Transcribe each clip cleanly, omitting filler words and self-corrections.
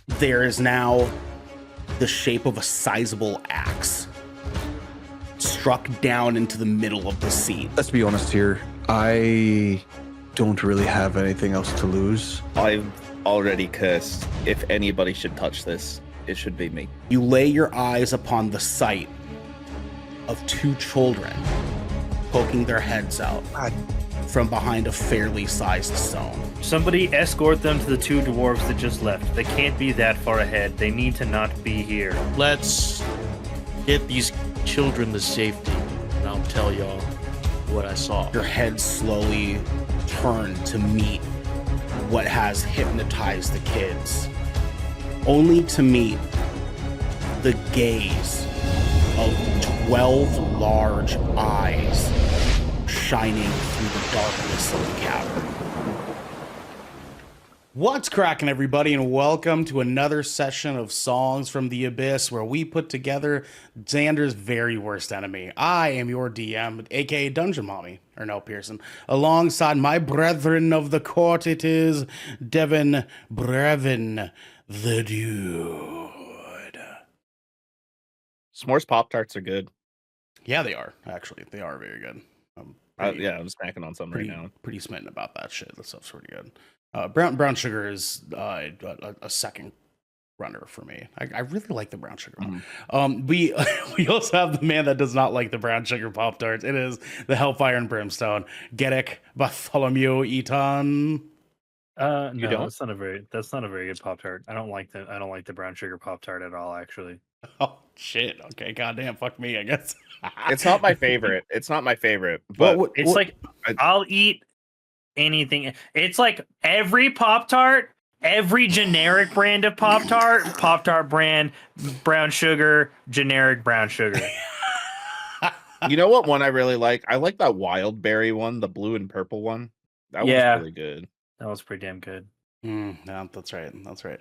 there is now the shape of a sizable axe struck down into the middle of the scene. Let's be honest here. I don't really have anything else to lose. I've already cursed. If anybody should touch this, it should be me. You lay your eyes upon the sight of two children poking their heads out from behind a fairly sized stone. Somebody escort them to the two dwarves that just left. They can't be that far ahead. They need to not be here. Let's get these children to safety, and I'll tell y'all what I saw. Your head slowly turned to meet what has hypnotized the kids, only to meet the gaze of 12 large eyes shining through the darkness of the cavern. What's cracking, everybody, and welcome to another session of Songs from the Abyss, where we put together Xander's very worst enemy. I am your DM, aka Dungeon Mommy, Ernell Pearson. Alongside my brethren of the court, it is Devin Brevin, the dude. S'mores Pop-Tarts are good. Yeah, they are, actually. They are very good. Yeah, I'm snacking on some right now. Pretty smitten about that shit. That stuff's pretty good. Brown sugar is a second runner for me. I really like the brown sugar one. We also have the man that does not like the brown sugar Pop Tarts. It is the Hellfire and Brimstone, Garrick Bartholomew Eaton. No, You don't? that's not a very good Pop Tart. I don't like the brown sugar Pop Tart at all, actually. Oh shit! Okay, goddamn, fuck me, I guess. It's not my favorite. It's not my favorite. But It's like I'll eat anything. It's like every Pop Tart, every generic brand of Pop Tart brand, brown sugar, generic brown sugar. you know what one I really like? I like that wild berry one, the blue and purple one. That Yeah. one's really good. That was pretty damn good. No, that's right. That's right.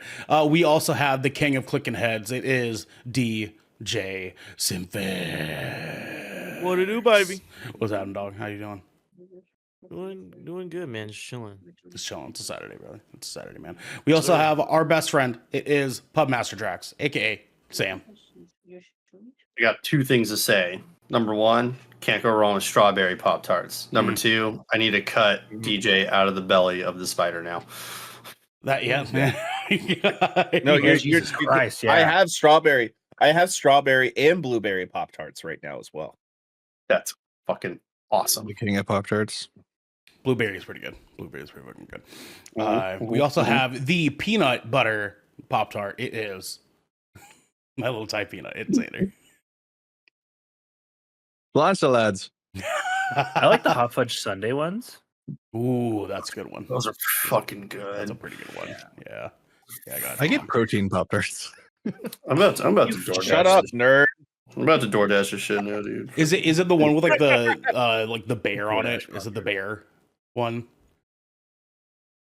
We also have the king of clicking heads. It is DJ Simfan. What to do, baby? What's happening, dog? How you doing? Doing good, man. Just chilling. Just chilling. It's a Saturday, brother. It's a Saturday, man. We also have our best friend. It is Pubmaster Drax, aka Sam. I got two things to say. Number one, can't go wrong with strawberry Pop Tarts. Number two, I need to cut DJ out of the belly of the spider now. That man. No, Jesus Christ, yeah. I have strawberry and blueberry Pop-Tarts right now as well. That's fucking awesome. The king of Pop-Tarts. Blueberry is pretty good. Blueberry is pretty fucking good. We also have the peanut butter Pop Tart. It is my little Thai peanut. It's Xander. Lots of lads. I like the hot fudge sundae ones. Ooh, that's a good one. Those are fucking That's good. a pretty good one. Yeah. I got it. I get protein Pop-Tarts. I'm about to DoorDash. Shut up, nerd. I'm about to DoorDash this shit now, dude. Is it the one with like the bear on it? Is it the bear one?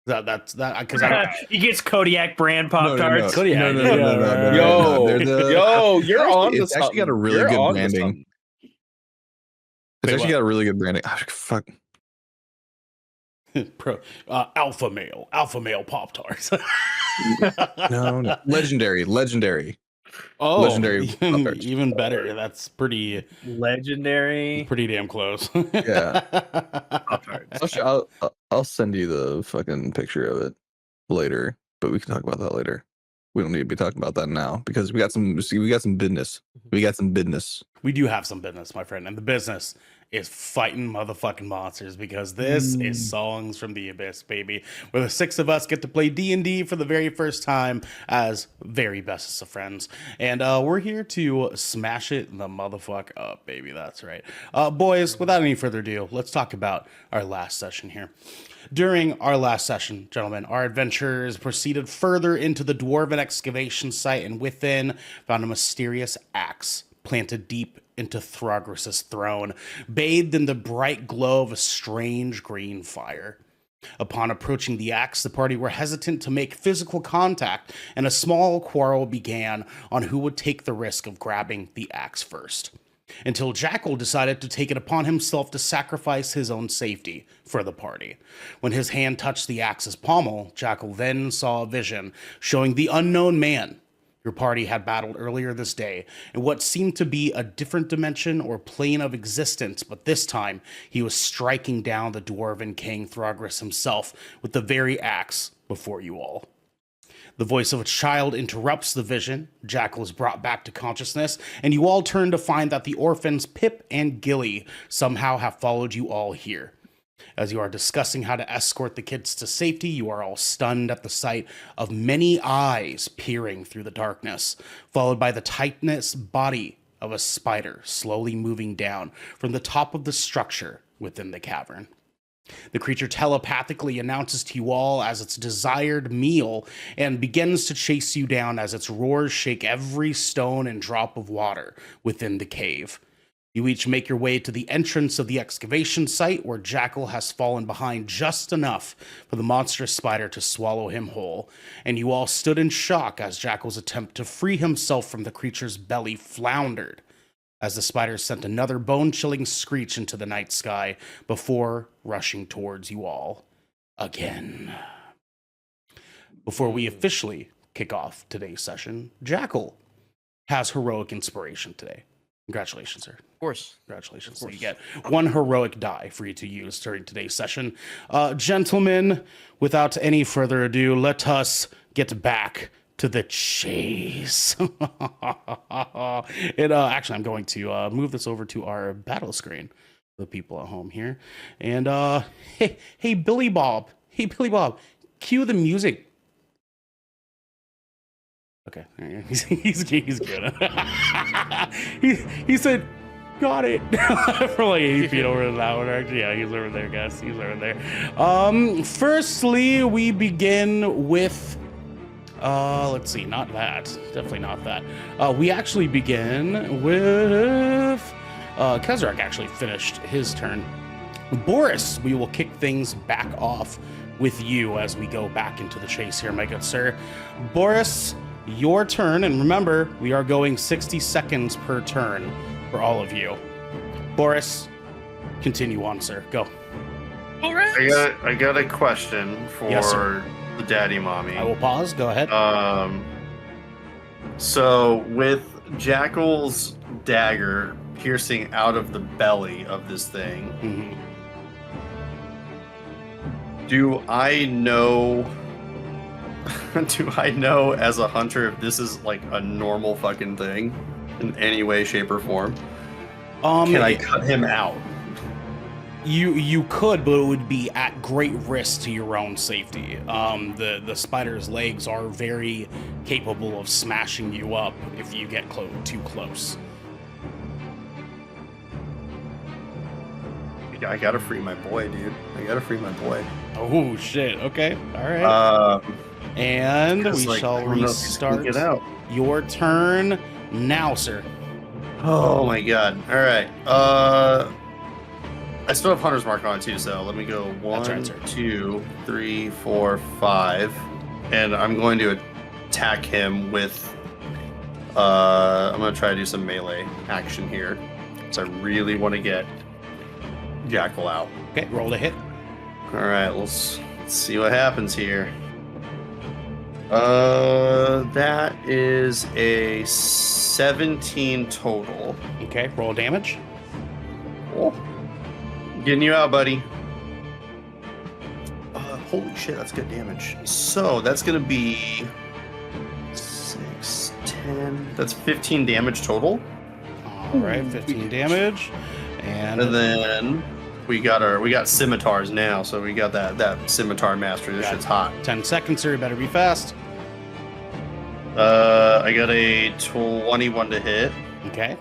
That's because I don't. He gets Kodiak brand Pop Tarts. No, Yo, you're on It's to actually got a something. really You're good on to branding. something. It's Wait, actually what? got a really good branding. Oh, fuck. Alpha male Pop Tarts. No. Legendary. Oh, Legendary Pop-Tarts. even better. That's pretty Legendary. damn close. Yeah. Pop Tarts. I'll send you the fucking picture of it later, but we can talk about that later. We don't need to be talking about that now because we got some business. We got some business. We do have some business, my friend, and the business is fighting motherfucking monsters because this is Songs from the Abyss, baby, where the six of us get to play D&D for the very first time as very bestest of friends, and we're here to smash it the motherfuck up, baby. That's right. Boys, without any further ado, let's talk about our last session here. During our last session, gentlemen, our adventurers proceeded further into the dwarven excavation site and within found a mysterious axe planted deep into Throgris's throne, bathed in the bright glow of a strange green fire. Upon approaching the axe, the party were hesitant to make physical contact, and a small quarrel began on who would take the risk of grabbing the axe first. until Jackal decided to take it upon himself to sacrifice his own safety for the party. When his hand touched the axe's pommel, Jackal then saw a vision showing the unknown man your party had battled earlier this day in what seemed to be a different dimension or plane of existence, but this time he was striking down the dwarven king Throgris himself with the very axe before you all. The voice of a child interrupts the vision. Jackal is brought back to consciousness, and you all turn to find that the orphans Pip and Gilly somehow have followed you all here. As you are discussing how to escort the kids to safety, you are all stunned at the sight of many eyes peering through the darkness, followed by the titanous body of a spider slowly moving down from the top of the structure within the cavern. The creature telepathically announces to you all as its desired meal and begins to chase you down as its roars shake every stone and drop of water within the cave. You each make your way to the entrance of the excavation site where Jackal has fallen behind just enough for the monstrous spider to swallow him whole, and you all stood in shock as Jackal's attempt to free himself from the creature's belly floundered, as the spider sent another bone-chilling screech into the night sky before rushing towards you all again. Before we officially kick off today's session, Jackal has heroic inspiration today. Congratulations, sir. Of course. Congratulations. So you get one heroic die for you to use during today's session. Gentlemen, without any further ado, let us get back to the chase. Actually, I'm going to move this over to our battle screen for the people at home here. And hey, Billy Bob. Hey, Billy Bob, cue the music. Okay, he's good. he said, got it. For like 8 feet over that one. Actually, yeah, he's over there, guys. He's over there. Firstly, we begin with let's see, not that. Definitely not that. We actually begin with Kezerik actually finished his turn. Boris, we will kick things back off with you as we go back into the chase here, my good sir. Boris, your turn, and remember, we are going 60 seconds per turn for all of you. Boris, continue on, sir. Go. All right. I got a question for Yes, sir. the daddy mommy. I will pause. Go ahead. So with Jackal's dagger piercing out of the belly of this thing, Mhm. do I know as a hunter if this is like a normal fucking thing in any way, shape, or form? Can I cut him out? You could, but it would be at great risk to your own safety. The spider's legs are very capable of smashing you up if you get too close. I gotta free my boy, dude. I gotta free my boy. Oh shit! Okay, all right. And we shall I don't know if he's gonna restart get out. your turn now, sir. Oh my god. Alright. I still have Hunter's Mark on too, so let me go That's 1, right, sir. 2, 3, 4, 5. And I'm going to attack him with I'm gonna try to do some melee action here. So I really want to get Jackal out. Okay, roll to hit. Alright, let's see what happens here. That is a 17 total. Okay, roll damage. Oh. Getting you out, buddy. Holy shit, that's good damage. So that's gonna be 6, 10. That's 15 damage total. All right, 15 damage, and And then we got scimitars now, so we got that scimitar mastery. This Got shit's hot. 10 seconds, sir. You better be fast. I got a 21 to hit. Okay.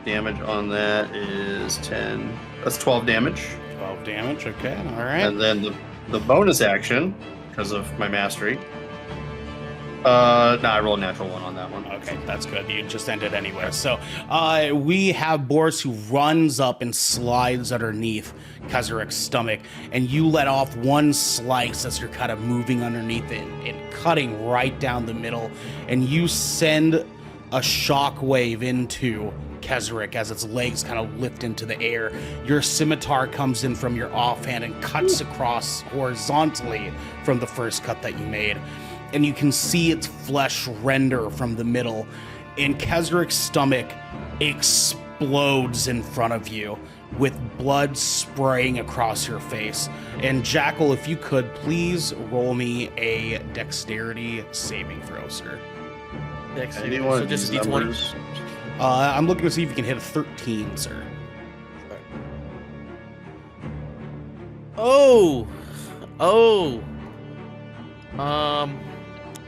Damage on that is 10. That's 12 damage. 12 damage. Okay. All right. And then the bonus action, because of my mastery. I rolled a natural 1 on that one. Okay, that's good. You just ended anyway. So we have Boris who runs up and slides underneath Kezerik's stomach, and you let off one slice as you're kind of moving underneath it and cutting right down the middle, and you send a shock wave into Kezerik as its legs kind of lift into the air. Your scimitar comes in from your offhand and cuts across horizontally from the first cut that you made. And you can see its flesh render from the middle. And Kezerik's stomach explodes in front of you with blood spraying across your face. And Jackal, if you could, please roll me a dexterity saving throw, sir. Dexterity. Anyone So just use D20. numbers? I'm looking to see if you can hit a 13, sir. Oh.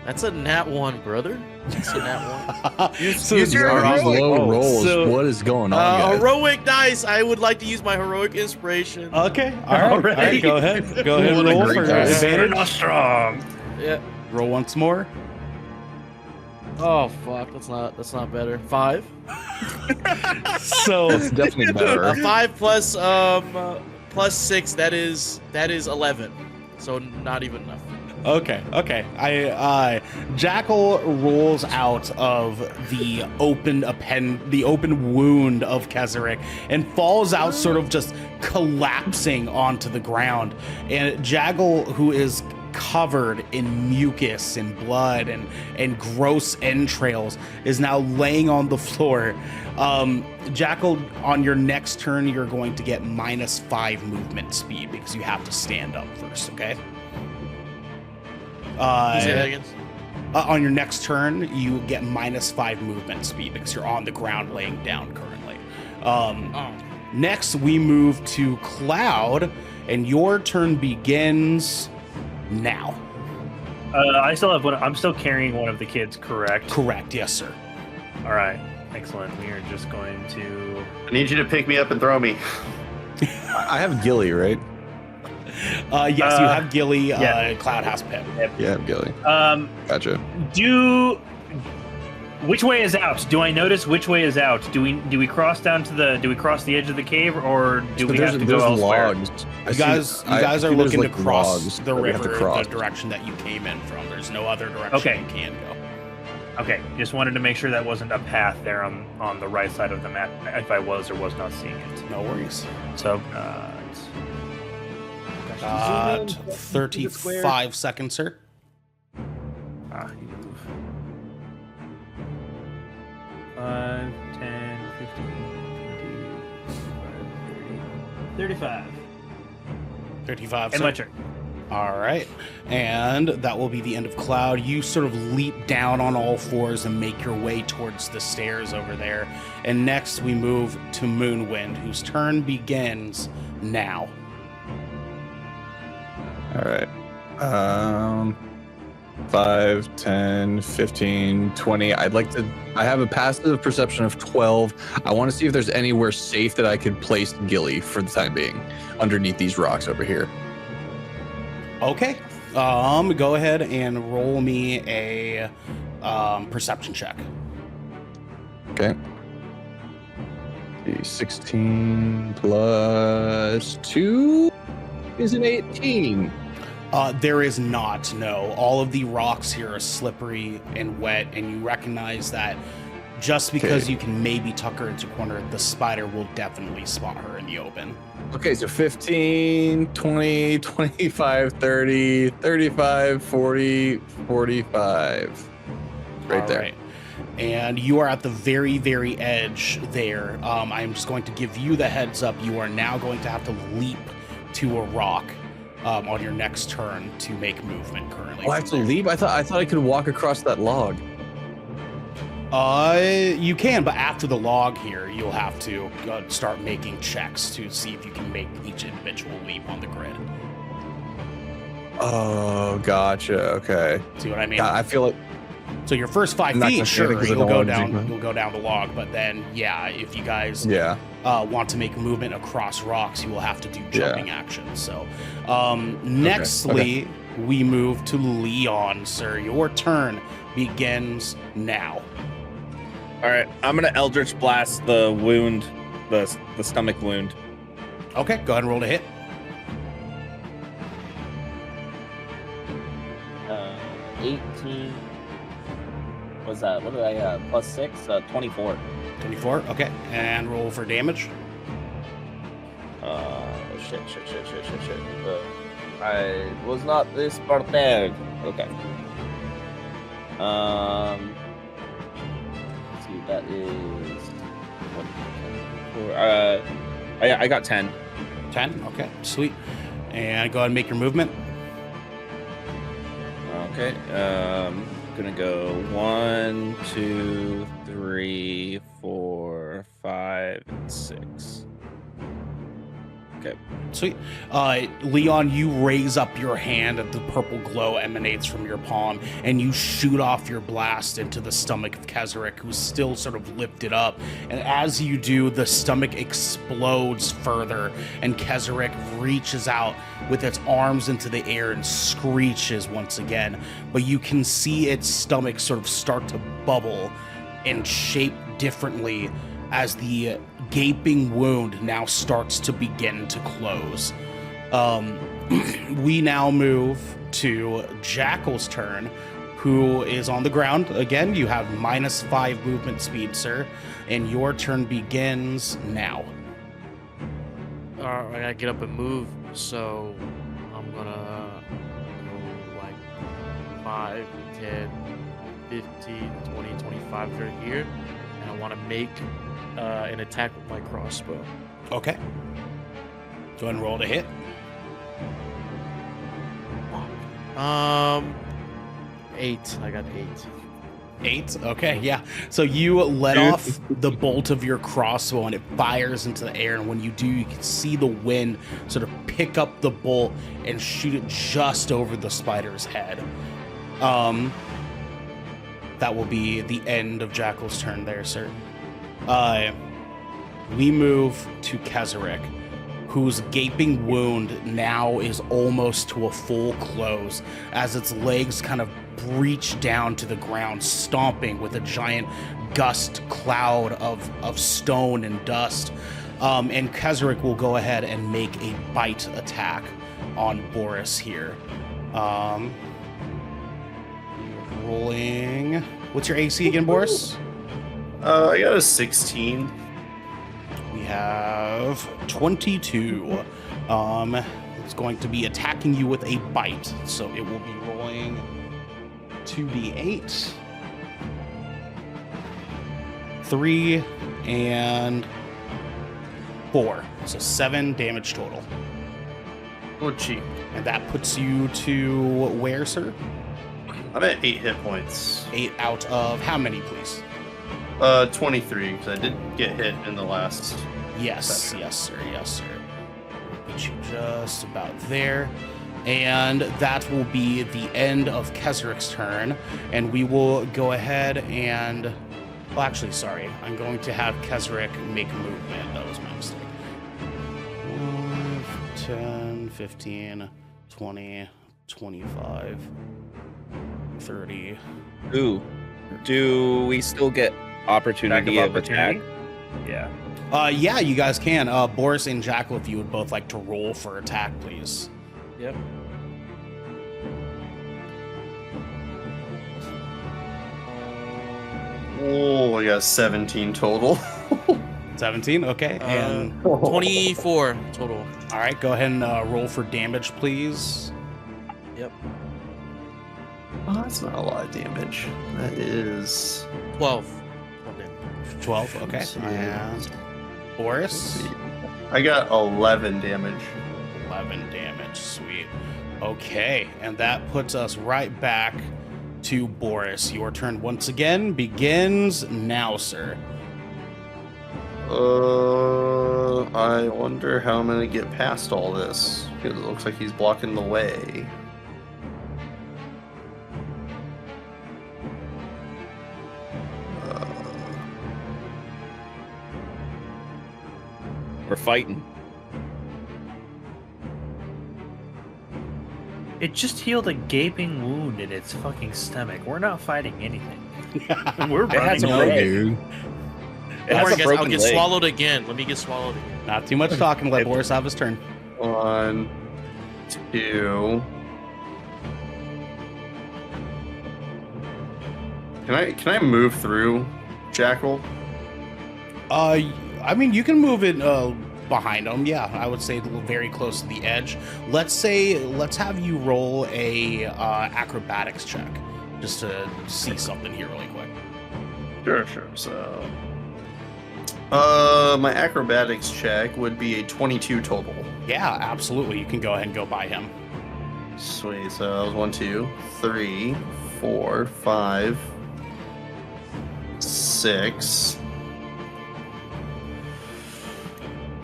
That's a nat 1, brother. That's a nat 1. So use your you're- These heroic. low rolls. So, What is going on, guys? heroic dice. I would like to use my heroic inspiration. Okay, all right, go ahead. Go ahead and What a roll great for guy. advantage. Not strong. Yeah. Roll once more. Oh fuck, that's not better. 5. So It's definitely better. 5 plus 6. That is 11. So not even enough. okay. Jackal rolls out of the open wound of Kezerik and falls out, sort of just collapsing onto the ground. And Jackal, who is covered in mucus and blood and gross entrails, is now laying on the floor. Jackal, on your next turn, you're going to get -5 movement speed because you have to stand up first, okay? Say that again. On your next turn, you get -5 movement speed because you're on the ground laying down currently. Next, we move to Cloud, and your turn begins now. I still have one. I'm still carrying one of the kids, correct? Correct, yes, sir. All right, excellent. We are just going to. I need you to pick me up and throw me. I have Gilly, right? Yes, you have Gilly. yeah. Cloud has Pip. Yeah, I have Gilly. Gotcha. Which way is out? Do I notice which way is out? Do we cross down to the? Do we cross the edge of the cave, or do we have to go elsewhere? logs. You guys are there's, looking like, to cross logs the that we have to river cross. the direction that you came in from. There's no other direction Okay. you can go. Okay, just wanted to make sure that wasn't a path there on the right side of the map. If I was or was not seeing it. No worries. So, 35 seconds, sir. you move. 5, 10, 15, 20, 35. 35 And my seconds. turn. All right. And that will be the end of Cloud. You sort of leap down on all fours and make your way towards the stairs over there. And next we move to Moonwind, whose turn begins now. All right. 5, 10, 15, 20. I have a passive perception of 12. I want to see if there's anywhere safe that I could place Gilly for the time being underneath these rocks over here. Okay. Go ahead and roll me a perception check. Okay. 16 plus 2 is an 18. There is not, no. All of the rocks here are slippery and wet, and you recognize that just because Okay. you can maybe tuck her into a corner, the spider will definitely spot her in the open. Okay, so 15, 20, 25, 30, 35, 40, 45. Right All there. right. And you are at the very, very edge there. I'm just going to give you the heads up. You are now going to have to leap to a rock on your next turn to make movement currently. Oh, I have to leap? I thought I could walk across that log. You can, but after the log here, you'll have to start making checks to see if you can make each individual leap on the grid. Oh, gotcha. Okay. See what I mean? Yeah, I feel like So your first 5 I'm not feet, gonna say it sure, 'cause I you'll don't go wanna down. do- You'll go down the log, but then, yeah, if you guys yeah. want to make movement across rocks, you will have to do jumping actions. So, nextly, we move to Leon, sir. Your turn begins now. All right, I'm gonna Eldritch Blast the wound, the stomach wound. Okay, go ahead and roll to hit. 18 What's that? What did I plus 6? 24. 24. Okay, and roll for damage. Shit. I was not this prepared. Okay. Let's see, that is 4. I got 10. 10. Okay, sweet. And go ahead and make your movement. Okay. Gonna go 1, 2, 3, 4, 5, and 6. Okay. Sweet. Leon, you raise up your hand and the purple glow emanates from your palm, and you shoot off your blast into the stomach of Kezerik, who's still sort of lifted up. And as you do, the stomach explodes further, and Kezerik reaches out with its arms into the air and screeches once again. But you can see its stomach sort of start to bubble and shape differently as the gaping wound now starts to begin to close. We now move to Jackal's turn, who is on the ground. Again, you have -5 movement speed, sir, and your turn begins now. I gotta get up and move, so I'm gonna go like 5, 10, 15, 20, 25 right here, and I want to make an attack with my crossbow. Okay. Go ahead and roll to hit. 8. I got 8. 8. Okay, yeah. So you let off the bolt of your crossbow and it fires into the air. And when you do, you can see the wind sort of pick up the bolt and shoot it just over the spider's head. That will be the end of Jackal's turn there, sir. We move to Kezerik, whose gaping wound now is almost to a full close as its legs kind of breach down to the ground, stomping with a giant gust cloud of stone and dust. And Kezerik will go ahead and make a bite attack on Boris here. Rolling. What's your AC again, Boris? I got a 16. We have 22. It's going to be attacking you with a bite, so it will be rolling 2d8, 3, and 4. So 7 damage total. Oh, gee. And that puts you to where, sir? I'm at 8 hit points. 8 out of how many, please? 23, because I did get hit in the last. Yes, session. yes, sir, yes, sir. Put you just about there. And that will be the end of Kezerik's turn. And we will go ahead and... Well, actually, sorry. I'm going to have Kezerik make a movement. That was my mistake. 10, 15, 20, 25, 30. Ooh. Do we still get opportunity of attack? Yeah. Yeah, you guys can. Boris and Jackal, if you would both like to roll for attack, please. Yep. Oh, I got 17 total. 17, okay. And 24 total. all right, go ahead and roll for damage, please. Yep. Oh, that's not a lot of damage. That is 12. 12, okay. And Boris, I got 11 damage. 11 damage, sweet. Okay, and that puts us right back to Boris. Your turn once again begins now, sir. I wonder how I'm gonna get past all this, because it looks like he's blocking the way. We're fighting. It just healed a gaping wound in its fucking stomach. We're not fighting anything. We're It had running some away. dude. It Don't has worry, a guys. I'll broken get leg. swallowed again. Let me get swallowed again. Not too much talking. Let Boris have his turn. 1, 2, Can I move through Jackal? I mean, you can move it behind him. Yeah, I would say very close to the edge. Let's have you roll a acrobatics check just to see something here really quick. Sure. So, my acrobatics check would be a 22 total. Yeah, absolutely. You can go ahead and go by him. Sweet. So that was 1, 2, 3, 4, 5, 6.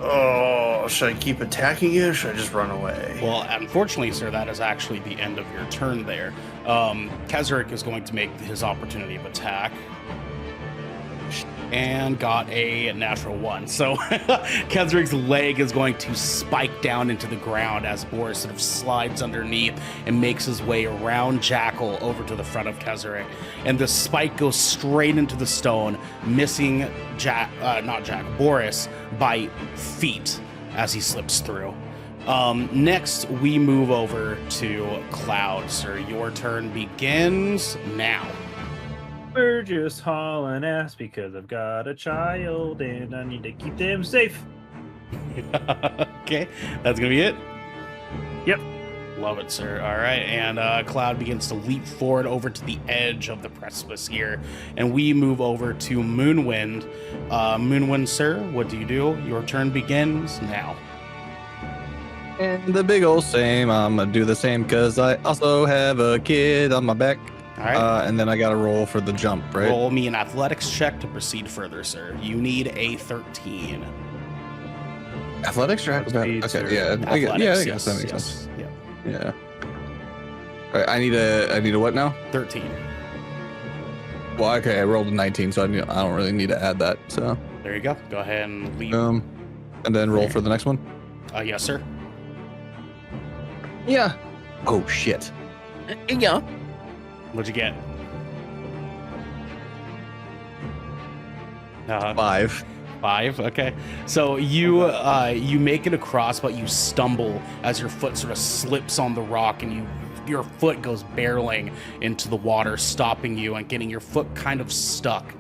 Oh, should I keep attacking you or should I just run away? Well, unfortunately, sir, that is actually the end of your turn there. Kezerik is going to make his opportunity of attack. And got a natural 1. So Kezerik's leg is going to spike down into the ground as Boris sort of slides underneath and makes his way around Jackal over to the front of Kezerik. And the spike goes straight into the stone, missing Boris by feet as he slips through. Next, we move over to Cloud. Sir, your turn begins now. We're just hauling ass because I've got a child and I need to keep them safe. Okay, that's gonna be it. Yep. Love it, sir. All right, and Cloud begins to leap forward over to the edge of the precipice here, and we move over to Moonwind. Moonwind, sir, what do you do? Your turn begins now. And the big old same. I'm gonna do the same because I also have a kid on my back. All right. And then I got to roll for the jump, right? Roll me an athletics check to proceed further, sir. You need a 13. Athletics or acrobatics? Okay, yeah, I guess that makes sense. Yeah. All right, I need a what now? 13. Well, okay, I rolled a 19, so I don't really need to add that. So there you go. Go ahead and leave. and then roll for the next one. Yes, sir. Yeah. Oh shit. Yeah. What'd you get? 5. 5. Okay. So you make it across, but you stumble as your foot sort of slips on the rock, and your foot goes barreling into the water, stopping you and getting your foot kind of stuck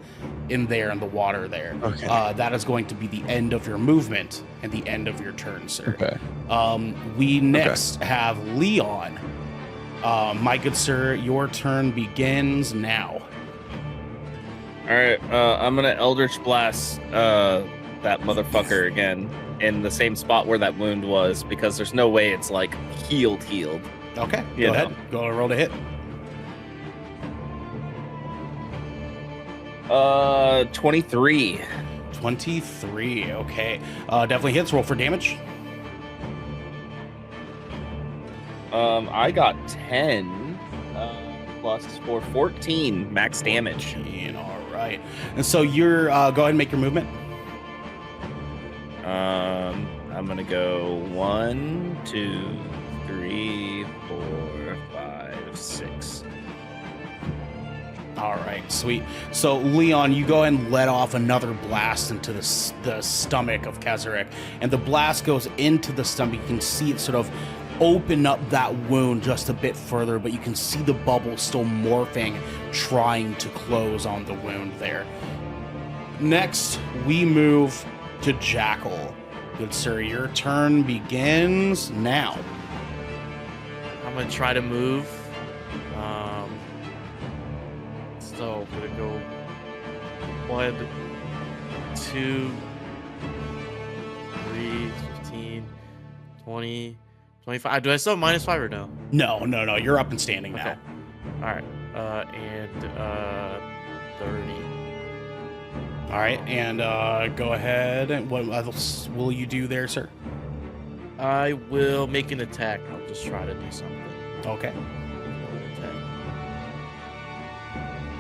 in the water there. Okay. That is going to be the end of your movement and the end of your turn, sir. Okay. We next have Leon. My good sir, your turn begins now. All right, I'm gonna Eldritch Blast that motherfucker again in the same spot where that wound was, because there's no way it's like healed. Okay, You go know. ahead. Go roll to hit. 23. 23. Okay, definitely hits. Roll for damage. I got 10 plus 4, 14 max damage. 14, all right. And so you're go ahead and make your movement. I'm gonna go 1, 2, 3, 4, 5, 6. All right, sweet. So Leon, you go ahead and let off another blast into the stomach of Kezerik, and the blast goes into the stomach. You can see it sort of open up that wound just a bit further, but you can see the bubble still morphing, trying to close on the wound there. Next, we move to Jackal. Good sir, your turn begins now. I'm gonna try to move. So I'm gonna go 1, 2, 3, 15, 20, 25. Do I still have -5 or no? No. You're up and standing now. Okay. All right. And 30. All right, and go ahead. What else will you do there, sir? I will make an attack. I'll just try to do something. Okay.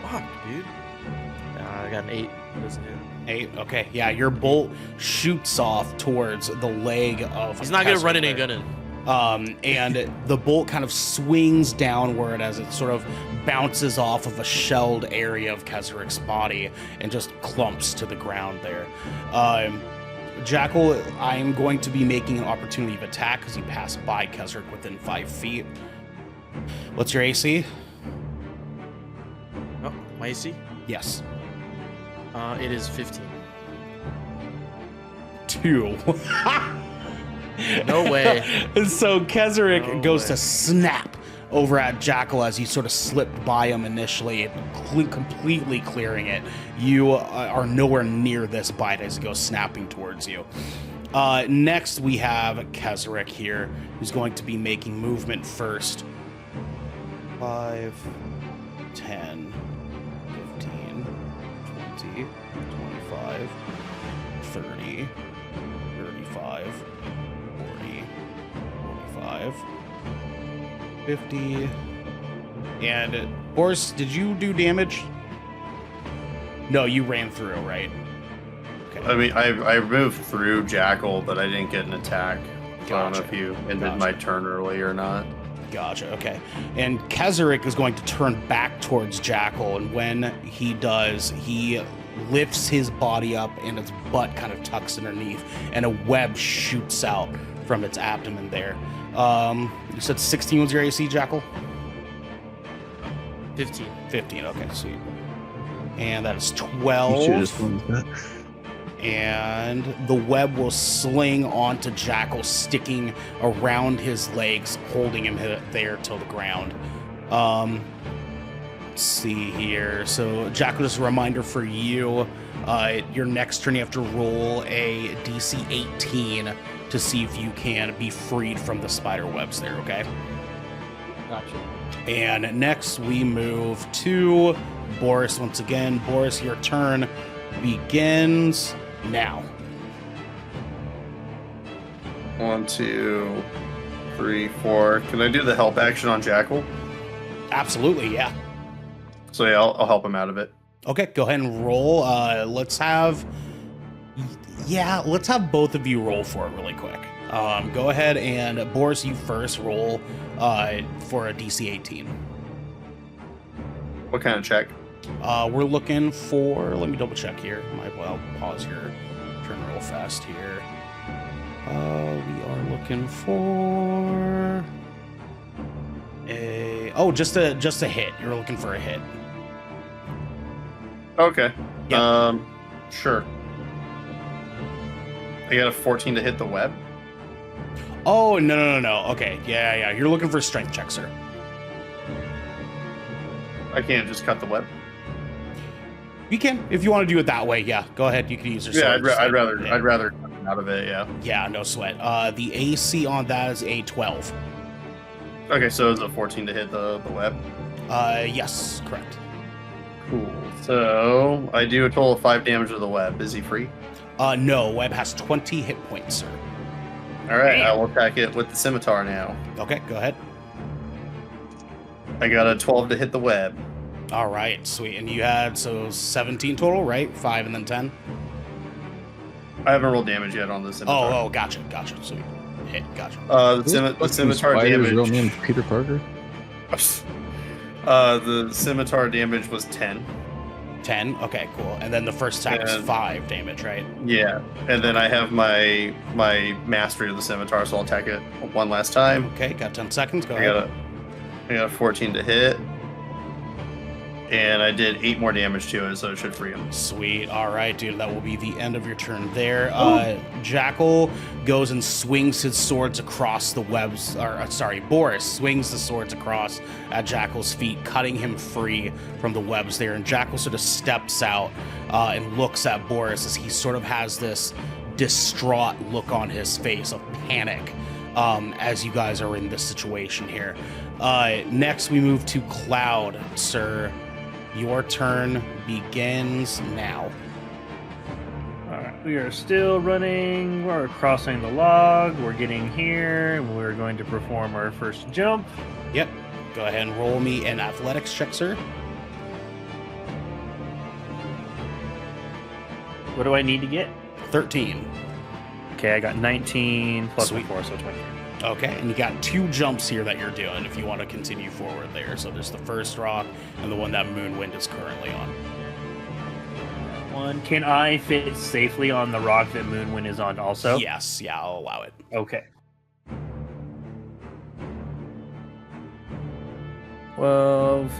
Fuck, dude. I got an 8. Doesn't it? 8. Okay. Yeah, your bolt shoots off towards the leg of. He's not gonna run in Kezerik. and gun in. And the bolt kind of swings downward as it sort of bounces off of a shelled area of Kezerik's body and just clumps to the ground there. Jackal, I'm going to be making an opportunity of attack because you passed by Kezerik within 5 feet. What's your AC? Oh, My AC? Yes. It is 15. 2. No way. So Kezerik No goes way. to snap over at Jackal as you sort of slipped by him initially, completely clearing it. You are nowhere near this bite as he goes snapping towards you. Next, we have Kezerik here, who's going to be making movement first. 5, 10, 15, 20, 25, 30, 35, 40, 45, 50. And Boris, did you do damage? No, you ran through, right? Okay. I mean, I moved through Jackal, but I didn't get an attack. So I don't know Gotcha. if you ended my turn early or not. Gotcha, okay. And Kezerik is going to turn back towards Jackal, and when he does, he lifts his body up and its butt kind of tucks underneath, and a web shoots out from its abdomen there. You said 16 was your AC, Jackal? 15. 15, okay, sweet. And that is You should've 12. just won that. And the web will sling onto Jackal, sticking around his legs, holding him there till the ground. Let's see here. So, Jackal, just a reminder for you. Your next turn, you have to roll a DC 18 to see if you can be freed from the spider webs there, okay? Gotcha. And next, we move to Boris once again. Boris, your turn begins now. 1, 2, 3, 4. Can I do the help action on Jackal? Absolutely, yeah. So yeah, I'll help him out of it. Okay, go ahead and roll. Let's have both of you roll for it really quick. Go ahead and Boris, you first roll for a DC 18. What kind of check? We're looking for. Let me double check here. I'll pause your turn real fast here. We are looking for just a hit. You're looking for a hit. Okay. Yeah. Sure. I got a 14 to hit the web. Oh no. Okay, yeah. You're looking for a strength check, sir. I can't just cut the web. You can, if you want to do it that way. Yeah, go ahead. You can use your Yeah, sword. I'd rather cut him out of it. Yeah. Yeah, no sweat. The AC on that is a 12. Okay, so it's a 14 to hit the web. Yes, correct. Cool. So I do a total of 5 damage to the web. Is he free? No, web has 20 hit points, sir. All right, Damn. I will attack it with the scimitar now. Okay, go ahead. I got a 12 to hit the web. All right, sweet. And you had 17 total, right? 5 and then 10. I haven't rolled damage yet on the scimitar. Oh, gotcha. Sweet. Hit, gotcha. The Fucking scimitar spider's real name damage. Peter Parker. The scimitar damage was 10. 10. Okay, cool. And then the first attack is And- 5 damage, right? Yeah, and then I have my mastery of the scimitar, so I'll attack it one last time. Okay, got 10 seconds. Go I ahead. got a 14 to hit, and I did 8 more damage to it, so it should free him. Sweet. All right, dude. That will be the end of your turn there. Jackal goes and swings his swords across the webs. Boris swings the swords across at Jackal's feet, cutting him free from the webs there. And Jackal sort of steps out and looks at Boris as he sort of has this distraught look on his face of panic as you guys are in this situation here. Next, we move to Cloud, sir. Your turn begins now. All right, we are still running. We're crossing the log. We're getting here. And we're going to perform our first jump. Yep. Go ahead and roll me an athletics check, sir. What do I need to get? 13. Okay, I got 19 plus Sweet. 4, so 23. Okay, and you got 2 jumps here that you're doing if you want to continue forward there. So there's the first rock and the one that Moonwind is currently on. One. Can I fit safely on the rock that Moonwind is on also? Yes, yeah, I'll allow it. Okay. 12,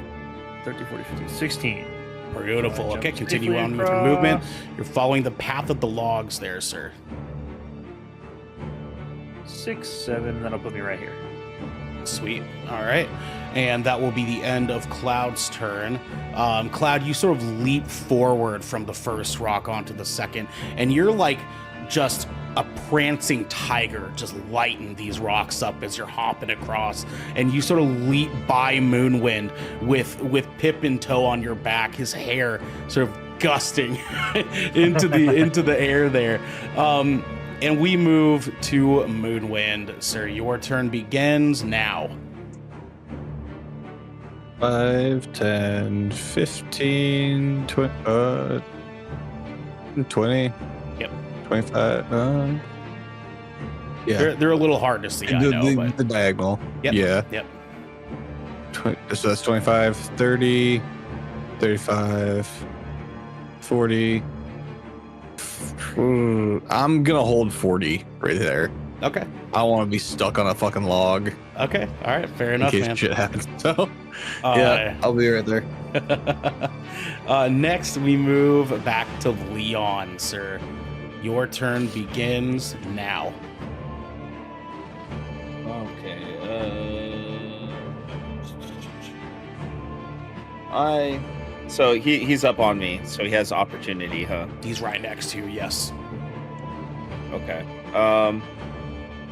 13, 14, 15, 16. Beautiful. Jump Okay, continue safely on with your movement. across. You're following the path of the logs there, sir. 6, 7. That'll put me right here. Sweet. All right. And that will be the end of Cloud's turn. Cloud, you sort of leap forward from the first rock onto the second, and you're like just a prancing tiger, just lighting these rocks up as you're hopping across. And you sort of leap by Moonwind with Pip in tow on your back, his hair sort of gusting into the air there. And we move to Moonwind. Sir, your turn begins now. 5, 10, 15, 20. Yep. 25. Yeah. They're a little hard to see, I know, but the diagonal. Yep. Yeah. Yep. So that's 25, 30, 35, 40. I'm gonna hold 40 right there. Okay. I don't want to be stuck on a fucking log Okay. All right. Fair in enough, case man. shit happens. So yeah, I'll be right there. Next, we move back to Leon, sir. Your turn begins now. Okay. So he's up on me, so he has opportunity, huh? He's right next to you. Yes. Okay.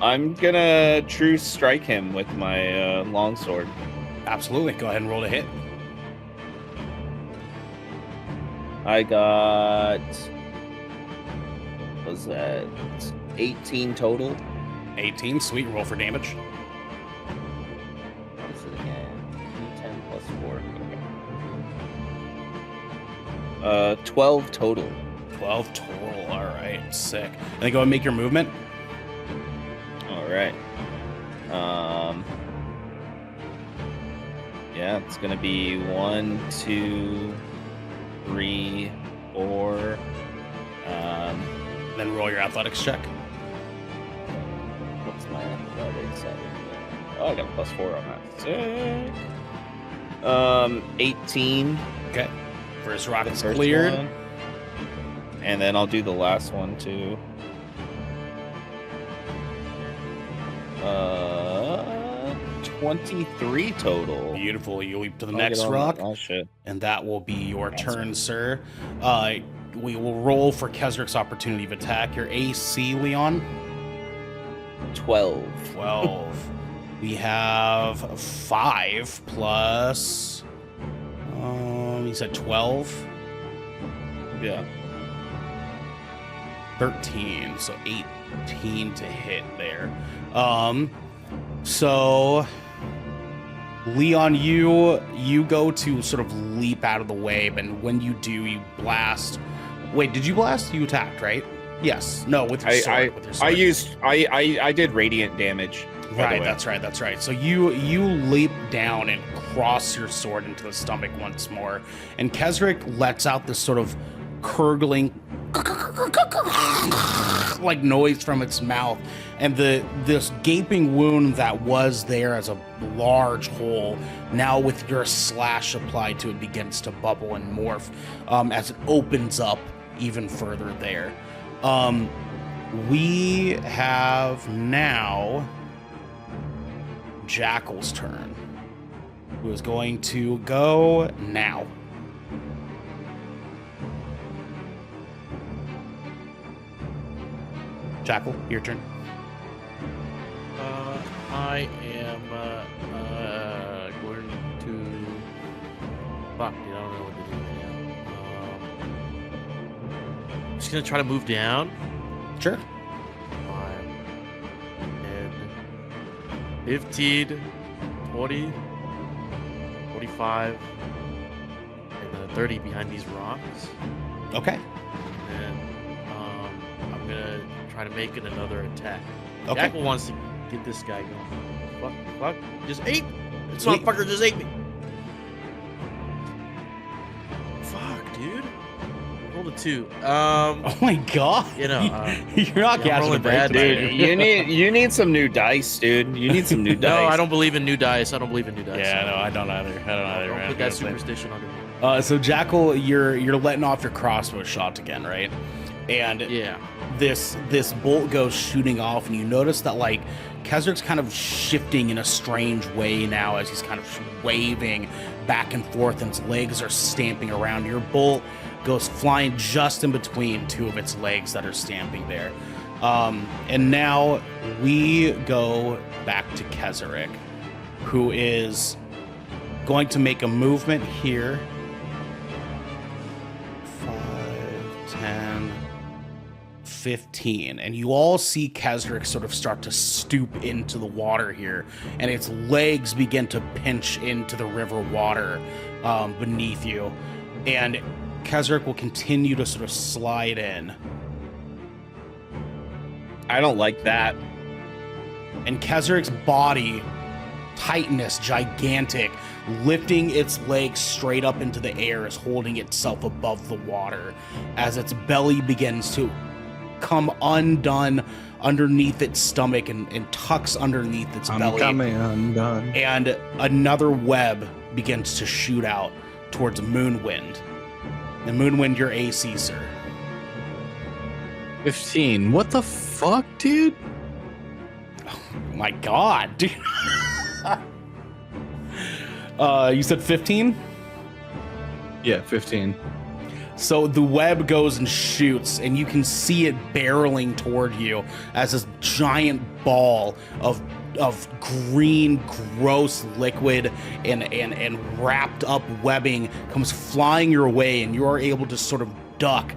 I'm gonna true strike him with my longsword. Absolutely. Go ahead and roll to hit. I got, was that 18 total? 18. Sweet. Roll for damage. What's it again? D10 plus 4. Okay. 12 total. 12 total. All right. Sick. And then go and make your movement. All right. Yeah, it's gonna be 1, 2, 3, 4. Then roll your athletics check. What's my athletics? Oh, I got a +4 on that. Sick. 18. Okay. First rock is First cleared. one. And then I'll do the last one too. 23 total. Beautiful. You leap to the I'll next get on rock, that. Oh shit. and that will be your That's turn, right. sir. We will roll for Kezerik's opportunity of attack. Your AC, Leon, 12. 12. We have 5 plus. You said 12, Yeah. 13, so 18 to hit there. So Leon, you go to sort of leap out of the way, but when you do, you blast. Wait, did you blast? You attacked, right? Yes. No, with your sword. With your sword. I did radiant damage. by the Right, way. that's right. So you leap down and cross your sword into the stomach once more, and Kezerik lets out this sort of gurgling like noise from its mouth, and this gaping wound that was there as a large hole, now with your slash applied to it, begins to bubble and morph as it opens up even further there. We have now Jackal's turn, who is going to go now. Jackal, your turn. I am going to. Fuck, dude, I don't know what to do now. I'm just gonna try to move down. Sure. 5, 10, 15, 20, 45, and 30 behind these rocks. Okay. And I'm gonna try to make it another attack. Okay. Jackal wants to get this guy going. Fuck, just ate. This Sweet. motherfucker just ate me. Fuck, dude. Rolled a 2. Oh my god. You know, you're not yeah, I'm catching a rolling break bad tonight. today. You need some new dice, dude. You need some new dice. no, I don't believe in new dice. I don't believe in new dice. Yeah, no, I don't either. Don't man. put I that gotta say. superstition on me. So Jackal, you're letting off your crossbow shot again, right? And Yeah. this bolt goes shooting off, and you notice that like Kezerik's kind of shifting in a strange way now as he's kind of waving back and forth, and his legs are stamping around. Your bolt goes flying just in between two of its legs that are stamping there. And now we go back to Kezerik, who is going to make a movement here. 5, 10, 15. And you all see Kezerik sort of start to stoop into the water here, and its legs begin to pinch into the river water beneath you. And Kezerik will continue to sort of slide in. I don't like that. And Kezerik's body, titanous, gigantic, lifting its legs straight up into the air, is holding itself above the water as its belly begins to come undone underneath its stomach and tucks underneath its belly. Coming undone. And another web begins to shoot out towards Moonwind. And Moonwind, your AC, sir. 15. What the fuck, dude? My God, dude. You said 15? Yeah, 15. So the web goes and shoots, and you can see it barreling toward you as this giant ball of green, gross liquid and wrapped up webbing comes flying your way, and you are able to sort of duck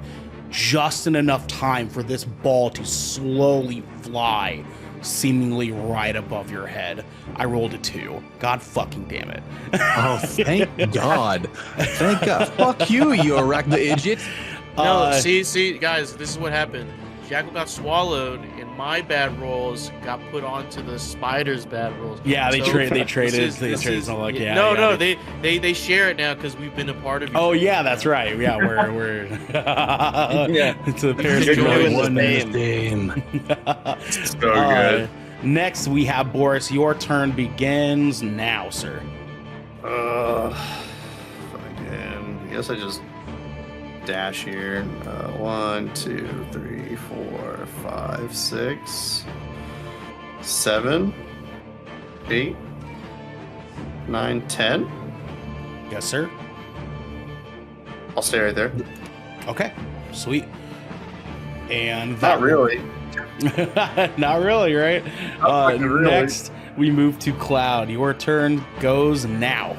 just in enough time for this ball to slowly fly, seemingly right above your head. I rolled a 2. God fucking damn it. Oh, thank God. Thank God. Fuck you, you arachno idiot. No, see, guys, this is what happened. Jackal got swallowed, and my bad rolls got put onto the spider's bad rolls. Yeah, they So traded. this is- So like, yeah. no, yeah, no, they share it now because we've been a part of it. Oh yeah, that's right. Yeah, we're Yeah. It's a pair of You're doing the one same. Game. So good. Next, we have Boris. Your turn begins now, sir. Fucking. I guess I just dash here. 1, 2, 3, 4, 5, 6, 7, 8, 9, 10. Yes, sir. I'll stay right there. Okay, sweet. And Not that really. not really, right? Not fucking really. Next, we move to Cloud. Your turn goes now.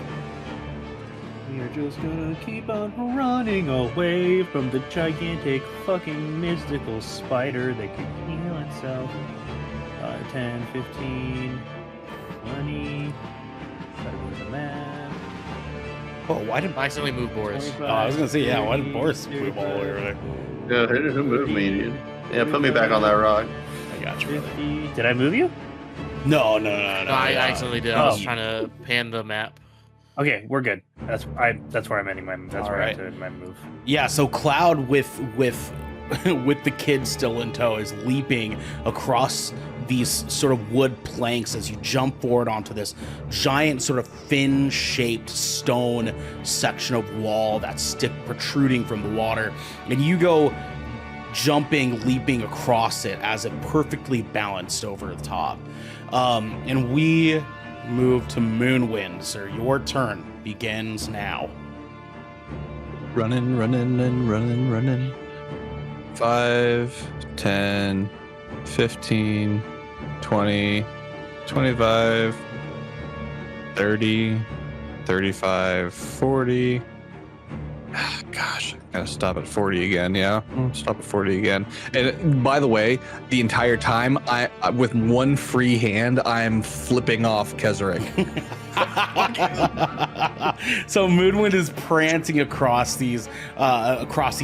We're just gonna keep on running away from the gigantic fucking mystical spider that can heal itself. 10, 15, 20. Gotta go to the map. Oh, why did I accidentally moved Boris. I was gonna say, yeah, why did 30, Boris move all the way over there? Yeah, who moved me, dude? Yeah, put me back on that rock. I got you, brother. 50. Did I move you? No. I accidentally did. I was Oh. trying to pan the map. Okay, we're good. That's where I'm ending my. That's All where right. I ended my move. Yeah, so Cloud with with the kid still in tow is leaping across these sort of wood planks as you jump forward onto this giant sort of fin-shaped stone section of wall that's protruding from the water, and you go jumping, leaping across it as it perfectly balanced over the top. And we move to Moonwind, sir. Your turn begins now. Running. 5, 10, 15, 20, 25, 30, 35, 40. Gosh, I gotta stop at 40 again. Yeah, stop at 40 again. And by the way, the entire time, I with one free hand, I'm flipping off Kezerik. So Moonwind is prancing across these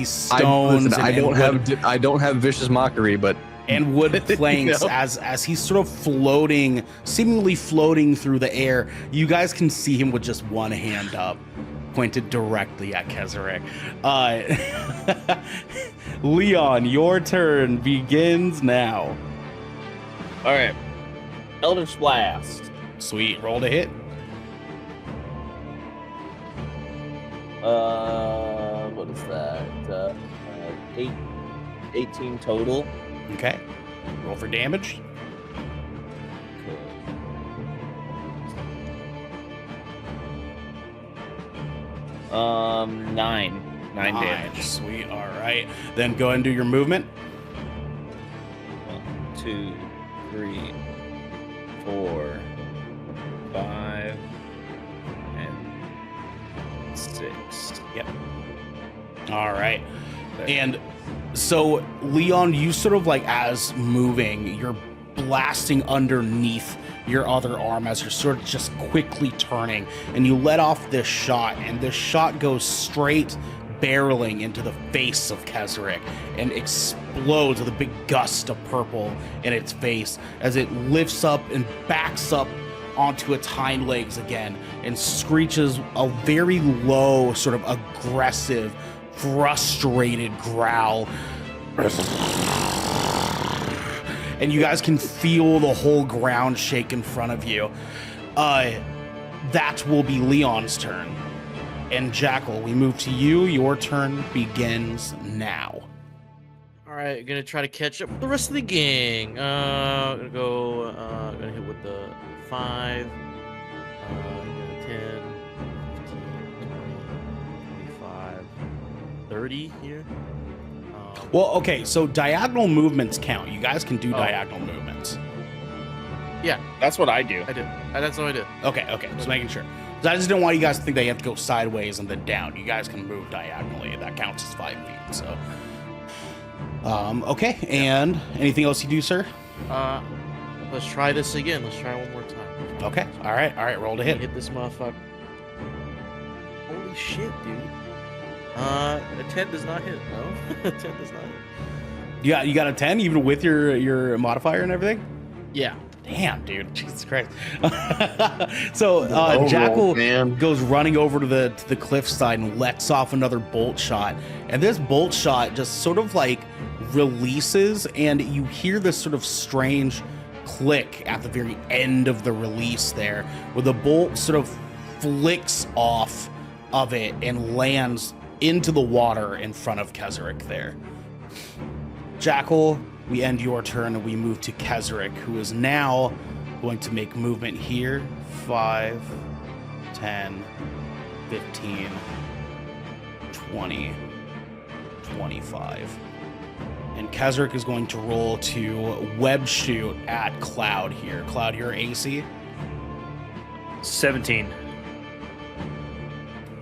stones. I don't have vicious mockery, but and wood planks No. as he's sort of floating, seemingly floating through the air. You guys can see him with just one hand up, pointed directly at Kezerik. Leon, your turn begins now. All right. Eldritch Blast. Sweet, roll to hit. What is that? 18 total. Okay. Roll for damage. Nine damage. Sweet. All right. Then go ahead and do your movement. 1, 2, 3, 4, 5, and 6. Yep. All right. There. And so, Leon, you sort of like as moving, you're blasting underneath your other arm as you're sort of just quickly turning, and you let off this shot, and this shot goes straight barreling into the face of Kezerik and explodes with a big gust of purple in its face as it lifts up and backs up onto its hind legs again and screeches a very low, sort of aggressive, frustrated growl. And you guys can feel the whole ground shake in front of you. That will be Leon's turn. And Jackal, we move to you. Your turn begins now. All right, gonna try to catch up with the rest of the gang. Gonna go. Gonna hit with the 5. 10, 15, 20, 25, 30 here. Well, okay, so diagonal movements count. You guys can do diagonal movements. Yeah, That's what I do. I did. That's what I did. Okay, just making sure. 'Cause I just didn't want you guys to think that you have to go sideways and then down. You guys can move diagonally. That counts as 5 feet. So, okay. And anything else you do, sir? Let's try this again. Let's try one more time. Okay. All right. Roll to hit. Hit this motherfucker. Holy shit, dude. A 10 does not hit. No, a 10 does not hit. You got a 10 even with your modifier and everything? Yeah. Damn, dude. Jesus Christ. So Jackal man. goes running over to the cliffside and lets off another bolt shot. And this bolt shot just sort of like releases, and you hear this sort of strange click at the very end of the release there, where the bolt sort of flicks off of it and lands into the water in front of Kezerik there. Jackal, we end your turn and we move to Kezerik, who is now going to make movement here. 5, 10, 15, 20, 25. And Kezerik is going to roll to web shoot at Cloud here. Cloud, your AC? 17.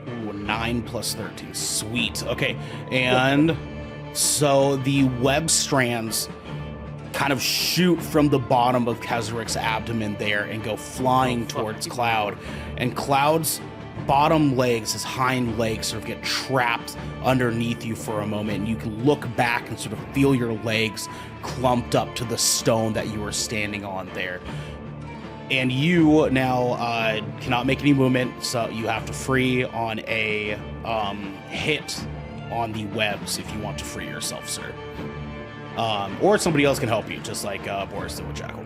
Ooh, 9 plus 13. Sweet. Okay. And so the web strands kind of shoot from the bottom of Kezerik's abdomen there and go flying towards Cloud. And Cloud's bottom legs, his hind legs, sort of get trapped underneath you for a moment. And you can look back and sort of feel your legs clumped up to the stone that you were standing on there. And you now cannot make any movement, so you have to free on a hit on the webs if you want to free yourself, sir. Or somebody else can help you, just like Boris did with Jackal.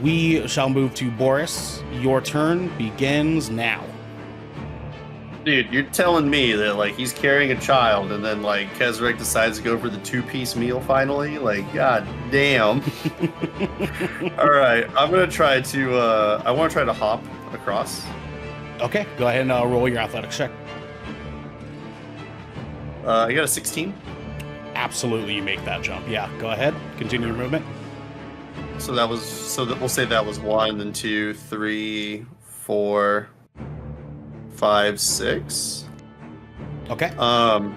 We shall move to Boris. Your turn begins now. Dude, you're telling me that like he's carrying a child and then like Kezerik decides to go for the 2-piece meal finally? Like, god damn. Alright, I'm gonna try to I wanna try to hop across. Okay, go ahead and roll your athletics check. I got a 16. Absolutely, you make that jump. Yeah, go ahead. Continue your movement. So we'll say that was 1, then 2, 3, 4, 5, 6. Okay. Can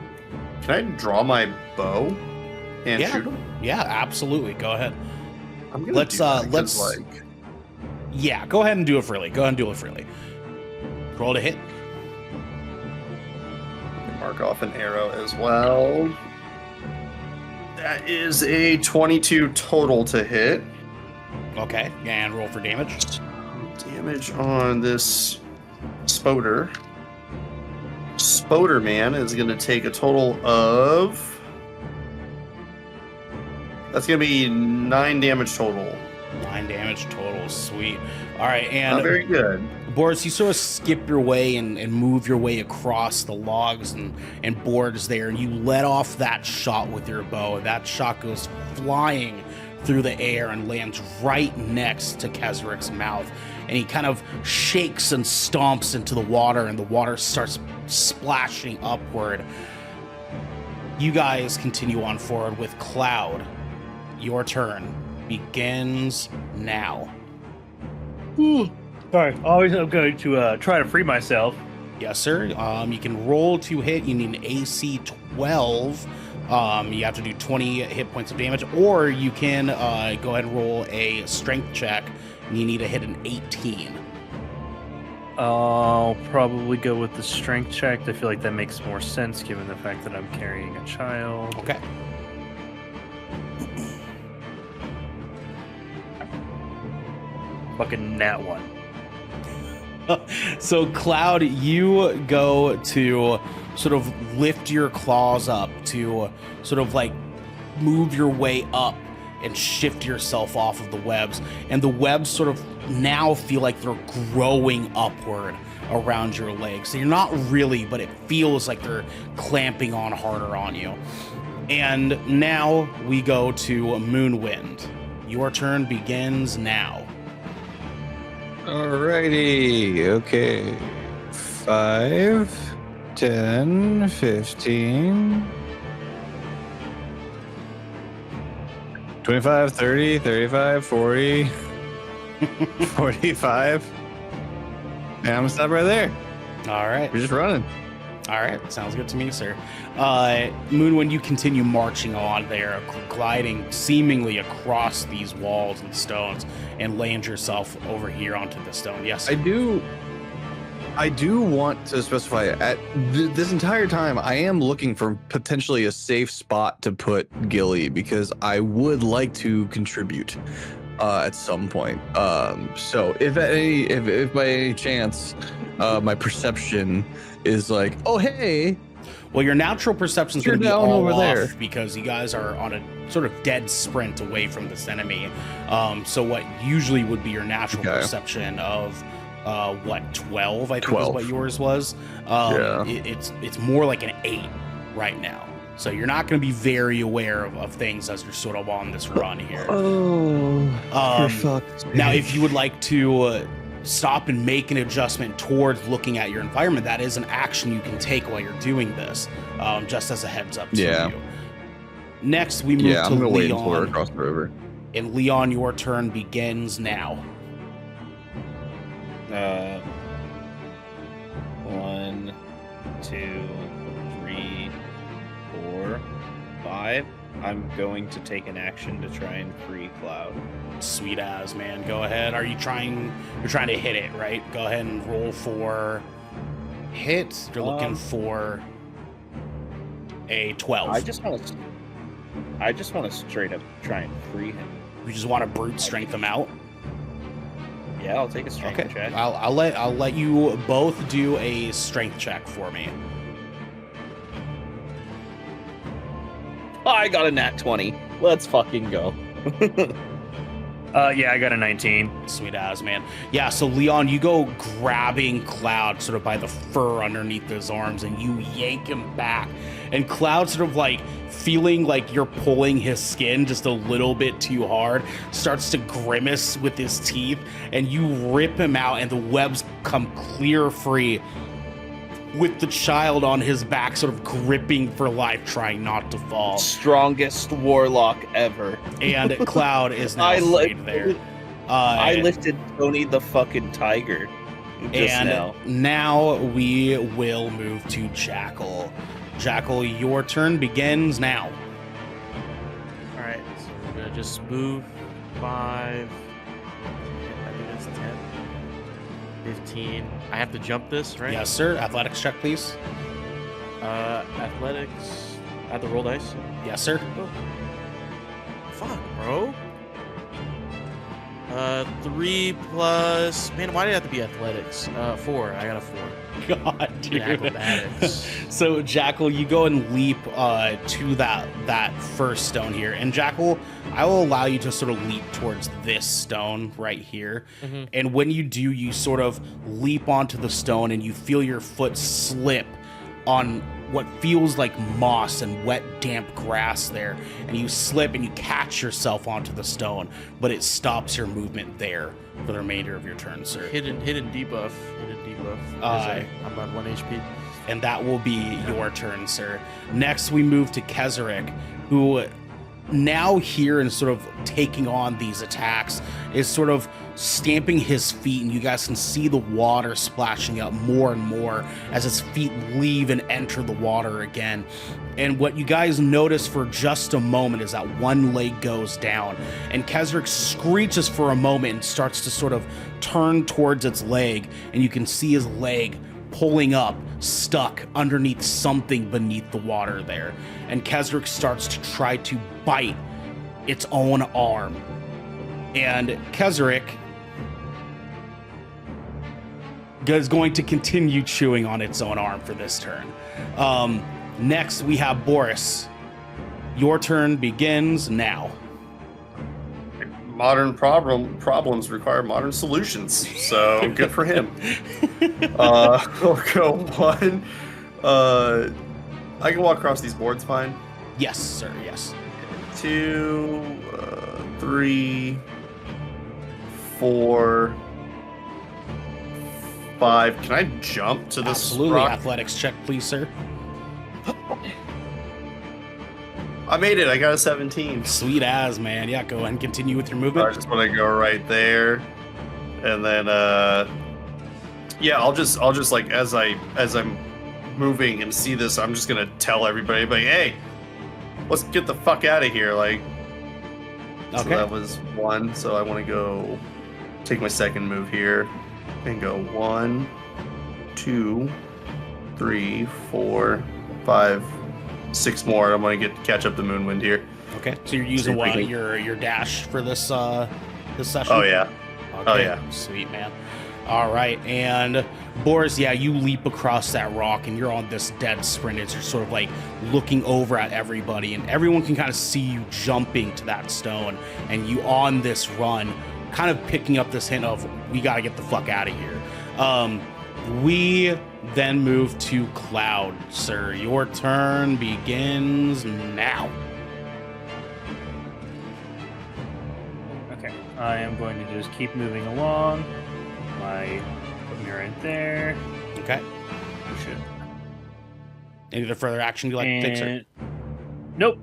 I draw my bow and Yeah. shoot him? Yeah, absolutely. Go ahead. I'm gonna Let's do that 'cause, let's like yeah, go ahead and do it freely. Go ahead and do it freely. Roll to hit. mark off an arrow as well. That is a 22 total to hit. Okay, and roll for damage. Damage on this Spoder. Spoder man is going to take a total of... That's going to be 9 damage total. 9 damage total. Sweet. All right, and Not very good. Boris, you sort of skip your way and move your way across the logs and boards there, and you let off that shot with your bow. That shot goes flying through the air and lands right next to Kezerik's mouth. And he kind of shakes and stomps into the water, and the water starts splashing upward. You guys continue on forward with Cloud. Your turn begins now. Sorry, always I'm going to try to free myself. Yes, sir. You can roll to hit. You need an AC 12. You have to do 20 hit points of damage, or you can go ahead and roll a strength check. And you need to hit an 18. I'll probably go with the strength check. I feel like that makes more sense given the fact that I'm carrying a child. Okay. Fucking nat 1. So, Cloud, you go to sort of lift your claws up to sort of like move your way up and shift yourself off of the webs. And the webs sort of now feel like they're growing upward around your legs. So you're not really, but it feels like they're clamping on harder on you. And now we go to Moonwind. Your turn begins now. Alrighty, okay. 5, 10, 15, 25, 30, 35, 40, 45. And I'm gonna stop right there. All right. We're just running. All right, sounds good to me, sir. Moonwind, you continue marching on there, gliding seemingly across these walls and stones, and land yourself over here onto the stone. Yes, I do want to specify at this entire time I am looking for potentially a safe spot to put Gilly because I would like to contribute at some point. So if by any chance my perception is like, oh hey, well, your natural perception's going to be down all over off there because you guys are on a sort of dead sprint away from this enemy. So what usually would be your natural perception of 12, I think 12. is what yours was. It's more like an 8 right now. So you're not going to be very aware of things as you're sort of on this run here. For fuck's sake. Now, if you would like to stop and make an adjustment towards looking at your environment, that is an action you can take while you're doing this, just as a heads up to you. Next, we move to I'm gonna wait until we're Leon. across the river. And Leon, your turn begins now. 1, 2, 3, 4, 5. I'm going to take an action to try and free Cloud. Sweet as, man. Go ahead. You're trying to hit it, right? Go ahead and roll for hit. You're looking for a 12. I just want to straight up try and free him. You just want to brute strength him out. Yeah, I'll take a strength Okay. check. I'll let you both do a strength check for me. I got a nat 20. Let's fucking go. Yeah, I got a 19. Sweet as, man. Yeah, so Leon, you go grabbing Cloud sort of by the fur underneath his arms and you yank him back. And Cloud sort of like feeling like you're pulling his skin just a little bit too hard, starts to grimace with his teeth, and you rip him out and the webs come clear free with the child on his back sort of gripping for life, trying not to fall. Strongest warlock ever. And Cloud is now freed there. I lifted Tony the fucking tiger just now. Now we will move to Jackal. Jackal, your turn begins now. All right, so we're gonna just move 5. I think that's 10, 15. I have to jump this, right? Yes, sir. Athletics check, please. Athletics. I have to roll dice. Yes, sir. Oh. Fuck, bro. 3 plus. Man, why did it have to be athletics? 4. I got a 4. God, dude. Acrobatics. So Jackal, you go and leap to that first stone here, and Jackal, I will allow you to sort of leap towards this stone right here. Mhm. And when you do, you sort of leap onto the stone, and you feel your foot slip on what feels like moss and wet, damp grass there, and you slip and you catch yourself onto the stone, but it stops your movement there for the remainder of your turn, sir. Hidden debuff. I'm on 1 HP. And that will be your turn, sir. Next, we move to Kezerik, who now here and sort of taking on these attacks is sort of stamping his feet, and you guys can see the water splashing up more and more as his feet leave and enter the water again. And what you guys notice for just a moment is that one leg goes down, and Kezerik screeches for a moment and starts to sort of turn towards its leg, and you can see his leg pulling up, stuck underneath something beneath the water there. And Kezerik starts to try to bite its own arm. And Kezerik is going to continue chewing on its own arm for this turn. Next, we have Boris. Your turn begins now. Modern problems require modern solutions, so good for him. We'll go 1. I can walk across these boards fine. Yes, sir, yes. 2, 3, 4, 5. Can I jump to this Absolutely. rock? Athletics check, please, sir. I made it. I got a 17. Sweet as, man. Yeah, go ahead and continue with your I movement. just want to go right there, and then yeah, I'll just like as I'm moving and see this, I'm just gonna tell everybody, like, hey, let's get the fuck out of here, like. So Okay. that was 1. So I want to go take my second move here and go 1, 2, 3, 4, 5, 6 more. I'm gonna catch up to Moonwind here. Okay. So you're using See if we can- your dash for this session? Oh yeah. Okay. Oh, yeah. Sweet, man. All right. And Boris, yeah, you leap across that rock and you're on this dead sprint as you're sort of like looking over at everybody, and everyone can kind of see you jumping to that stone and you on this run, kind of picking up this hint of we got to get the fuck out of here. We then move to Cloud, sir. Your turn begins now. Okay, I am going to just keep moving along. Put me right there. Okay. Oh, shit. Any other further action you like to take, sir? And- Nope.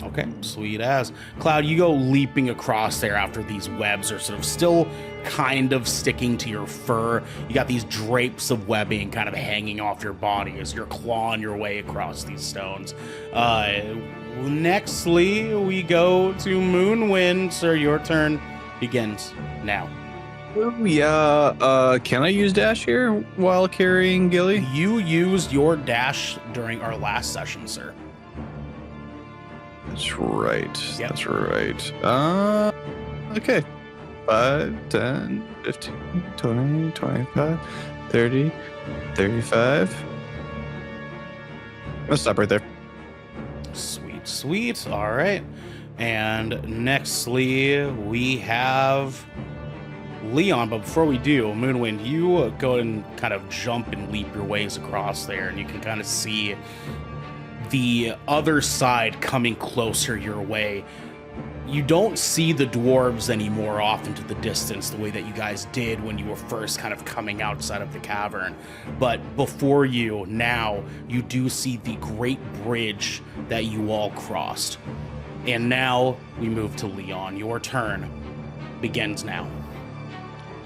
Okay, sweet as. Cloud, you go leaping across there after these webs are sort of still kind of sticking to your fur. You got these drapes of webbing kind of hanging off your body as you're clawing your way across these stones. Nextly, we go to Moonwind. Sir, your turn begins now. Oh, yeah. Can I use dash here while carrying Gilly? You used your dash during our last session, sir. That's right. Yep. That's right. Okay. 5, 10, 15, 20, 25, 30, 35. I'm gonna stop right there. Sweet, sweet. All right. And nextly, we have Leon. But before we do, Moonwind, you go and kind of jump and leap your ways across there, and you can kind of see the other side coming closer your way. You don't see the dwarves anymore off into the distance the way that you guys did when you were first kind of coming outside of the cavern. But before you, now, you do see the great bridge that you all crossed. And now we move to Leon. Your turn begins now.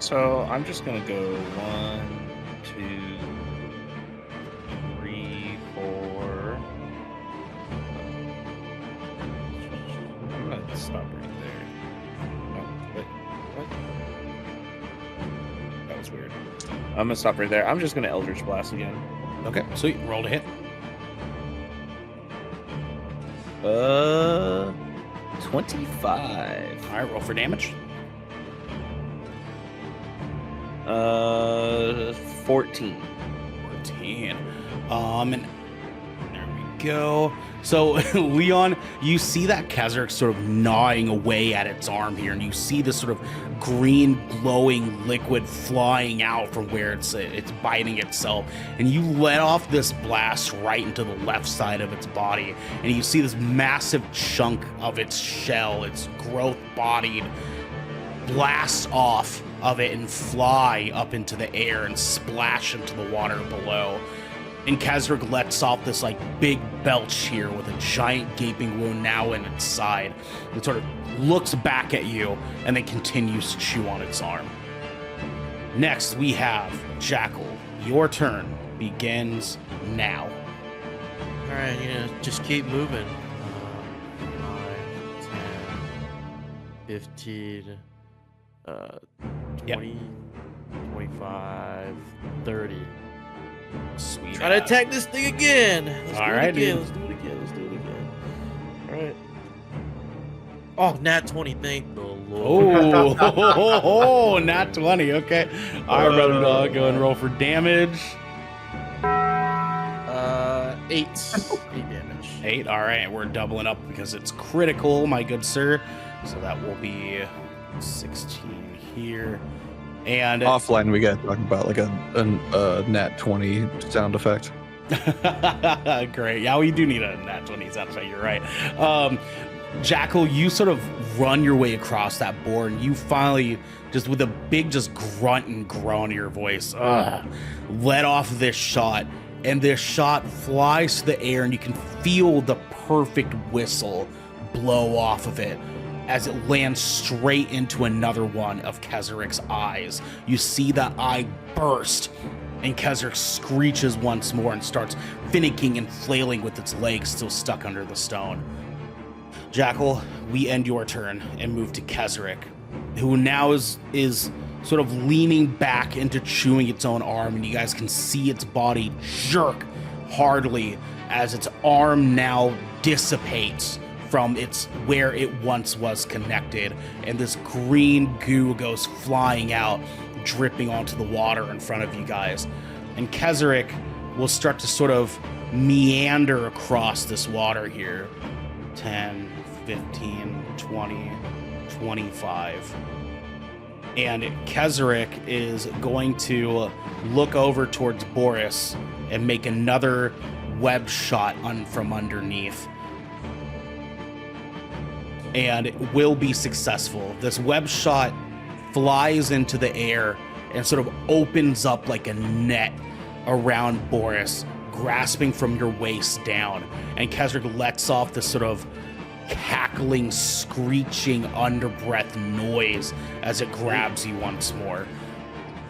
So I'm just gonna go 1, 2, 3, 4. I'm gonna stop right there. Oh, wait, what? That was weird. I'm gonna stop right there. I'm just gonna Eldritch Blast again. Okay, sweet. Roll to hit. 25. All right, roll for damage. 14. 14. And there we go. So, Leon, you see that Kezerik sort of gnawing away at its arm here, and you see this sort of green glowing liquid flying out from where it's biting itself, and you let off this blast right into the left side of its body, and you see this massive chunk of its shell, its growth bodied, blast off of it and fly up into the air and splash into the water below. And Kezerik lets off this like big belch here with a giant gaping wound now in its side. It sort of looks back at you and then continues to chew on its arm. Next, we have Jackal. Your turn begins now. All right, just keep moving. 9, 10, 15, 20, 25, 30. Sweet. Try to attack this thing again. Let's All do right, it again. dude. Let's do it again. All right. Oh, nat 20. Thank the Lord. Oh, not 20. Okay. All right, brother dog. Go and roll for damage. 8. 8 damage. 8. All right. We're doubling up because it's critical, my good sir. So that will be 16 here. And Offline, we got to talk about like a nat 20 sound effect. great. Yeah, we do need a nat 20 sound effect. You're right. Jackal, you sort of run your way across that board, and you finally, just with a big just grunt and groan in your voice, let off this shot, and this shot flies to the air, and you can feel the perfect whistle blow off of it as it lands straight into another one of Kezerik's eyes. You see that eye burst, and Kezerik screeches once more and starts finicking and flailing with its legs still stuck under the stone. Jackal, we end your turn and move to Kezerik, who now is sort of leaning back into chewing its own arm, and you guys can see its body jerk hardly as its arm now dissipates from where it once was connected, and this green goo goes flying out, dripping onto the water in front of you guys. And Kezerik will start to sort of meander across this water here. 10, 15, 20, 25. And Kezerik is going to look over towards Boris and make another web shot from underneath. And it will be successful. This web shot flies into the air and sort of opens up like a net around Boris, grasping from your waist down. And Kezerik lets off this sort of cackling, screeching, underbreath noise as it grabs you once more.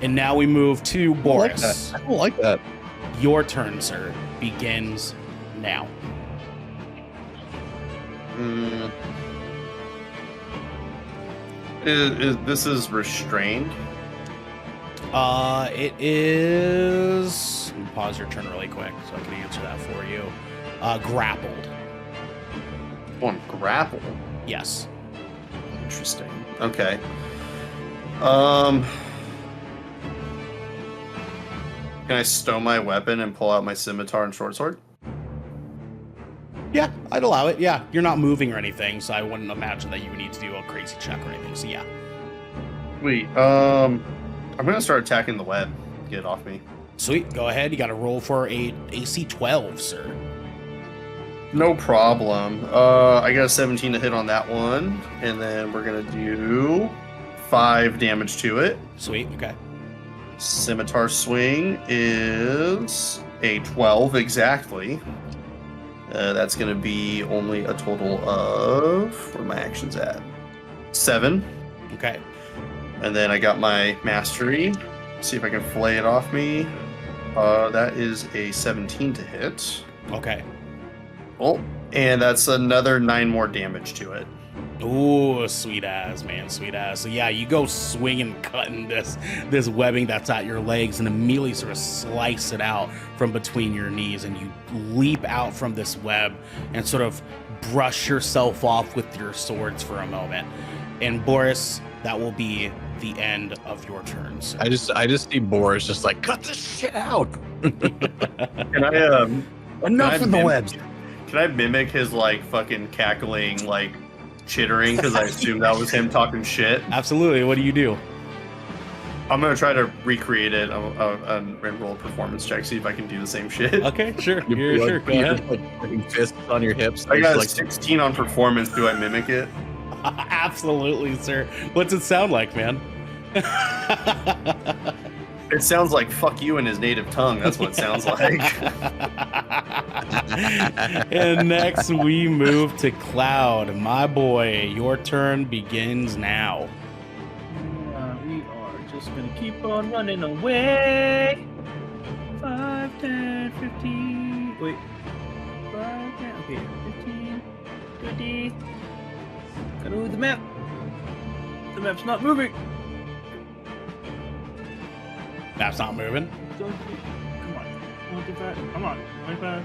And now we move to Boris. I don't like that. Your turn, sir, begins now. This is restrained. It is. Let me pause your turn really quick so I can answer that for you. Grappled. One grapple. Yes. Interesting. Okay. Can I stow my weapon and pull out my scimitar and short sword? Yeah, I'd allow it. Yeah, you're not moving or anything, so I wouldn't imagine that you would need to do a crazy check or anything. So yeah. Sweet. I'm gonna start attacking the web. Get it off me. Sweet. Go ahead. You got to roll for a AC 12, sir. No problem. I got a 17 to hit on that one, and then we're gonna do 5 damage to it. Sweet. Okay. Scimitar swing is a 12 exactly. That's going to be only a total of, where are my actions at? 7. Okay. And then I got my mastery. See if I can flay it off me. That is a 17 to hit. Okay. Oh, and that's another 9 more damage to it. Ooh, sweet ass, man, sweet ass. So yeah, you go swinging, cutting this webbing that's at your legs, and immediately sort of slice it out from between your knees, and you leap out from this web and sort of brush yourself off with your swords for a moment. And Boris, that will be the end of your turn, sir. I just see Boris just like cut this shit out. Can I Enough Can I of the mim- webs. Can I mimic his like fucking cackling, like chittering? Because I assume that was him talking shit. Absolutely. What do you do? I'm gonna try to recreate it and roll a performance check, see if I can do the same shit. Okay, sure. You're You're sure. like, Go you're ahead. like putting fists on your hips. I got a like 16 on performance. Do I mimic it? Absolutely, sir. What's it sound like, man? It sounds like "fuck you" in his native tongue. That's what it sounds like. And next we move to Cloud. My boy, your turn begins now. We are just gonna keep on running away. 5, 10, 15. Wait. 5, 10. Okay, 15, 20. Gotta move the map. The map's not moving. Map's not moving. Don't you- Come on. 25. Come on. 25.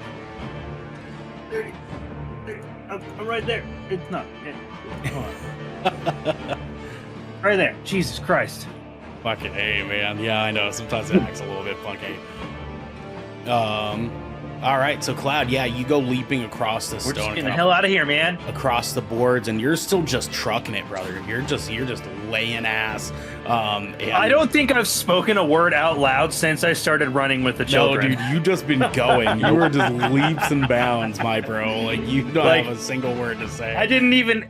30. 30. I'm right there. It's not. Come on. Right there. Jesus Christ. Fucking hey, man. Yeah, I know. Sometimes it acts a little bit funky. All right, so Cloud, yeah, you go leaping across the We're stone, just getting the kind hell out of here, man. of across the boards, and you're still just trucking it, brother. You're just laying ass. And I don't think I've spoken a word out loud since I started running with the No, children. dude, you just been going. You were just leaps and bounds, my bro. Like you don't Like, have a single word to say. I didn't even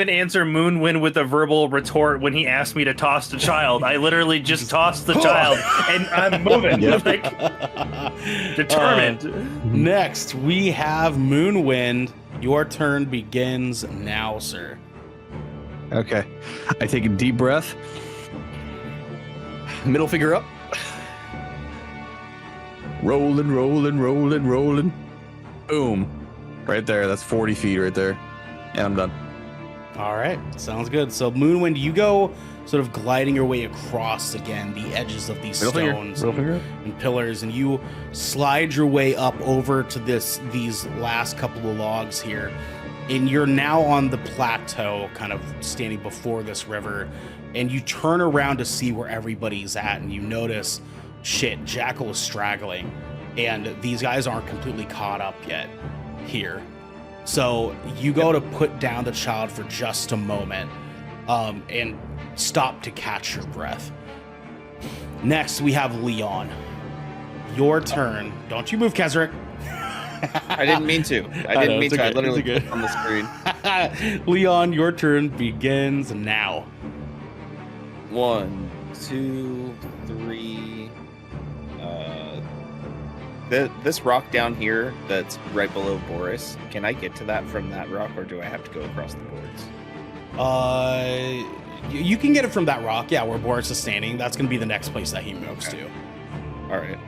answer Moonwind with a verbal retort when he asked me to toss the child. I literally just tossed the child and I'm moving. Yep. Like determined. Next, we have Moonwind. Your turn begins now, sir. Okay. I take a deep breath. Middle finger up. Rolling, rolling, rolling, rolling. Boom. Right there. That's 40 feet right there. And I'm done. All right, sounds good. So Moonwind, you go sort of gliding your way across again the edges of these stones and pillars, and you slide your way up over to these last couple of logs here, and you're now on the plateau, kind of standing before this river, and you turn around to see where everybody's at, and you notice, shit, Jackal is straggling, and these guys aren't completely caught up yet here. So you go to put down the child for just a moment, and stop to catch your breath. Next, we have Leon. Your turn. Don't you move, Kezerik. I didn't mean to. I know, didn't mean it's to. I okay, literally it's okay. clicked on the screen. Leon, your turn begins now. 1, 2, 3. This rock down here that's right below Boris. Can I get to that from that rock, or do I have to go across the boards? You can get it from that rock, yeah, where Boris is standing. That's going to be the next place that he moves Okay. to. All right.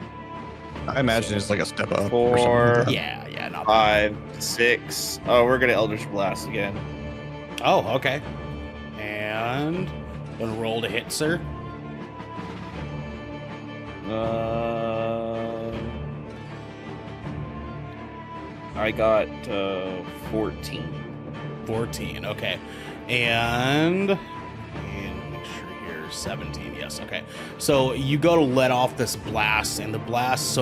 I imagine it's like a step up. 4, or something like that. Yeah, not bad. 5, 6. Oh, we're gonna Eldritch Blast again. Oh, okay. And gonna roll to hit, sir. I got 14. 14, okay. And make sure here, 17, yes, okay. So you go to let off this blast, and the blast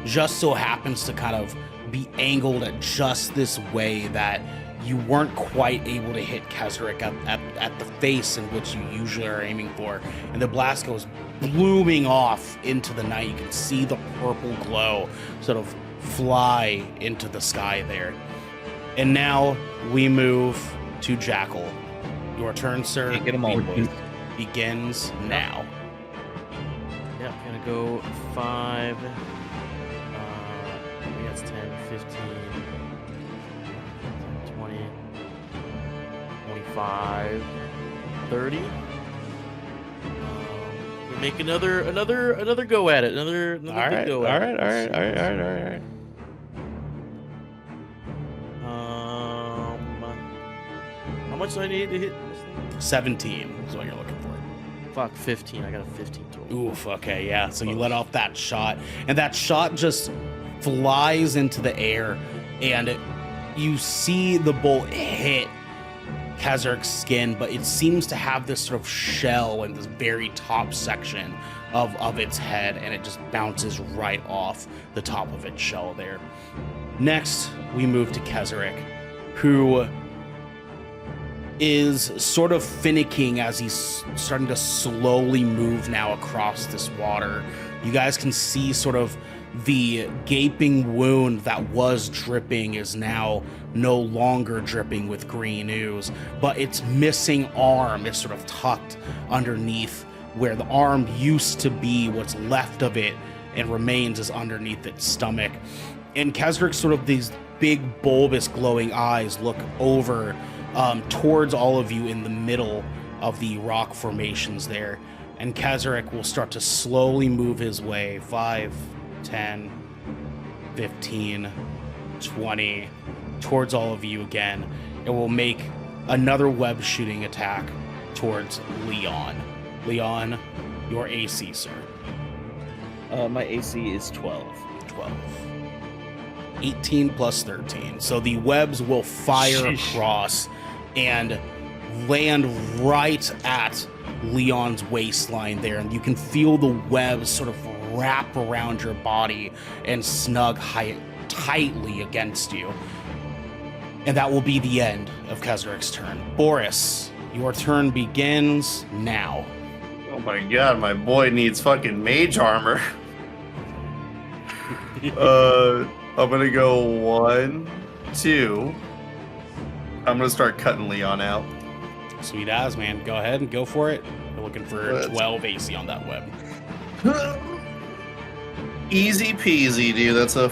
just so happens to kind of be angled at just this way that you weren't quite able to hit Kezerik at the face in which you usually are aiming for. And the blast goes blooming off into the night. You can see the purple glow sort of fly into the sky there. And now we move to Jackal. Your turn, sir. Can't get them all, boys. Begins now. Yeah, I'm gonna go 5. That's 10, 15, 20, 25, 30. We make another go at it. Another All good right, go all at right, it. all right, all right, all right, all right. How much do I need to hit this thing? 17 is what you're looking for. Fuck, 15. I got a 15 total. Oof, okay, yeah. So you let off that shot, and that shot just flies into the air, and you see the bolt hit Kezerik's skin, but it seems to have this sort of shell in this very top section of its head, and it just bounces right off the top of its shell there. Next, we move to Kezerik, who is sort of finicking as he's starting to slowly move now across this water. You guys can see sort of the gaping wound that was dripping is now no longer dripping with green ooze, but its missing arm is sort of tucked underneath where the arm used to be. What's left of it and remains is underneath its stomach. And Kezerik, sort of these big bulbous glowing eyes look over towards all of you in the middle of the rock formations there. And Kezerik will start to slowly move his way 5, 10, 15, 20 towards all of you again. It will make another web shooting attack towards Leon. Leon, your AC, sir. My AC is 12. 12. 18 plus 13. So the webs will fire across and land right at Leon's waistline there, and you can feel the webs sort of wrap around your body and snug tightly against you. And that will be the end of Kezerik's turn. Boris, your turn begins now. Oh my god, my boy needs fucking mage armor. I'm gonna go 1, 2. I'm gonna start cutting Leon out. Sweet as, man. Go ahead and go for it. We're looking for 12 AC on that web. Easy peasy, dude. That's a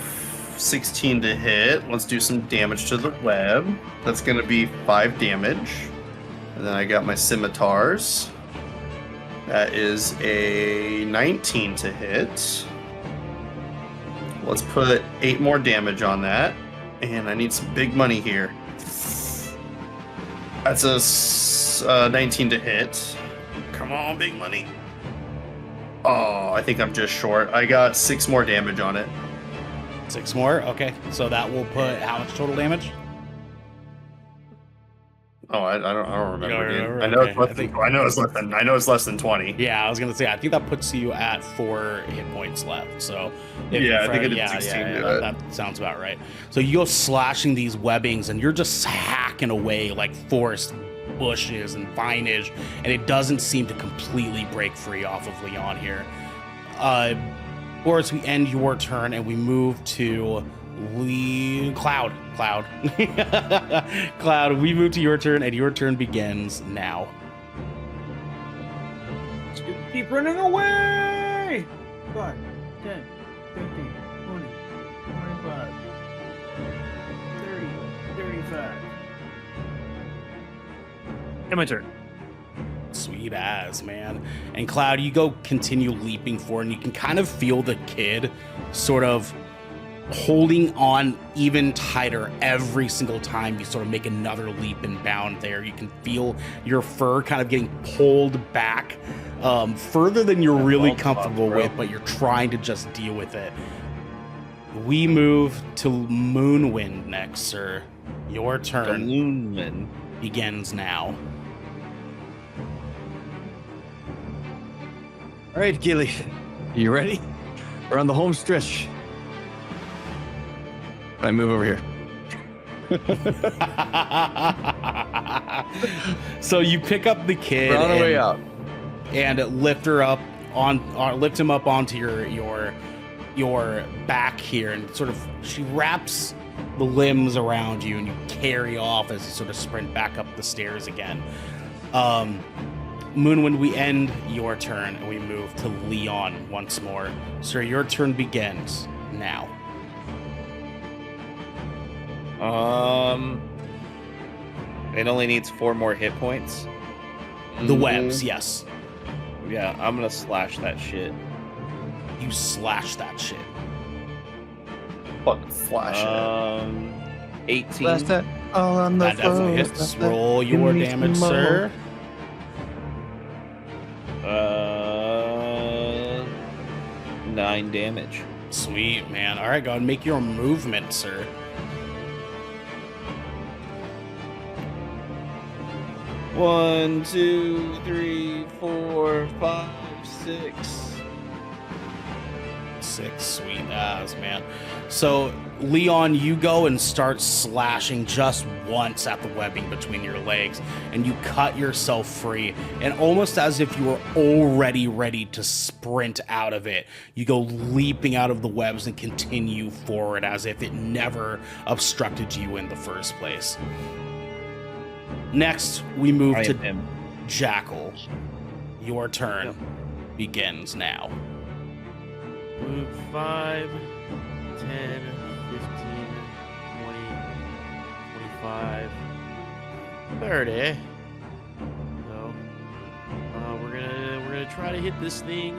16 to hit. Let's do some damage to the web. That's gonna be 5 damage. And then I got my scimitars. That is a 19 to hit. Let's put 8 more damage on that. And I need some big money here. That's a 19 to hit. Come on, big money. Oh, I think I'm just short. I got 6 more damage on it. 6 more? Okay. So that will put how much total damage? Oh, I don't remember. don't Dude. remember? I know Okay. it's less than. I know it's less than 20. Yeah, I was gonna say. I think that puts you at 4 hit points left. So Yeah, I think I did 16 to it. that sounds about right. So you go slashing these webbings, and you're just hacking away like forest bushes and vinage, and it doesn't seem to completely break free off of Leon here. Boris, we end your turn, and we move to Cloud. Cloud, we move to your turn, and your turn begins now. Keep running away! 5, 10, 15, 20, 25, 30, 35. And my turn. Sweet as, man. And Cloud, you go continue leaping forward, and you can kind of feel the kid sort of holding on even tighter every single time you sort of make another leap and bound there. You can feel your fur kind of getting pulled back further than you're really comfortable with, but you're trying to just deal with it. We move to Moonwind next, sir. Your turn Moonwind begins now. All right, Gilly, you ready? We're on the home stretch. I move over here. So you pick up the kid We're on our way out. and lift him up onto your back here, and sort of she wraps the limbs around you, and you carry off as you sort of sprint back up the stairs again. Moonwind, we end your turn and we move to Leon once more. Sir, your turn begins now. It only needs 4 more hit points. The webs, yes. Yeah, I'm gonna slash that shit. You slash that shit. Fucking flash it. 18. Blast that all on the That definitely floor. hits. Blast that. Roll Give your me damage, some sir. 9 damage. Sweet, man. All right, go ahead and make your movement, sir. 1, 2, 3, 4, 5, 6. 6, sweet ass, man. So, Leon, you go and start slashing just once at the webbing between your legs, and you cut yourself free. And almost as if you were already ready to sprint out of it, you go leaping out of the webs and continue forward as if it never obstructed you in the first place. Next, we move to him. Jackal. Your turn begins now. Move 5, 10, 15, 20, 25, 30. So we're gonna try to hit this thing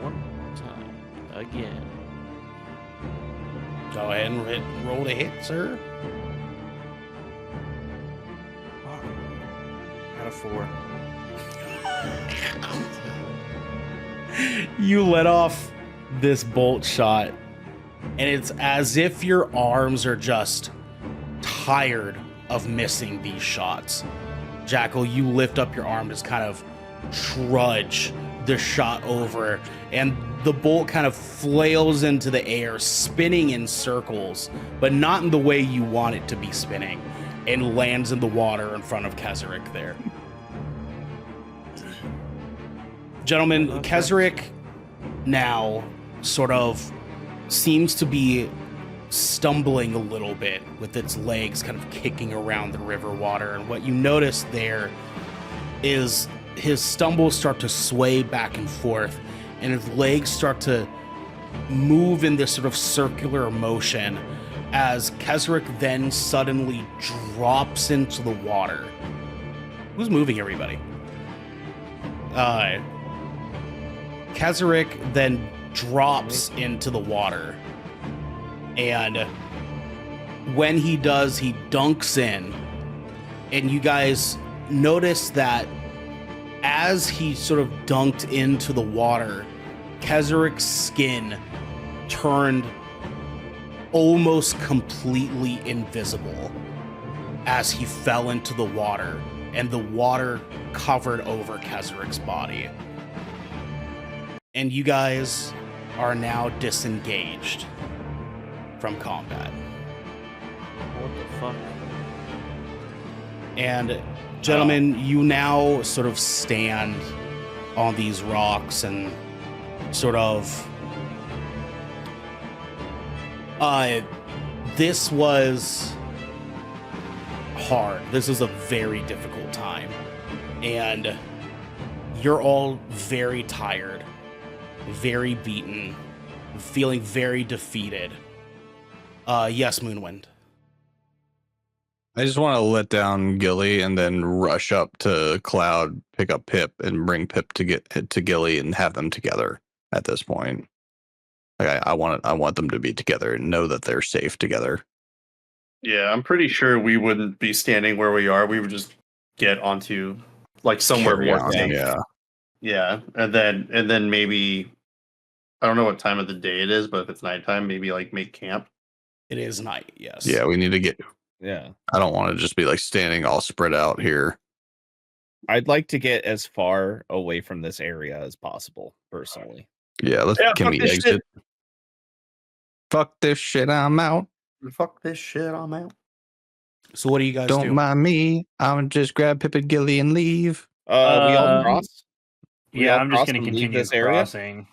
one more time again. Go ahead and roll to hit, sir. Got a 4. You let off this bolt shot, and it's as if your arms are just tired of missing these shots. Jackal, you lift up your arm, just kind of trudge the shot over, and the bolt kind of flails into the air, spinning in circles, but not in the way you want it to be spinning, and lands in the water in front of Kezerik there. Gentlemen, Kezerik now sort of seems to be stumbling a little bit with its legs kind of kicking around the river water. And what you notice there is his stumbles start to sway back and forth, and his legs start to move in this sort of circular motion as Kezerik then suddenly drops into the water. Who's moving, everybody? Kezerik then drops into the water, and when he does, he dunks in, and you guys notice that as he sort of dunked into the water, Kezerik's skin turned almost completely invisible as he fell into the water, and the water covered over Kezerik's body. And you guys are now disengaged from combat. What the fuck? And gentlemen, you now sort of stand on these rocks and sort of this was hard. This is a very difficult time, and you're all very tired, very beaten, feeling very defeated. Yes, Moonwind. I just want to let down Gilly and then rush up to Cloud, pick up Pip, and bring Pip to Gilly and have them together at this point. Like I want them to be together and know that they're safe together. Yeah, I'm pretty sure we wouldn't be standing where we are. We would just get onto like somewhere Carry more on, safe. yeah. Yeah, and then maybe I don't know what time of the day it is, but if it's nighttime, maybe like make camp. It is night, yes. Yeah, we need to get. Yeah. I don't want to just be like standing all spread out here. I'd like to get as far away from this area as possible, personally. Yeah, can fuck we this exit? shit. Fuck this shit, I'm out. Fuck this shit, I'm out. So what do you guys Don't do? mind me. I'm just grab Pip and Gilly and leave. We all Um, cross. We Yeah, all I'm just cross gonna and leave continue this area? crossing.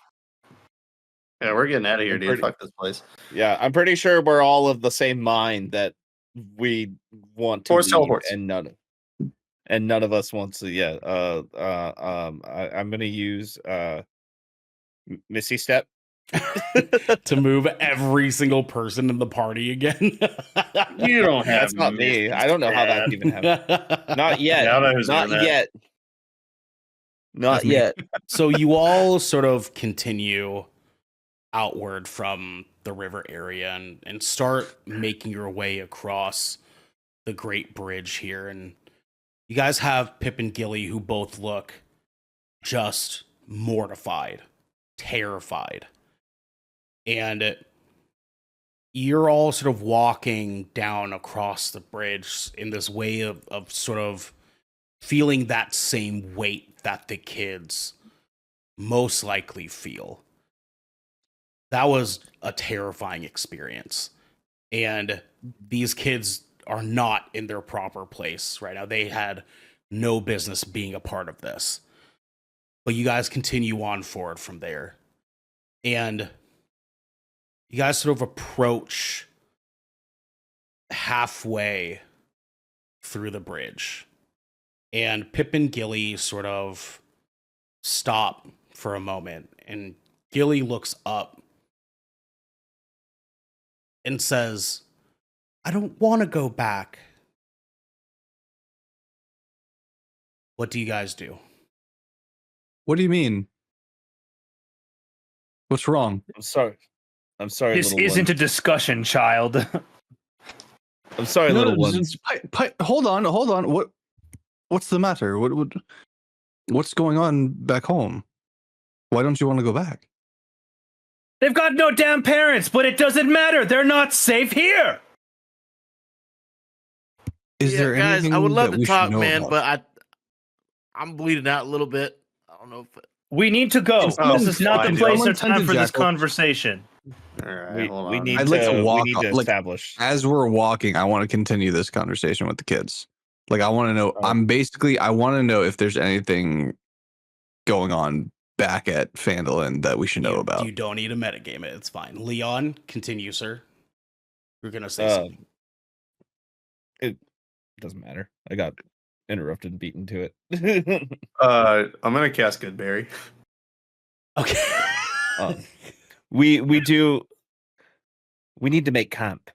Yeah, we're getting out of here, I'm dude. pretty- Fuck this place. Yeah, I'm pretty sure we're all of the same mind that we want to Force leave, teleports. and none of us wants to. Yeah. I'm gonna use Missy Step. To move every single person in the party again? You don't have. That's not me. I don't know how that even happened. Not yet. Yeah, I don't know who's Not doing that. yet. Not That's me. yet. So you all sort of continue outward from the river area and start making your way across the Great Bridge here. And you guys have Pip and Gilly, who both look just mortified, terrified. And you're all sort of walking down across the bridge in this way of sort of feeling that same weight that the kids most likely feel. That was a terrifying experience. And these kids are not in their proper place right now. They had no business being a part of this. But you guys continue on forward from there. And you guys sort of approach halfway through the bridge. And Pip and Gilly sort of stop for a moment. And Gilly looks up and says, I don't want to go back. What do you guys do? What do you mean? What's wrong? I'm sorry. I'm sorry, This little isn't one. a discussion, child. I'm sorry, little one. Hold on. What's the matter? What's going on back home? Why don't you want to go back? They've got no damn parents, but it doesn't matter. They're not safe here. Is there guys, anything I would love that to we should talk, know man, about? but I'm bleeding out a little bit. I don't know if We need to go. Oh, This is not the fine. place or Someone time send for this Jackal. conversation. All right, We, hold we on. need I'd like to walk we need to like- establish. As we're walking, I want to continue this conversation with the kids. Like, I want to know. Oh. I want to know if there's anything going on back at Phandalin that we should know about. You don't need to metagame it. It's fine. Leon, continue, sir. You're going to say Uh, something. It doesn't matter. I got interrupted and beaten to it. I'm gonna cast Goodberry. Okay. We need to make camp.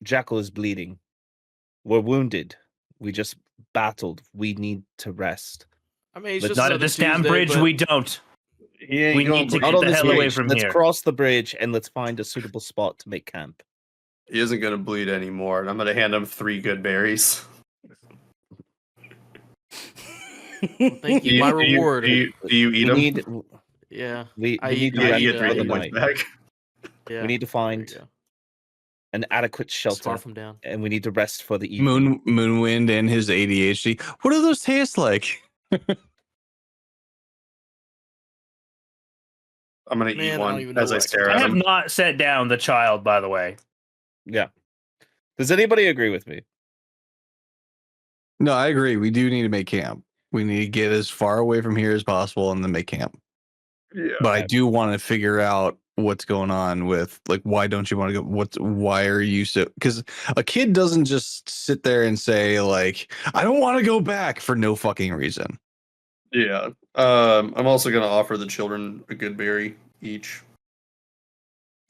Jackal is bleeding. We're wounded. We just battled. We need to rest. I mean, it's Let's just Not at another this damn Tuesday, bridge. but We don't. He ain't We going need to bl- get Not on the this hell away bridge. from Let's here. cross the bridge and let's find a suitable spot to make camp. He isn't gonna bleed anymore, and I'm gonna hand him 3 good berries. thank you. My reward. Do you eat We them? need Yeah. we I need eat- to I rest eat you it, get for I the three eat it. points night. back. Yeah. We need to There find you go. an adequate It's shelter, far from down. and we need to rest for the evening. Moonwind and his ADHD. What do those taste like? I'm gonna Man, I eat don't one even know as I what I stare I at have him. not set down the child, by the way. Yeah. Does anybody agree with me? No, I agree. We do need to make camp. We need to get as far away from here as possible and then make camp. Yeah. But I Okay. do want to figure out what's going on with, like, why don't you want to go? Why are you so? Because a kid doesn't just sit there and say, like, I don't want to go back for no fucking reason. Yeah. I'm also gonna offer the children a good berry each.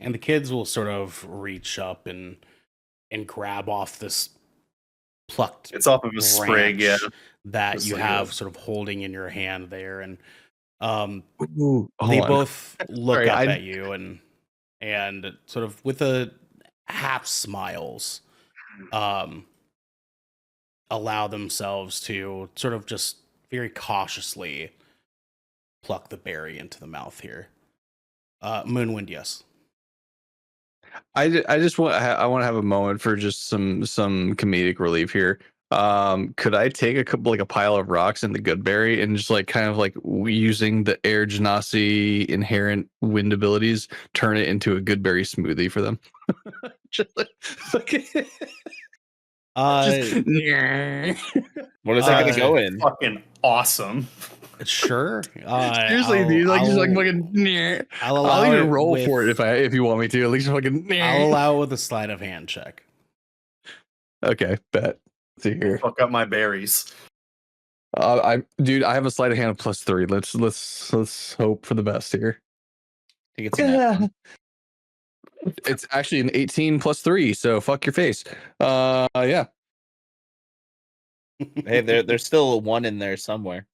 And the kids will sort of reach up and grab off this plucked It's off of a sprig, yeah. that Just you like have a- sort of holding in your hand there. And Ooh, they hold on. both look Sorry, up I- at you and sort of with a half smiles allow themselves to sort of just very cautiously pluck the berry into the mouth here. Moonwind, yes. I just want I want to have a moment for just some comedic relief here. Could I take a couple, like a pile of rocks in the Goodberry and just like kind of like using the air Jenesy inherent wind abilities, turn it into a Goodberry smoothie for them? Just like, just, What is that going Uh, to go in? Fucking awesome. Sure. seriously, dude, like just like fucking. I'll even roll for it if you want me to. At least fucking. I'll allow it with a sleight of hand check. Okay, bet. Let's see here. Fuck up my berries. I have a sleight of hand of +3. Let's hope for the best here. I think it's a nat one. It's actually an 18 +3, so fuck your face. Yeah. Hey, there's still a 1 in there somewhere.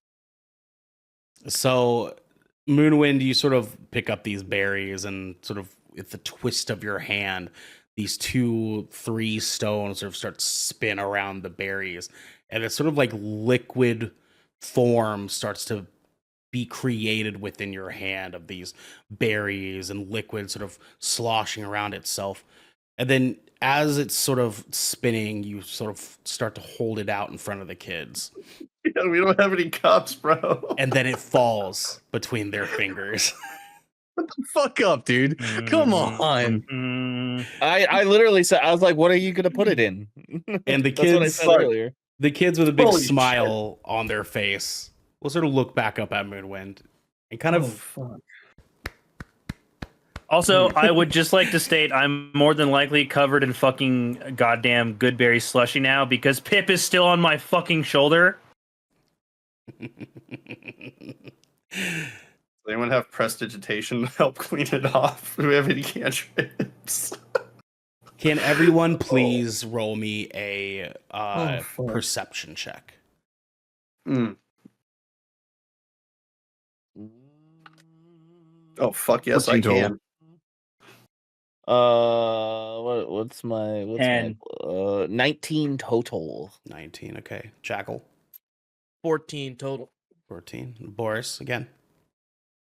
So, Moonwind, you sort of pick up these berries and sort of with the twist of your hand, these 2-3 stones sort of start to spin around the berries. And it's sort of like liquid form starts to be created within your hand of these berries and liquid sort of sloshing around itself. And then as it's sort of spinning, you sort of start to hold it out in front of the kids. Yeah, we don't have any cups, bro. And then it falls between their fingers. Fuck up, dude. Come on. I literally said, I was like, what are you gonna put it in? And the That's what I kids said earlier. the kids with a big Holy smile on their face will sort of look back up at Moonwind and kind of fuck. Also, I would just like to state I'm more than likely covered in fucking goddamn Goodberry slushy now because Pip is still on my fucking shoulder. Does anyone have prestidigitation to help clean it off? Do we have any cantrips? Can everyone please roll me a fuck. perception check? Oh fuck yes, 14 I total. can. What's my 10. 19 total. 19, okay. Jackal, 14 total. 14. Boris, again.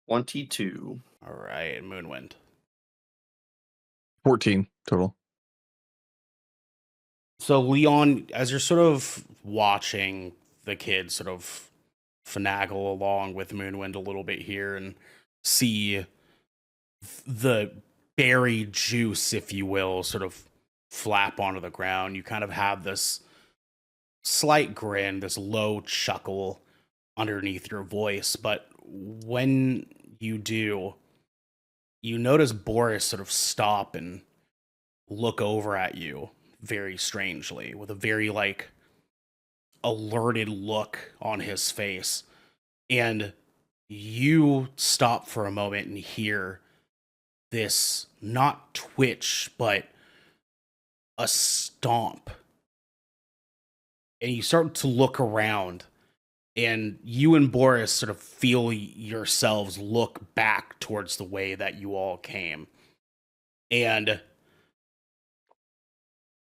22. All right, Moonwind. 14 total. So, Leon, as you're sort of watching the kids sort of finagle along with Moonwind a little bit here and see the berry juice, if you will, sort of flap onto the ground, you kind of have this slight grin, this low chuckle underneath your voice. But when you do, you notice Boris sort of stop and look over at you very strangely with a very like alerted look on his face. And you stop for a moment and hear this not twitch, but a stomp. And you start to look around, and you and Boris sort of feel yourselves look back towards the way that you all came. And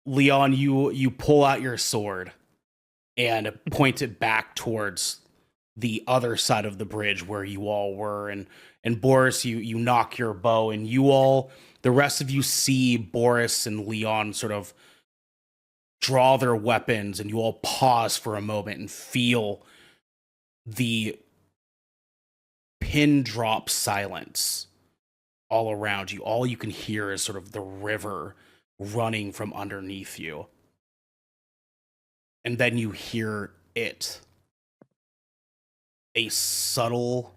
Leon, you pull out your sword and point it back towards the other side of the bridge where you all were, and Boris, you knock your bow, and you all, the rest of you see Boris and Leon sort of draw their weapons, and you all pause for a moment and feel the pin drop silence all around you. All you can hear is sort of the river running from underneath you. And then you hear it. A subtle,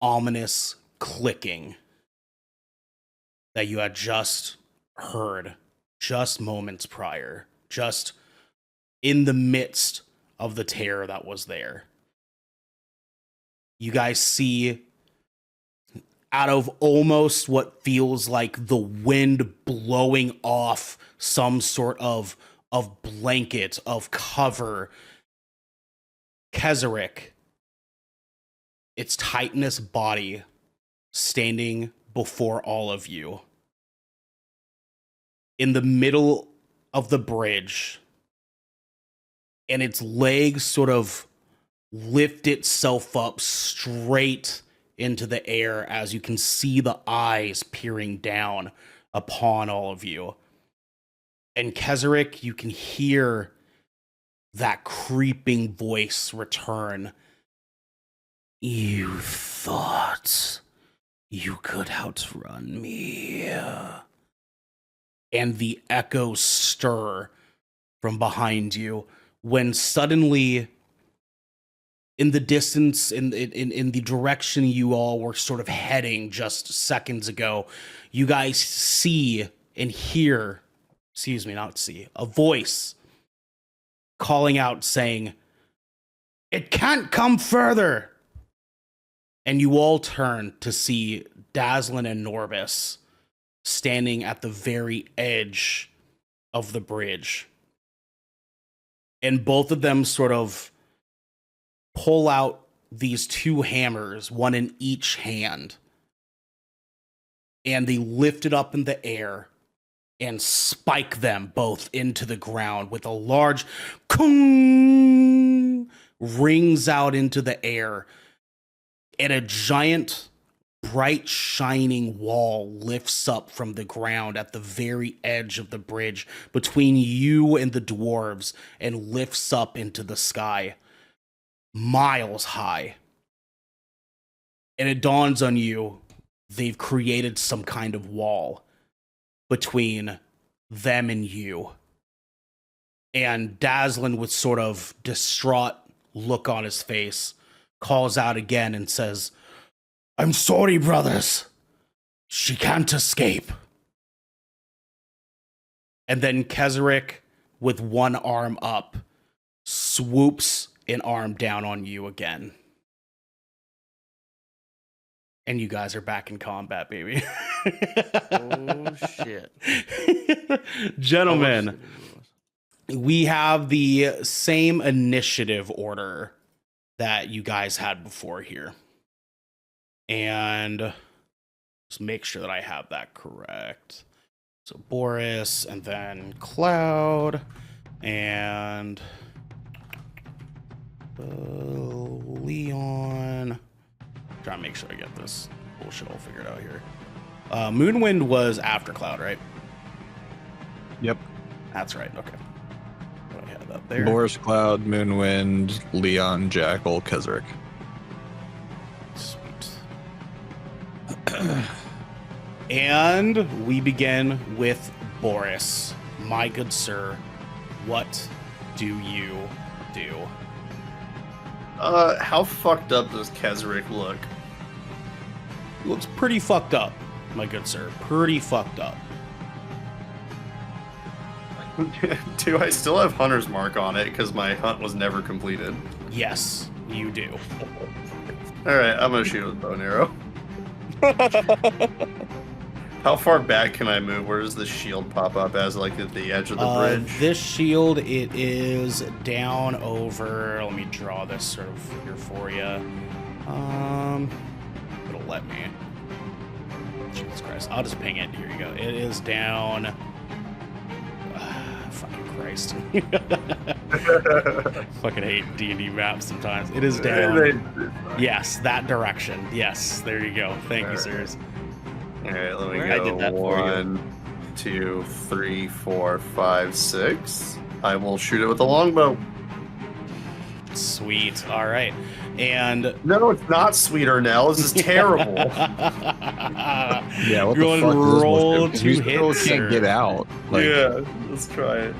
ominous clicking that you had just heard just moments prior, just in the midst of the terror that was there. You guys see, out of almost what feels like the wind blowing off some sort of blanket, of cover, Kezerik, its titanous body standing before all of you. In the middle of the bridge, and its legs sort of lift itself up straight into the air as you can see the eyes peering down upon all of you. And Kezerik, you can hear that creeping voice return. You thought you could outrun me. And the echoes stir from behind you when suddenly, in the distance, in the direction you all were sort of heading just seconds ago, you guys see and hear, a voice calling out saying, "It can't come further." And you all turn to see Dazzlin and Norbis standing at the very edge of the bridge. And both of them sort of pull out these two hammers, one in each hand. And they lift it up in the air and spike them both into the ground with a large kung rings out into the air. And a giant bright shining wall lifts up from the ground at the very edge of the bridge between you and the dwarves and lifts up into the sky, miles high. And it dawns on you, they've created some kind of wall between them and you. And Dazzlin, with sort of distraught look on his face, calls out again and says, "I'm sorry, brothers. She can't escape." And then Kezerik, with one arm up, swoops an arm down on you again. And you guys are back in combat, baby. Oh shit. Gentlemen, we have the same initiative order that you guys had before here. And just make sure that I have that correct. So Boris, and then Cloud, and Leon. Trying to make sure I get this bullshit all figured out here. Moonwind was after Cloud, right? Yep. That's right. Okay. I had that there. Boris, Cloud, Moonwind, Leon, Jackal, Kezerik. Sweet. And we begin with Boris. My good sir, what do you do? How fucked up does Kezerik look? Looks pretty fucked up, my good sir. Pretty fucked up. Do I still have Hunter's Mark on it? Because my hunt was never completed. Yes, you do. Alright, I'm gonna shoot with a bow and arrow. How far back can I move? Where does the shield pop up as, like, at the edge of the bridge? This shield, it is down over. Let me draw this sort of figure for you. It'll let me. Jesus Christ! I'll just ping it. Here you go. It is down. Fucking Christ! Fucking hate D&D maps sometimes. It is down. Yes, that direction. Yes, there you go. Thank you, sirs. Alright, let me Where? go. I did that for you. 1, 2, 3, 4, 5, 6. I will shoot it with a longbow. Sweet. All right. And No, it's not sweet, Ernell. This is terrible. Yeah, what Go the and fuck is this roll bullshit? 2 We still hits, can't or- get out. Like, Yeah, let's try it.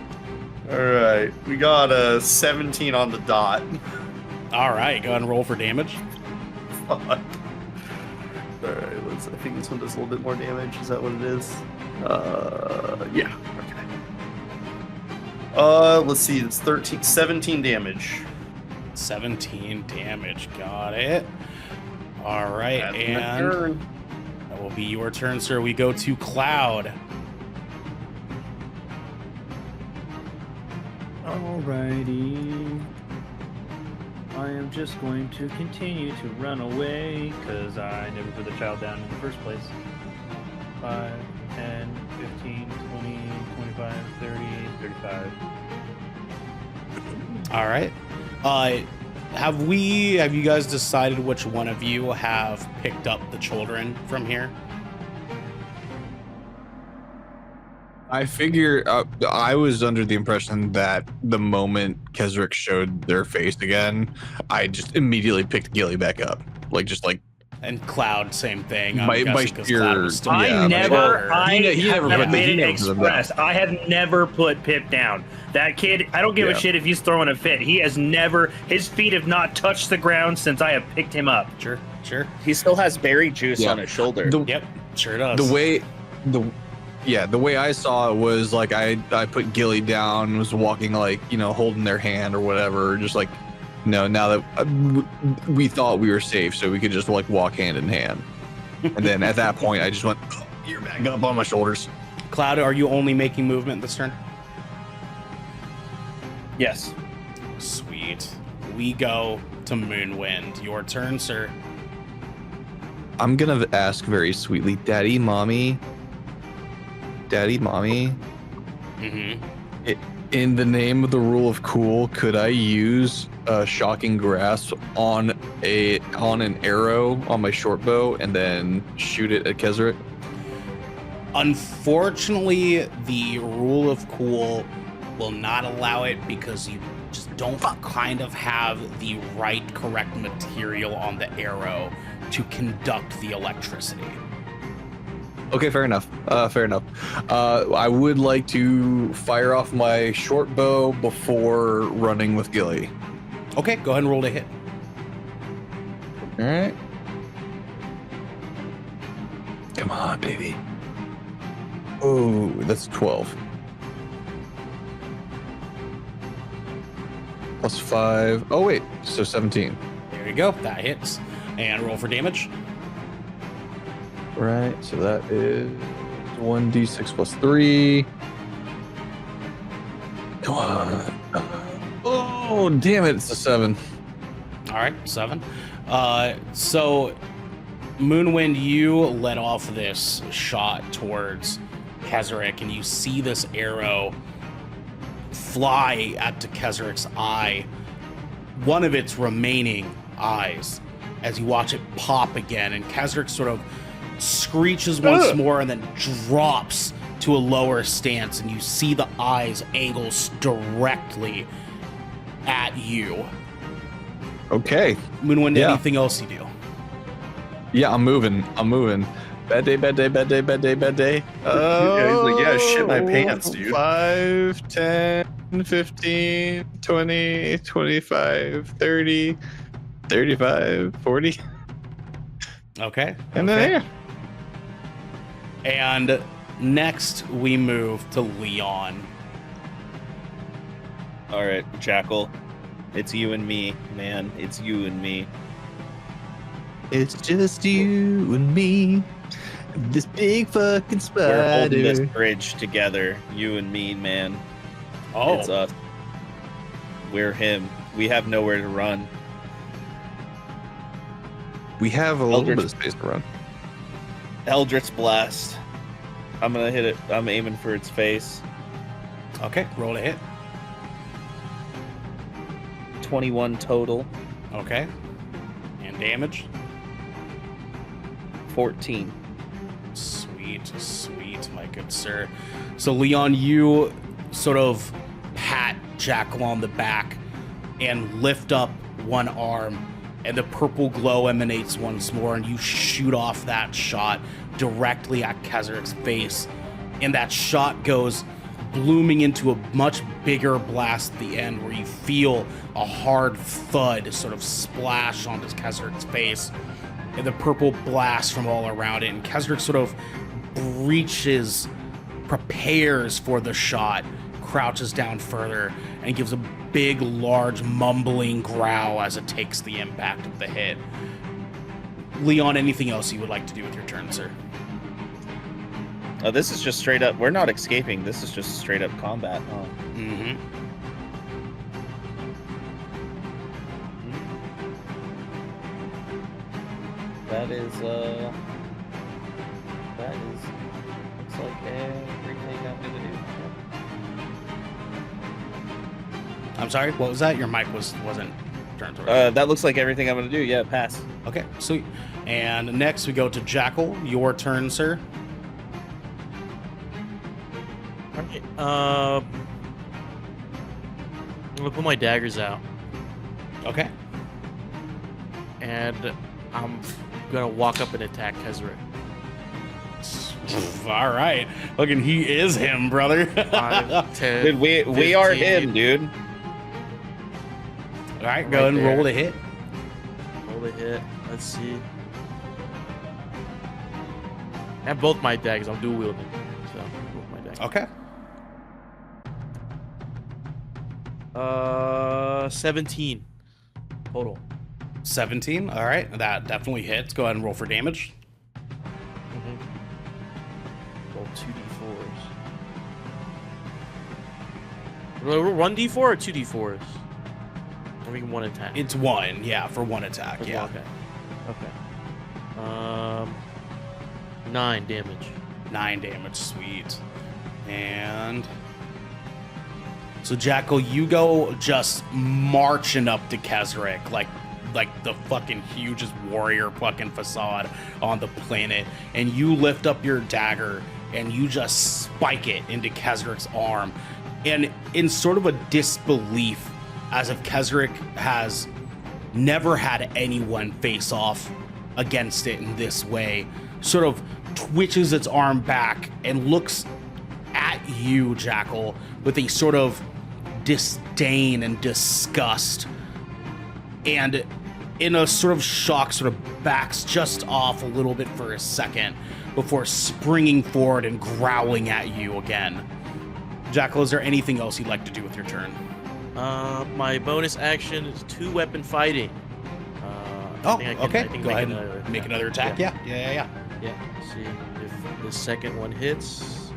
Alright, we got a 17 on the dot. all right. Go ahead and roll for damage. Fuck. Alright, I think this one does a little bit more damage. Is that what it is? Yeah. Okay. Let's see. It's 17 damage. 17 damage. Got it. All right. That's my And turn. that will be your turn, sir. We go to Cloud. Alrighty. I am just going to continue to run away because I never put the child down in the first place. 5, 10, 15, 20, 25, 30, 35. All right. Have you guys decided which one of you have picked up the children from here? I figure I was under the impression that the moment Kezerik showed their face again, I just immediately picked Gilly back up. And Cloud, same thing. I'm By guessing 'cause sheer- Cloud was still Yeah, I young. never, I he never have put the- made he it never put them down. express. I have never put Pip down. That kid, I don't give a Yeah. shit if he's throwing a fit. He has never, his feet have not touched the ground since I have picked him up. Sure. He still has berry juice Yeah. on his shoulder. Yep. Sure does. The way I saw it was like I put Gilly down, was walking like, holding their hand or whatever, just like, now that we thought we were safe, so we could just like walk hand in hand. And then at that point I just went, oh, you're back up on my shoulders. Cloud, are you only making movement this turn? Yes. Sweet. We go to Moonwind. Your turn, sir. I'm gonna ask very sweetly, Daddy, Mommy. Mm-hmm. In the name of the rule of cool, could I use shocking grasp on an arrow on my short bow and then shoot it at Kezerik? Unfortunately, the rule of cool will not allow it because you just don't kind of have the correct material on the arrow to conduct the electricity. Okay, fair enough. I would like to fire off my short bow before running with Gilly. Okay, go ahead and roll to hit. All right. Come on, baby. Oh, that's 12. Plus 5. Oh, wait. So 17. There you go. That hits. And roll for damage. Right. So that is 1d6 plus 3. Come on. Oh, damn it. It's a 7. All right, 7. So, Moonwind, you let off this shot towards Kezerik, and you see this arrow fly at Kezerik's eye, one of its remaining eyes, as you watch it pop again, and Kezerik sort of screeches once more and then drops to a lower stance, and you see the eyes angles directly at you. Okay. Moonwind, Yeah. anything else you do? Yeah, I'm moving. Bad day. Yeah, he's like, yeah, shit my pants, dude. 5, 10, 15, 20, 25, 30, 35, 40. Okay. And then there. And next we move to Leon. All right, Jackal. It's you and me, man. It's you and me. It's just you and me. This big fucking We're holding this spider. bridge together. You and me, man. Oh, It's us. We're him. We have nowhere to run. We have a little Eldritch. bit of space to run. Eldritch Blast. I'm gonna hit it. I'm aiming for its face. okay. Roll a hit. 21 total. Okay. And damage. 14. Sweet, my good sir. So, Leon, you sort of pat Jackal on the back and lift up one arm, and the purple glow emanates once more, and you shoot off that shot directly at Kezerik's face. And that shot goes blooming into a much bigger blast at the end, where you feel a hard thud sort of splash onto Kezerik's face, and the purple blast from all around it. And Kezerik sort of prepares for the shot, crouches down further, and gives a big, large, mumbling growl as it takes the impact of the hit. Leon, anything else you would like to do with your turn, sir? Oh, this is just straight up. We're not escaping. This is just straight up combat. Huh? Mm-hmm. That is looks like everything I'm gonna do. I'm sorry, what was that? Your mic wasn't turned towards. That looks like everything I'm gonna do. Yeah, pass. Okay, sweet. And next we go to Jackal. Your turn, sir. Alright, I'm gonna put my daggers out, Okay. and I'm gonna walk up and attack Kezerik. All right. Fucking he is him, brother. 5, 10, Dude, we are 15. him, dude. All right, go ahead and roll the hit. Roll the hit. Let's see. I have both my daggers. I'm dual wielding, so both my daggers. Okay. 17 total. 17. All right, that definitely hits. Go ahead and roll for damage. Roll 2d4s. Roll 1d4 or 2d4s? Or we can one attack. It's 1, yeah, for 1 attack. For Yeah. one, okay. 9 damage. 9 damage. Sweet. And So Jackal, you go just marching up to Kezerik like the fucking hugest warrior fucking facade on the planet, and you lift up your dagger and you just spike it into Kezerik's arm, and in sort of a disbelief, as if Kezerik has never had anyone face off against it in this way, sort of twitches its arm back and looks at you, Jackal, with a sort of disdain and disgust, and in a sort of shock, sort of backs just off a little bit for a second before springing forward and growling at you again. Jackal, is there anything else you'd like to do with your turn? My bonus action is 2-weapon fighting. Okay. Go ahead and make another attack. Yeah. Yeah. Let's see if the second one hits.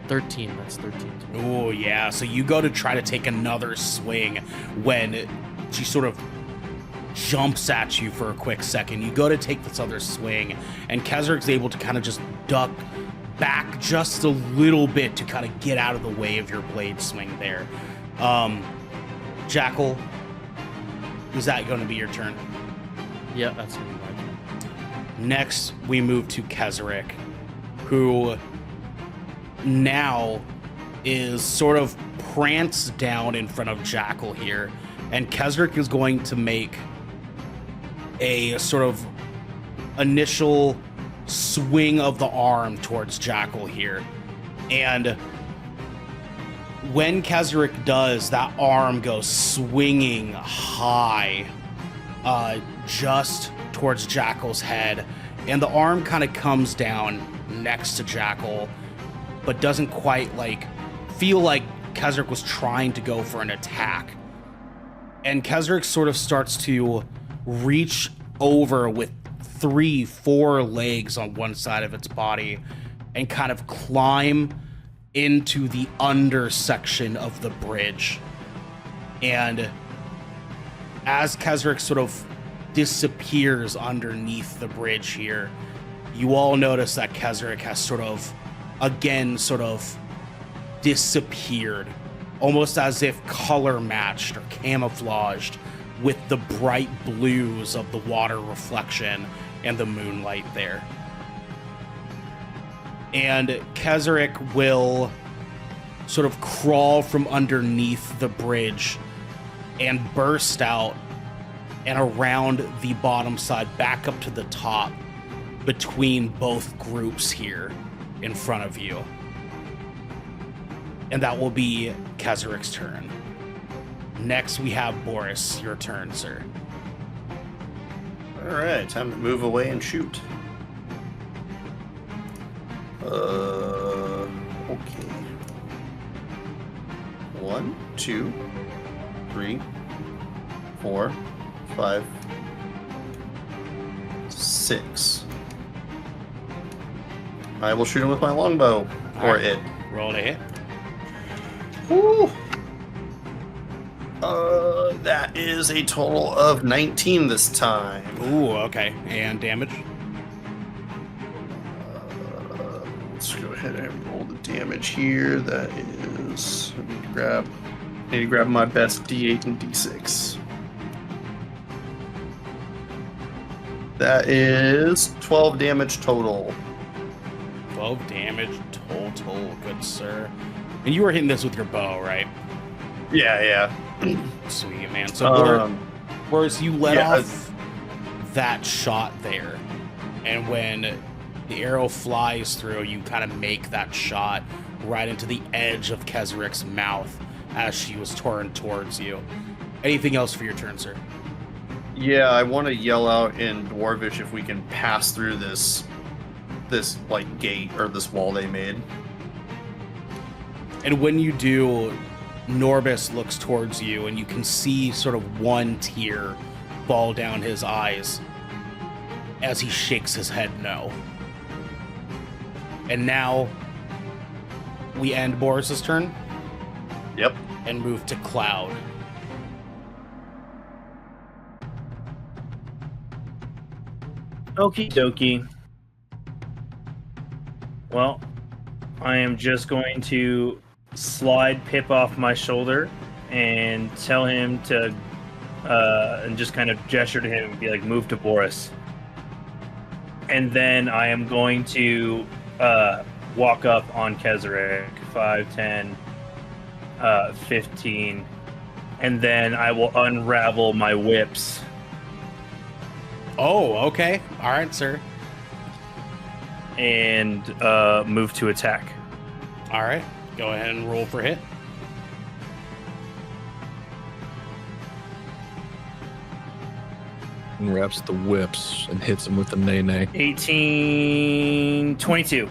13. That's 13. Oh, yeah. So you go to try to take another swing when she sort of jumps at you for a quick second. You go to take this other swing, and Kezerik's able to kind of just duck back just a little bit to kind of get out of the way of your blade swing there. Jackal, is that going to be your turn? Yeah, that's going to be my turn. Next, we move to Kezerik, who now is sort of pranced down in front of Jackal here, and Kezerik is going to make a sort of initial swing of the arm towards Jackal here. And when Kezerik does, that arm goes swinging high just towards Jackal's head, and the arm kind of comes down next to Jackal, but doesn't quite feel like Kezerik was trying to go for an attack. And Kezerik sort of starts to reach over with 3-4 legs on one side of its body and kind of climb into the under section of the bridge. And as Kezerik sort of disappears underneath the bridge here, you all notice that Kezerik has sort of disappeared, almost as if color matched or camouflaged with the bright blues of the water reflection and the moonlight there. And Kezerik will sort of crawl from underneath the bridge and burst out and around the bottom side back up to the top between both groups here in front of you. And that will be Kezerik's turn. Next, we have Boris. Your turn, sir. All right, time to move away and shoot. Okay. 1, 2, 3, 4, 5, 6. I will shoot him with my longbow, or right. it. Roll to hit. Woo! That is a total of 19 this time. Ooh, okay. And damage? Let's go ahead and roll the damage here. That is, I need to grab my best D8 and D6. That is 12 damage total. 12 damage total, good sir. And you were hitting this with your bow, right? Yeah. Sweet, man. So whereas you let off that shot there, and when the arrow flies through, you kind of make that shot right into the edge of Kezerik's mouth as she was torn towards you. Anything else for your turn, sir? Yeah, I want to yell out in Dwarvish if we can pass through this gate or this wall they made. And when you do, Norbis looks towards you, and you can see sort of one tear fall down his eyes as he shakes his head no. And now we end Boris's turn. Yep. And move to Cloud. Okie dokie. Well, I am just going to slide Pip off my shoulder and tell him to, and just kind of gesture to him and be like, move to Boris. And then I am going to walk up on Kezerik, 5, 10, 15, and then I will unravel my whips. Oh, okay. All right, sir. And move to attack. All right. Go ahead and roll for hit. And wraps the whips and hits him with the nay-nay. 18, 22.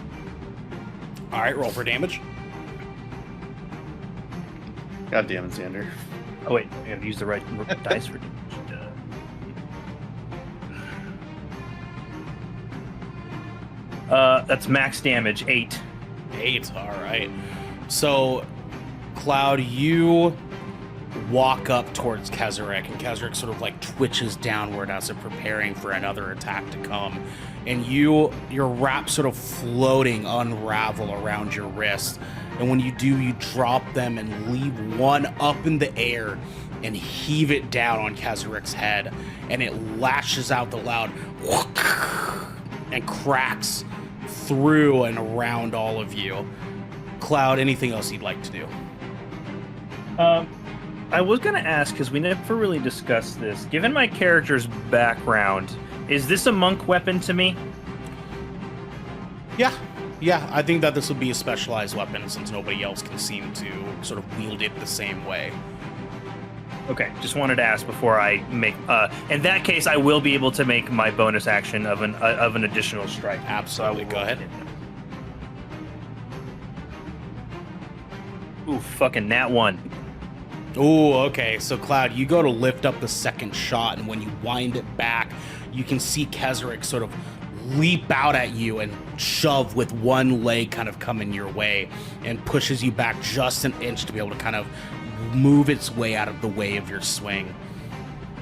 All right, roll for damage. God damn it, Xander. Oh wait, I gotta use the right dice for damage. That's max damage, 8. 8. All right. So, Cloud, you walk up towards Kezerik, and Kezerik sort of like twitches downward as if preparing for another attack to come. And your wrap sort of floating unravel around your wrist. And when you do, you drop them and leave one up in the air and heave it down on Kezerik's head. And it lashes out the loud and cracks through and around all of you. Cloud, anything else you'd like to do? I was gonna ask, because we never really discussed this. Given my character's background, is this a monk weapon to me? Yeah, I think that this would be a specialized weapon since nobody else can seem to sort of wield it the same way. Okay, just wanted to ask before I make. In that case, I will be able to make my bonus action of an additional strike. Absolutely, So go ahead. Ooh, fucking nat 1. Ooh, okay. So, Cloud, you go to lift up the second shot, and when you wind it back, you can see Kezerik sort of leap out at you and shove with one leg kind of coming your way and pushes you back just an inch to be able to kind of move its way out of the way of your swing.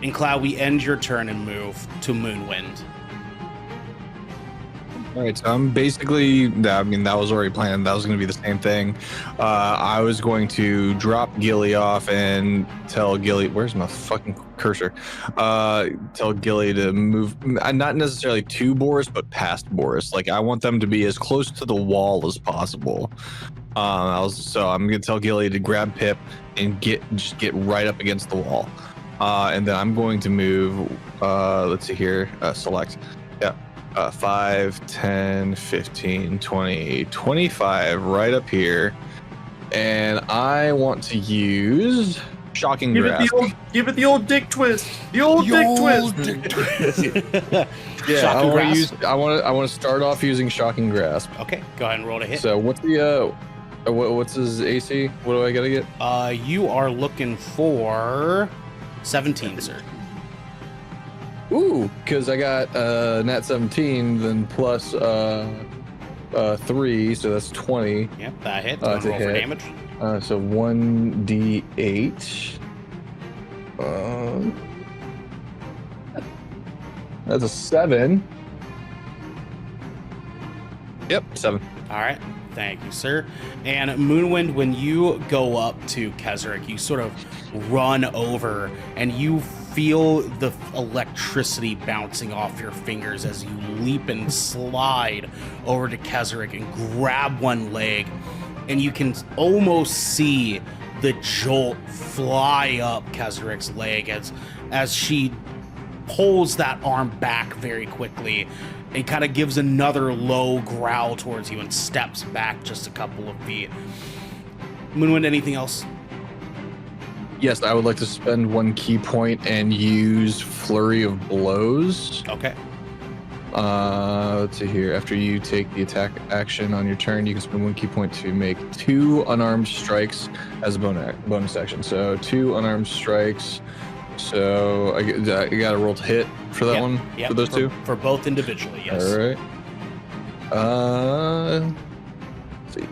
And, Cloud, we end your turn and move to Moonwind. All right, so I'm basically, I mean, that was already planned. That was going to be the same thing. I was going to drop Gilly off and tell Gilly, where's my fucking cursor? Tell Gilly to move, not necessarily to Boris, but past Boris. Like, I want them to be as close to the wall as possible. So I'm going to tell Gilly to grab Pip and just get right up against the wall. And then I'm going to move, let's see here, select. Yeah. 5, 10, 15, 20, 25 right up here. And I want to use Shocking Grasp. Give it the old dick twist. The old dick twist. Yeah, Shocking Grasp. I want to start off using Shocking Grasp. Okay, go ahead and roll to hit. So what's the what's his AC? What do I gotta get? You are looking for 17, sir. Ooh, because I got nat 17, then plus 3, so that's 20. Yep, that hit. Roll to for hit. damage. So 1d8. That's a 7. Yep, 7. All right. Thank you, sir. And Moonwind, when you go up to Kezerik, you sort of run over and you feel the electricity bouncing off your fingers as you leap and slide over to Kezerik and grab one leg. And you can almost see the jolt fly up Kezerik's leg as she pulls that arm back very quickly. It kind of gives another low growl towards you and steps back just a couple of feet. Moonwind, anything else? Yes, I would like to spend 1 key point and use Flurry of Blows. Okay. Let's see here. After you take the attack action on your turn, you can spend 1 key point to make 2 unarmed strikes as a bonus action. So 2 unarmed strikes. So I got to roll to hit for that one? Yep, for those 2? For both individually, yes. All right. Let's see.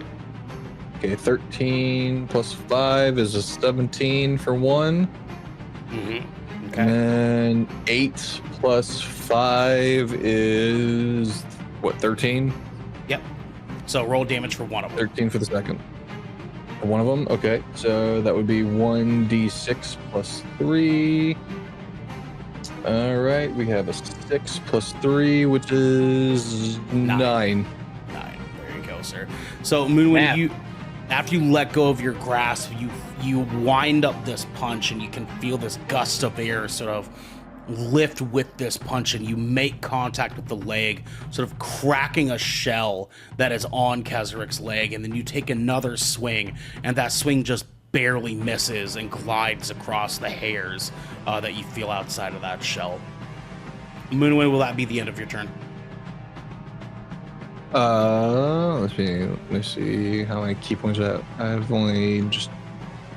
Okay, 13 plus 5 is a 17 for 1. Mm-hmm. And then 8 plus 5 is what, 13? Yep. So roll damage for one of them. 13 for the second. For one of them? Okay. So that would be 1d6 plus 3. All right. We have a 6 plus 3, which is 9. 9. There you go, sir. So Moonwind, after you let go of your grasp, you wind up this punch, and you can feel this gust of air sort of lift with this punch, and you make contact with the leg, sort of cracking a shell that is on Kezerik's leg, and then you take another swing, and that swing just barely misses and glides across the hairs that you feel outside of that shell. Moonwind, will that be the end of your turn? Let me see how many key points I have. Only just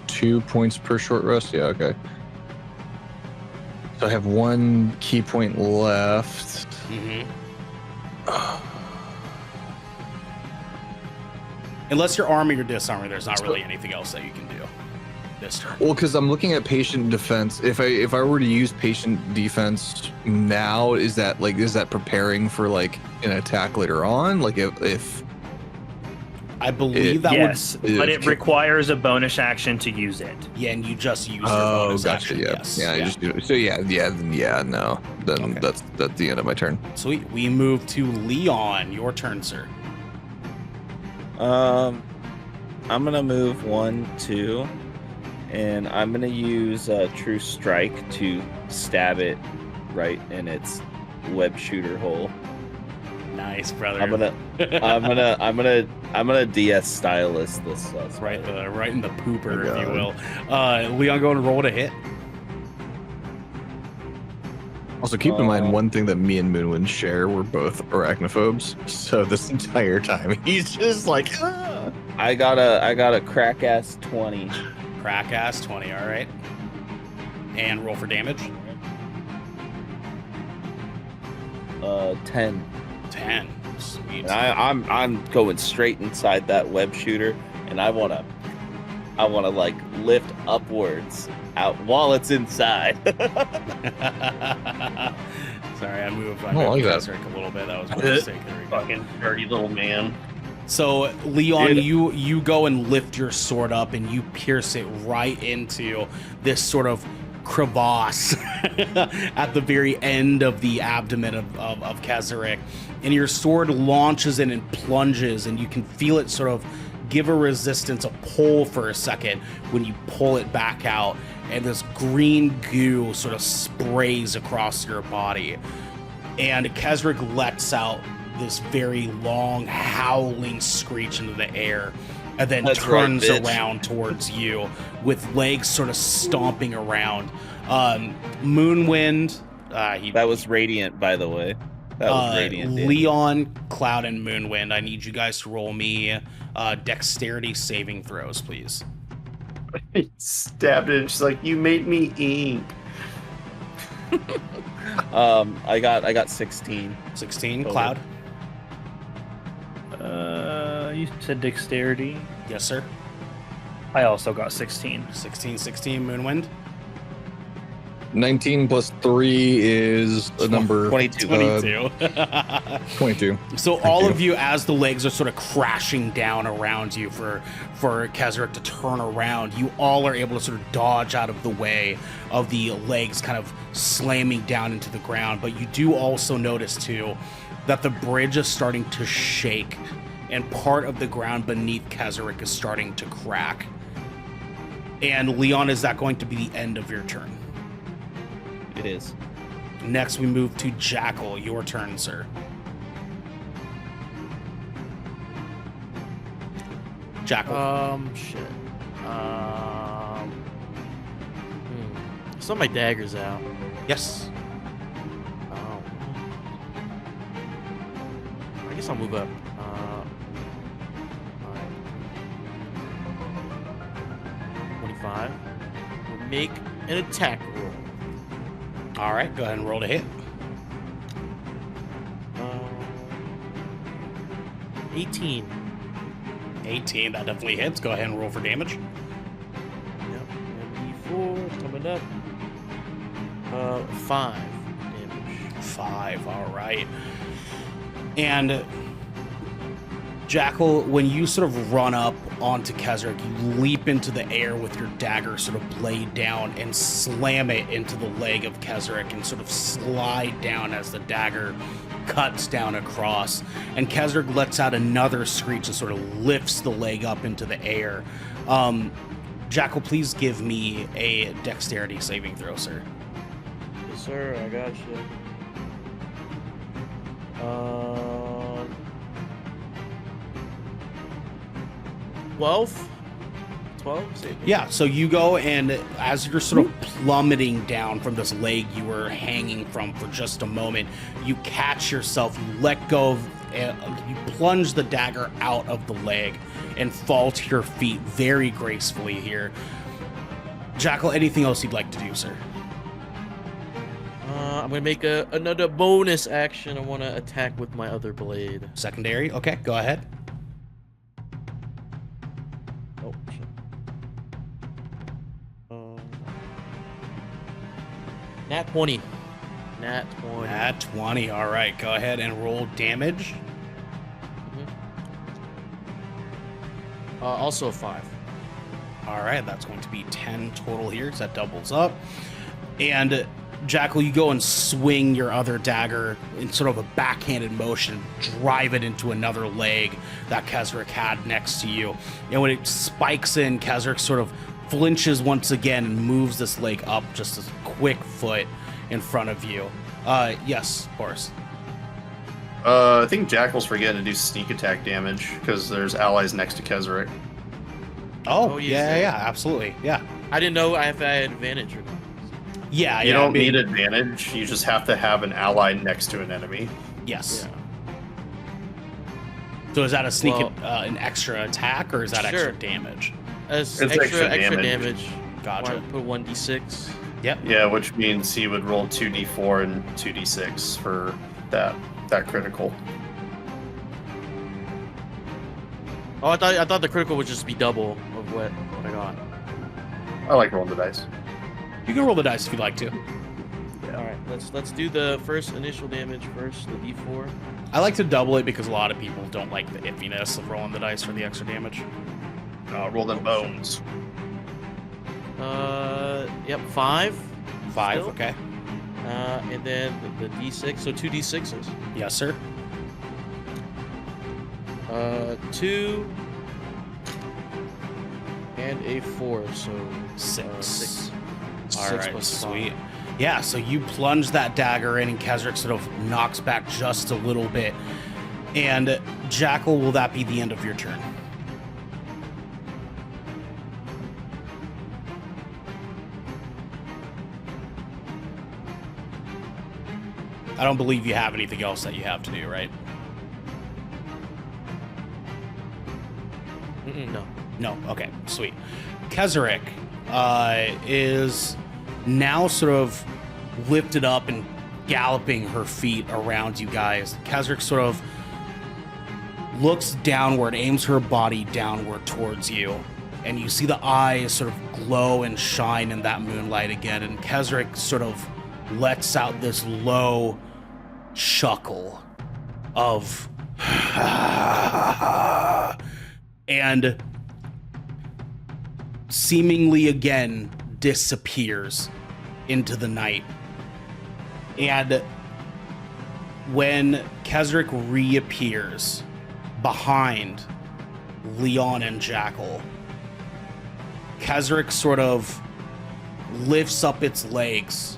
2 points per short rest. Yeah, okay. So I have 1 key point left. Unless you're arming or disarming, there's not really anything else that you can do this turn. Well, because I'm looking at patient defense. If I were to use patient defense now, is that preparing for like an attack later on? Like if I believe that yes, would, but it requires a bonus action to use it. Yeah, and you just use your bonus gotcha. action. Yeah, Yes. yeah. I just do it. So no. Then Okay. that's the end of my turn. Sweet. We move to Leon. Your turn, sir. I'm gonna move 1, 2, and I'm gonna use True Strike to stab it right in its web shooter hole. Nice, brother. I'm gonna DS stylus this. right in the pooper, Oh, if you will. Leon, go and roll to hit. Also, keep in mind one thing that me and Moonwind share: we're both arachnophobes. So this entire time, he's just like, ah. I got a crack ass 20. Crack ass 20. All right. And roll for damage. 10. 10. Sweet. And I'm going straight inside that web shooter, and I wanna like lift upwards out while it's inside. Sorry, I moved my like that. Kezerik a little bit. That was my mistake. There we go. Fucking dirty little man. So Leon, you go and lift your sword up, and you pierce it right into this sort of crevasse at the very end of the abdomen of Kezerik, and your sword launches in and plunges, and you can feel it sort of give a resistance, a pull for a second when you pull it back out, and this green goo sort of sprays across your body, and Kezerik lets out this very long howling screech into the air, and then That's right, turns bitch. around towards you with legs sort of stomping around. Moonwind, That was Radiant, by the way. That was Radiant. dude. Leon, Cloud, and Moonwind, I need you guys to roll me dexterity saving throws, please. Stabbed it. She's like, you made me ink. I got 16. 16, Total. Cloud? You said dexterity. Yes, sir. I also got 16. 16, Moonwind? 19 plus 3 is a number 22. 22. 22. So all of you, as the legs are sort of crashing down around you for Kezerik to turn around, you all are able to sort of dodge out of the way of the legs kind of slamming down into the ground. But you do also notice, too, that the bridge is starting to shake, and part of the ground beneath Kezerik is starting to crack. And Leon, is that going to be the end of your turn? It is. Next, we move to Jackal. Your turn, sir. Jackal. Shit. So my dagger's out. Yes. I guess I'll move up. 25. We'll make an attack roll. All right, go ahead and roll to hit. 18. 18, that definitely hits. Go ahead and roll for damage. Yep. And D4 coming up. 5 damage. 5, all right. And Jackal, when you sort of run up onto Kezerik, you leap into the air with your dagger sort of blade down and slam it into the leg of Kezerik and sort of slide down as the dagger cuts down across. And Kezerik lets out another screech and sort of lifts the leg up into the air. Jackal, please give me a dexterity saving throw, sir. Yes, sir. I got you. 12? 12? Save me. Yeah, so you go, and as you're sort of plummeting down from this leg you were hanging from for just a moment, you catch yourself, you let go of, you plunge the dagger out of the leg and fall to your feet very gracefully here. Jackal, anything else you'd like to do, sir? I'm gonna make another bonus action. I want to attack with my other blade. Secondary? Okay, go ahead. Oh, shit. Nat 20. Nat 20. At 20, all right, go ahead and roll damage. Also 5. All right, that's going to be 10 total here, so that doubles up. And Jackal, you go and swing your other dagger in sort of a backhanded motion, drive it into another leg that Kezerik had next to you. And when it spikes in, Kezerik sort of flinches once again and moves this leg up just a quick foot in front of you. Yes, Boris. I think Jackal's forgetting to do sneak attack damage because there's allies next to Kezerik. Oh, yeah, yeah, absolutely, yeah. I didn't know if I had advantage or not. Yeah, You yeah, don't I mean, need advantage. You just have to have an ally next to an enemy. Yes. Yeah. So is that a sneak, Well, an extra attack, or is that sure. extra damage? As It's extra extra damage. Gotcha. Put 1d6. Yep. Yeah, which means he would roll 2d4 and 2d6 for that critical. Oh, I thought the critical would just be double of what I got. I like rolling the dice. You can roll the dice if you'd like to. All right, let's do the first initial damage first. The d4. I like to double it because a lot of people don't like the iffiness of rolling the dice for the extra damage. Roll them bones. Yep, 5. 5, Still? okay. And then the d6. So 2 d6s. Yes, sir. 2 and a 4. So 6. 6. All 6 right, plus sweet. 5. Yeah, so you plunge that dagger in, and Kezerik sort of knocks back just a little bit. And Jackal, will that be the end of your turn? I don't believe you have anything else that you have to do, right? No. No. Okay. Sweet. Kezerik is now sort of lifted up and galloping her feet around you guys. Kezerik sort of looks downward, aims her body downward towards you, and you see the eyes sort of glow and shine in that moonlight again. And Kezerik sort of lets out this low chuckle of and seemingly again disappears into the night. And when Kezerik reappears behind Leon and Jackal, Kezerik sort of lifts up its legs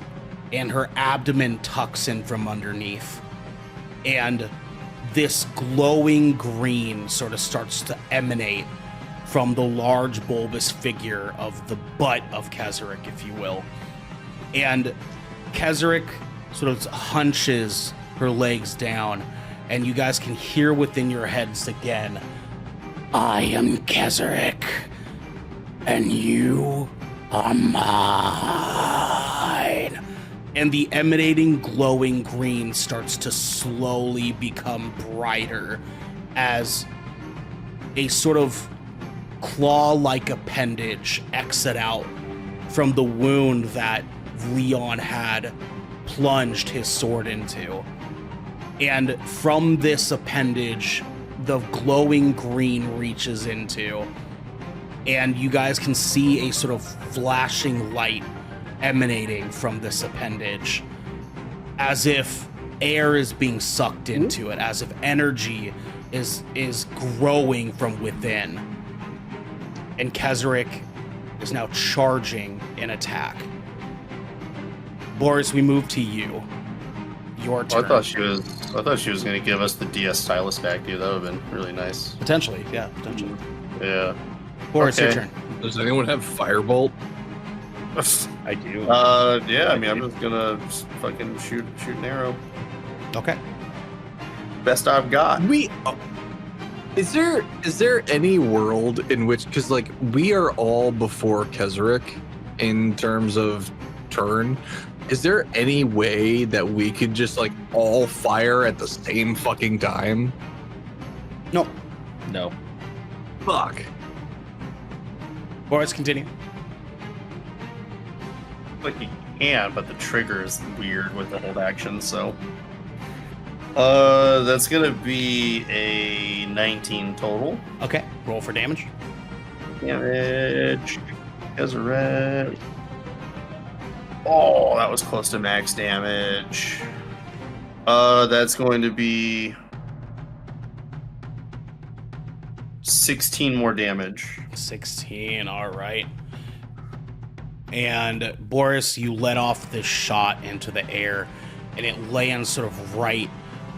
and her abdomen tucks in from underneath. And this glowing green sort of starts to emanate from the large bulbous figure of the butt of Kezerik, if you will. And Kezerik sort of hunches her legs down, and you guys can hear within your heads again, I am Kezerik, and you are mine. And the emanating glowing green starts to slowly become brighter as a sort of claw-like appendage exit out from the wound that Leon had plunged his sword into. And from this appendage, the glowing green reaches into, and you guys can see a sort of flashing light emanating from this appendage, as if air is being sucked into it, as if energy is growing from within. And Kezerik is now charging an attack. Boris, we move to you. Your turn. I thought she was going to give us the DS stylus back, dude. That would have been really nice. Potentially, yeah, potentially. Yeah. Boris, your Okay. turn. Does anyone have firebolt? I do. Yeah. I mean, I'm just gonna fucking shoot an arrow. Okay. Best I've got. Is there any world in which, because like we are all before Kezerik in terms of turn, is there any way that we could just like all fire at the same fucking time? No. No. Fuck. Boris, continue. Like you can, but the trigger is weird with the hold action. So, that's gonna be a 19 total Okay. Roll for damage. damage. Kezerik. Oh, that was close to max damage. That's going to be 16 more damage. 16. All right. And Boris, you let off this shot into the air, and it lands sort of right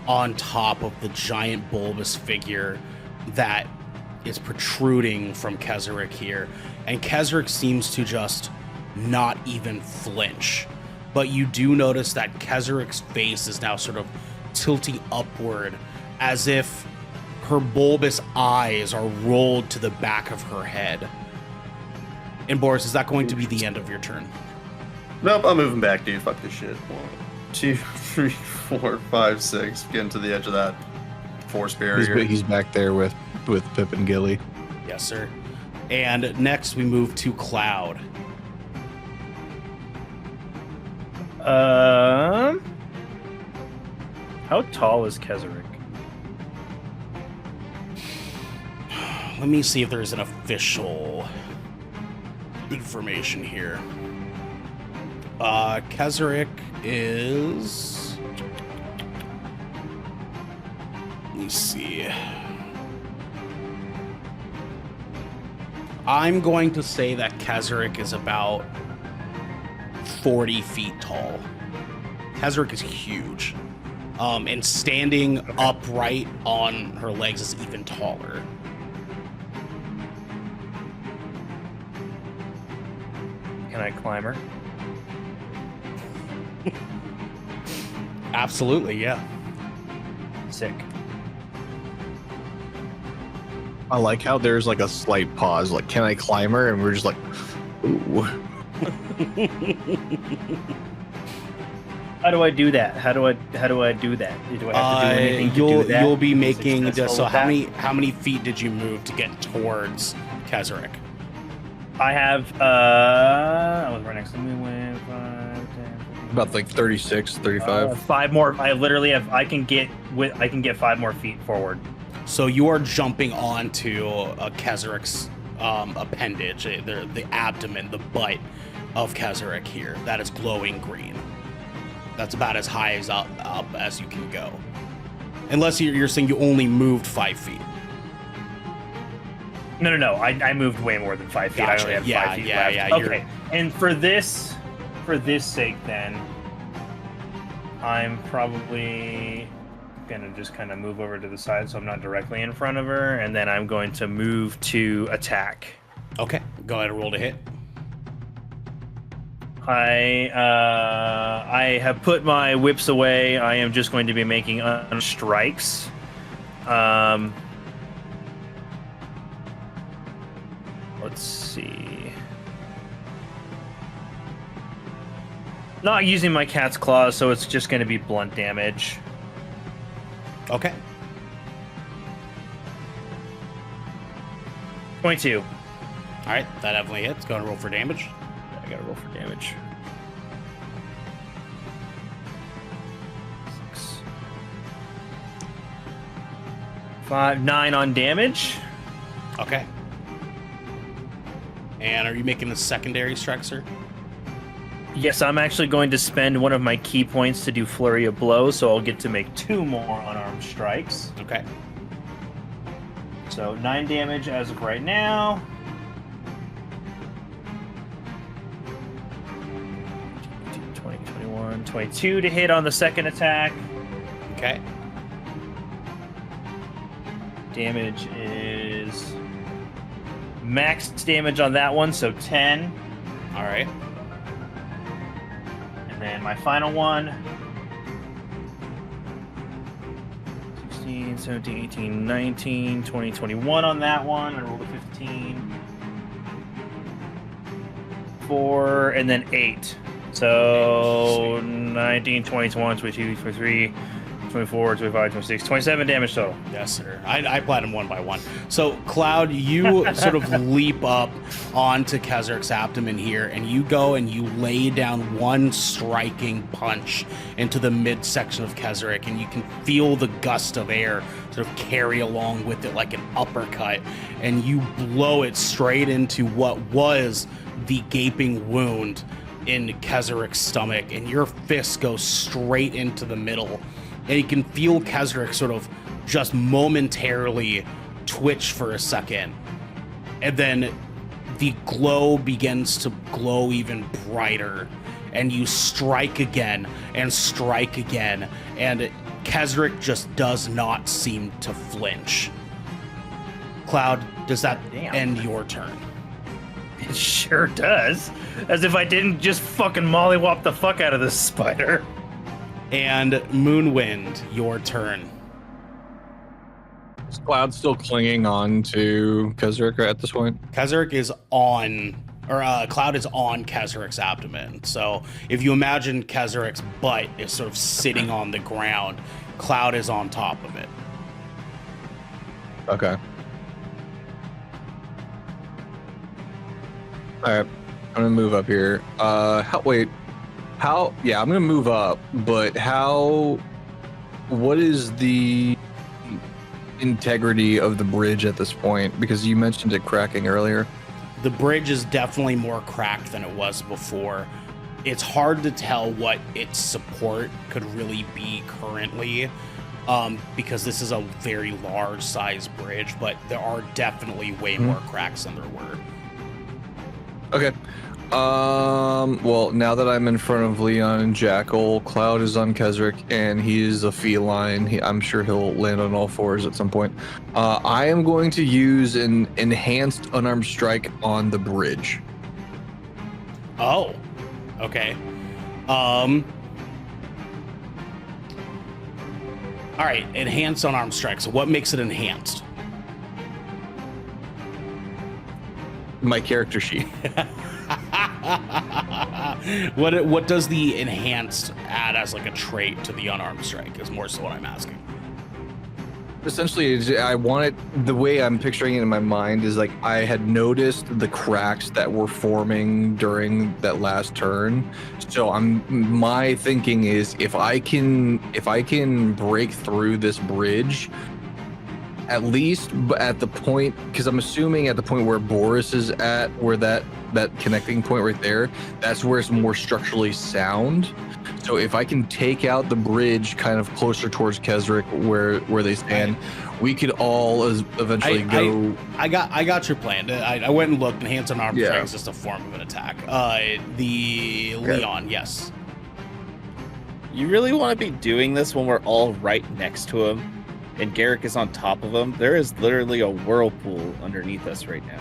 on top of the giant bulbous figure that is protruding from Kezerik here. And Kezerik seems to just not even flinch. But you do notice that Kezerik's face is now sort of tilting upward, as if her bulbous eyes are rolled to the back of her head. And Boris, is that going to be the end of your turn? Nope, I'm moving back, dude. Fuck this shit. 1, 2, 3, 4, 5, 6. Getting to the edge of that force barrier. He's back there with Pip and Gilly. Yes, sir. And next we move to Cloud. How tall is Kezerik? Let me see if there's an official information here. Kezerik is... Let me see. I'm going to say that Kezerik is about 40 feet tall. Kezerik is huge. And standing upright on her legs is even taller. Can I climb her? Absolutely, yeah. Sick. I like how there's like a slight pause, like, can I climb her? And we're just like, ooh. How do I do that? How do I do that? Do I have to do anything to do that? You'll be To making just successful so with how that? many feet did you move to get towards Kezerik? I have I was right next to me with 5, 10, 15, About like 36, 35. 5 more. I literally have. I can get 5 more feet forward. So you are jumping onto Kezerik's appendage, the abdomen, the butt of Kezerik here. That is glowing green. That's about as high as up as you can go. Unless you're saying you only moved 5 feet. No. I moved way more than 5 feet. Gotcha. I only have Yeah, 5 feet yeah, left. yeah, you're- Okay. And for this sake, then I'm probably gonna just kind of move over to the side so I'm not directly in front of her, and then I'm going to move to attack. Okay, go ahead and roll to hit. I have put my whips away. I am just going to be making strikes. Let's see. Not using my cat's claws, so it's just going to be blunt damage. Okay. 22. All right, that definitely hits. Go ahead and roll for damage. I gotta roll for damage. 9 on damage. Okay. And are you making a secondary strike, sir? Yes, I'm actually going to spend one of my key points to do Flurry of Blows, so I'll get to make 2 more unarmed strikes. Okay. So 9 damage as of right now. $20, 21, 22 to hit on the second attack. Okay. Damage is max damage on that one, so 10. All right. And then my final one. 16, 17, 18, 19, 20, 21 on that one. I rolled a 15. 4, and then 8. So 19, 20, 21, 22, 23, 24, 25, 26, 27 damage total. Yes, sir. I applied them one by one. So, Cloud, you sort of leap up onto Kezerik's abdomen here, and you go and you lay down one striking punch into the midsection of Kezerik, and you can feel the gust of air sort of carry along with it like an uppercut, and you blow it straight into what was the gaping wound in Kezerik's stomach, and your fist goes straight into the middle. And you can feel Kezerik sort of just momentarily twitch for a second. And then the glow begins to glow even brighter. And you strike again and strike again. And Kezerik just does not seem to flinch. Cloud, does that end your turn? It sure does. As if I didn't just fucking mollywop the fuck out of this spider. And Moonwind, your turn. Is Cloud still clinging on to Kezerik at this point? Kezerik is on, or Cloud is on Kezerik's abdomen. So if you imagine Kezerik's butt is sort of sitting on the ground, Cloud is on top of it. Okay. All right, I'm gonna move up here. Yeah, I'm gonna move up, but what is the integrity of the bridge at this point? Because you mentioned it cracking earlier. The bridge is definitely more cracked than it was before. It's hard to tell what its support could really be currently, because this is a very large size bridge, but there are definitely way more cracks than there were. Okay. Well, now that I'm in front of Leon and Jackal, Cloud is on Kezerik, and he is a feline. I'm sure he'll land on all fours at some point. I am going to use an enhanced unarmed strike on the bridge. Oh, okay. All right, enhanced unarmed strike. So what makes it enhanced? My character sheet. What does the enhanced add as like a trait to the unarmed strike is more so what I'm asking. Essentially, I want it, the way I'm picturing it in my mind is like I had noticed the cracks that were forming during that last turn. So my thinking is if I can break through this bridge, at least at the point, because I'm assuming at the point where Boris is at, where that connecting point right there, that's where it's more structurally sound. So if I can take out the bridge kind of closer towards Kezerik where they stand, we could all eventually go. I got your plan. I went and looked, and hands on arm strike is just a form of an attack. Leon, yes. You really want to be doing this when we're all right next to him and Garrick is on top of him? There is literally a whirlpool underneath us right now.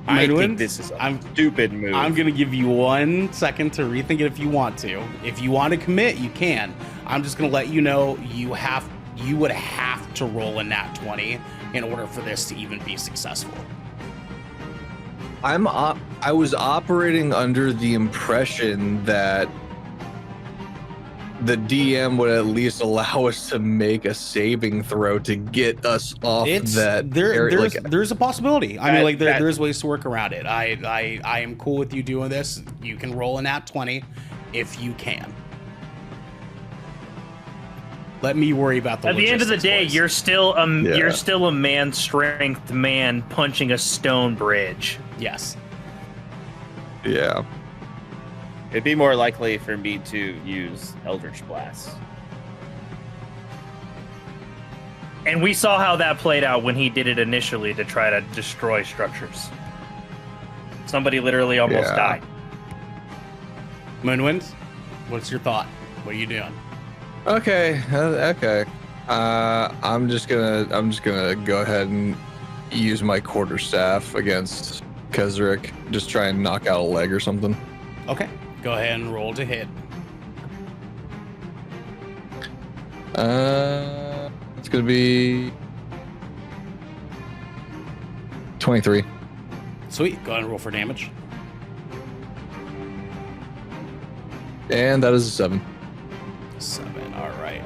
I think this is a stupid move. I'm going to give you 1 second to rethink it if you want to. If you want to commit, you can. I'm just going to let you know you would have to roll a nat 20 in order for this to even be successful. I was operating under the impression that the DM would at least allow us to make a saving throw to get us off there's a possibility. I mean, like there's ways to work around it. I am cool with you doing this. You can roll a nat 20 if you can. Let me worry about the At the end of the day, boys. you're still a man strength man punching a stone bridge. Yes. Yeah. It'd be more likely for me to use Eldritch Blast. And we saw how that played out when he did it initially to try to destroy structures. Somebody literally almost Yeah. died. Moonwind, what's your thought? What are you doing? Okay. Okay. I'm just gonna go ahead and use my quarterstaff against Kezerik. Just try and knock out a leg or something. Okay. Go ahead and roll to hit. It's gonna be 23. Sweet. Go ahead and roll for damage. And that is a 7. 7. All right.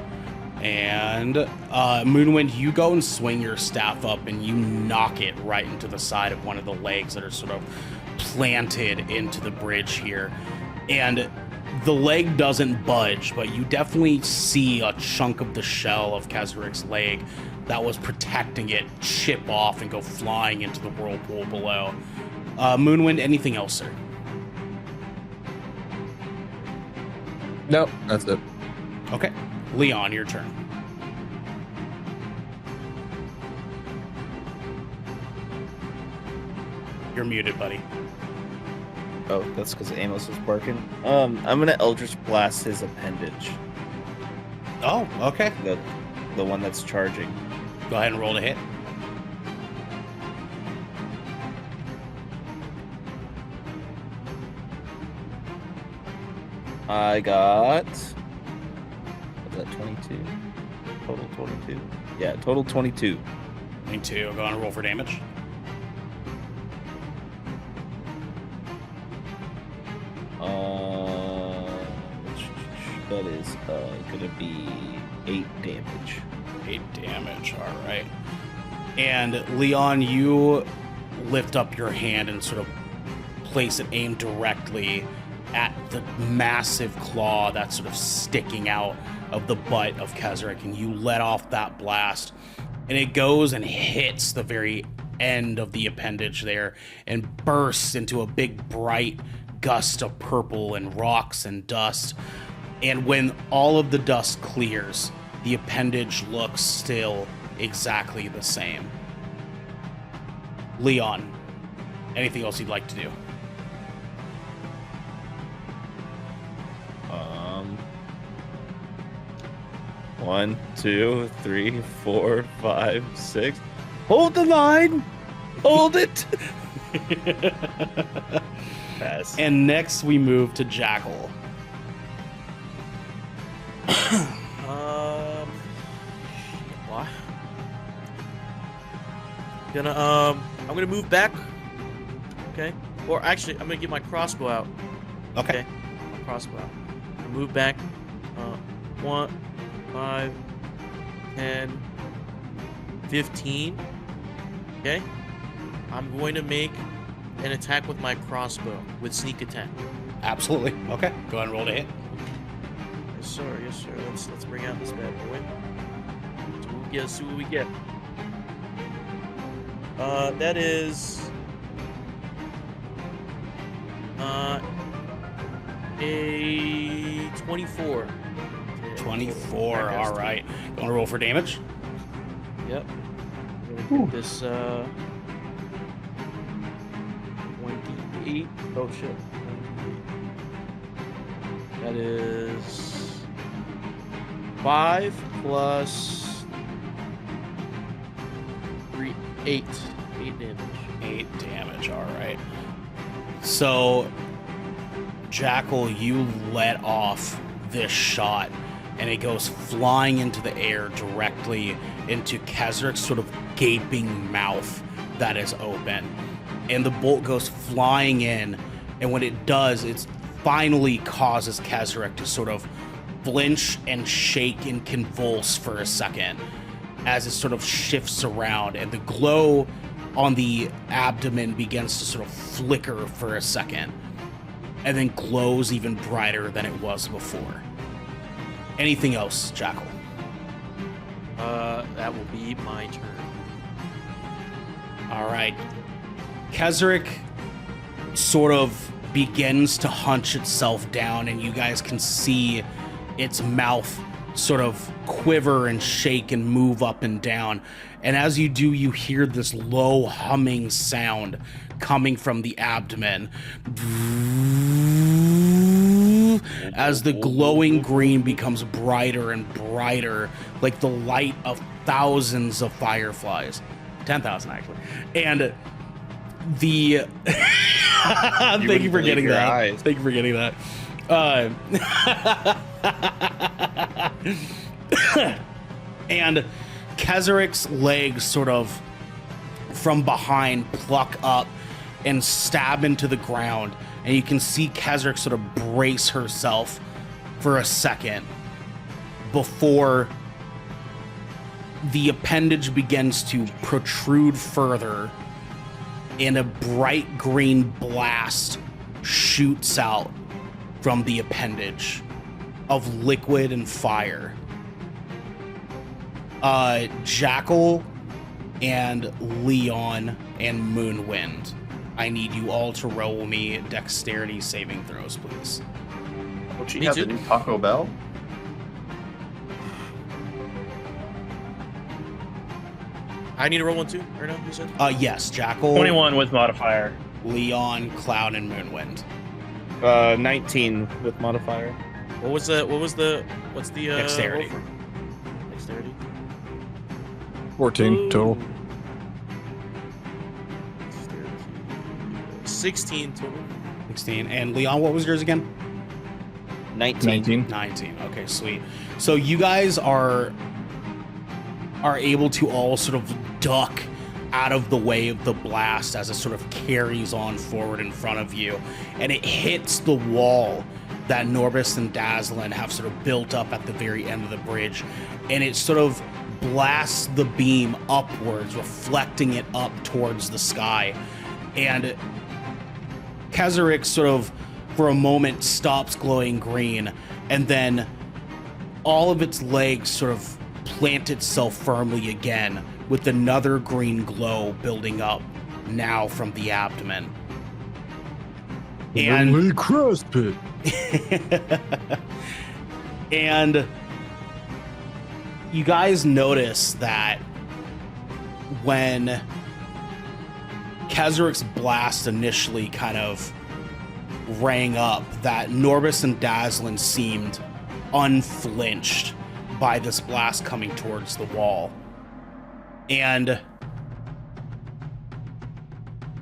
And Moonwind, you go and swing your staff up and you knock it right into the side of one of the legs that are sort of planted into the bridge here. And the leg doesn't budge, but you definitely see a chunk of the shell of Kezerik's leg that was protecting it chip off and go flying into the whirlpool below. Moonwind, anything else, sir? Nope, that's it. Okay. Leon, your turn. You're muted, buddy. Oh, that's because Amos was barking. I'm gonna Eldritch Blast his appendage. Oh, okay. The one that's charging. Go ahead and roll to hit. I got. Was that 22? Total 22? Yeah, total 22. Me too. Go on and roll for damage. That is gonna be 8 damage. 8 damage. All right. And Leon, you lift up your hand and sort of place it aimed directly at the massive claw that's sort of sticking out of the butt of Kezerik, and you let off that blast, and it goes and hits the very end of the appendage there and bursts into a big bright gust of purple and rocks and dust. And when all of the dust clears, the appendage looks still exactly the same. Leon, anything else you'd like to do? 1, 2, 3, 4, 5, 6. Hold the line. Hold it. Pass. And next we move to Jackal. What? I'm gonna move back. Okay. Or actually, I'm gonna get my crossbow out. Okay. My crossbow out. Move back. 1, 5, 10, 15. Okay. I'm going to make an attack with my crossbow with sneak attack. Absolutely. Okay. Go ahead and roll to hit. Yes, sir. Yes, sir. Let's bring out this bad boy. Let's see what we get. That is a 24. 24. All right. Go and roll for damage. Yep. I'm gonna get this 28. Oh shit. That is 5 plus 3, 8. 8 damage. 8 damage. All right. So, Jackal, you let off this shot, and it goes flying into the air directly into Kezerik's sort of gaping mouth that is open. And the bolt goes flying in, and when it does, it finally causes Kezerik to sort of flinch and shake and convulse for a second as it sort of shifts around, and the glow on the abdomen begins to sort of flicker for a second and then glows even brighter than it was before. Anything else, Jackal? That will be my turn. All right. Kezerik sort of begins to hunch itself down, and you guys can see its mouth sort of quiver and shake and move up and down. And as you do, you hear this low humming sound coming from the abdomen. As the glowing green becomes brighter and brighter, like the light of thousands of fireflies. 10,000 actually. And the thank you for getting that. Eyes. Thank you for getting that. And Kezerik's legs sort of from behind pluck up and stab into the ground, and you can see Kezerik sort of brace herself for a second before the appendage begins to protrude further, and a bright green blast shoots out from the appendage of liquid and fire. Jackal and Leon and Moonwind, I need you all to roll me dexterity saving throws, please. Don't you Me have too. the new Taco Bell? I need to roll one too, or no? You said? Yes, Jackal, 21 with modifier. Leon, Cloud, and Moonwind. 19 with modifier. What's the what's the Dexterity. roll for? Dexterity. 14 total. 16 total. 16. And Leon, what was yours again? 19. 19. Okay, sweet. So you guys are able to all sort of duck out of the way of the blast as it sort of carries on forward in front of you, and it hits the wall that Norbis and Dazzlin have sort of built up at the very end of the bridge, and it sort of blasts the beam upwards, reflecting it up towards the sky. And Kezerik sort of for a moment stops glowing green, and then all of its legs sort of plant itself firmly again, with another green glow building up now from the abdomen. And cross pit. and you guys notice that when Kezerik's blast initially kind of rang up, that Norbis and Dazzlin seemed unflinched by this blast coming towards the wall. And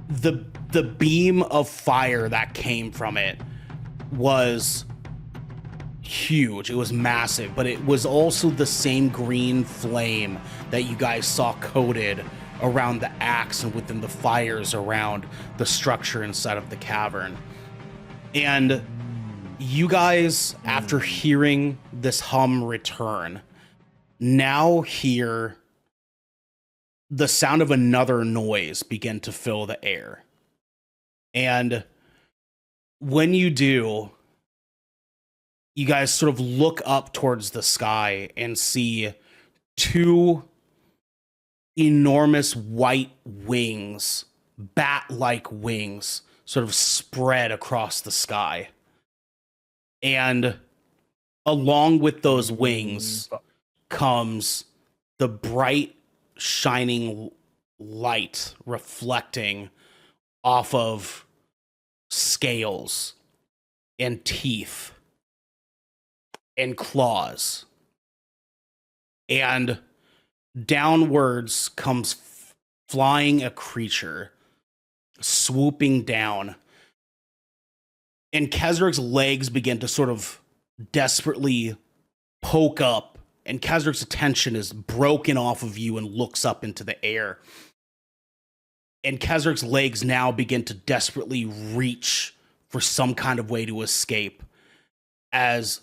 the beam of fire that came from it was huge. It was massive, but it was also the same green flame that you guys saw coated around the axe and within the fires around the structure inside of the cavern. And you guys, after hearing this hum return, now hear the sound of another noise begin to fill the air. And when you do, you guys sort of look up towards the sky and see two enormous white wings, bat-like wings, sort of spread across the sky. And along with those wings comes the bright, shining light reflecting off of scales and teeth and claws. And downwards comes flying a creature, swooping down. And Kezerik's legs begin to sort of desperately poke up, and Kezerik's attention is broken off of you and looks up into the air. And Kezerik's legs now begin to desperately reach for some kind of way to escape as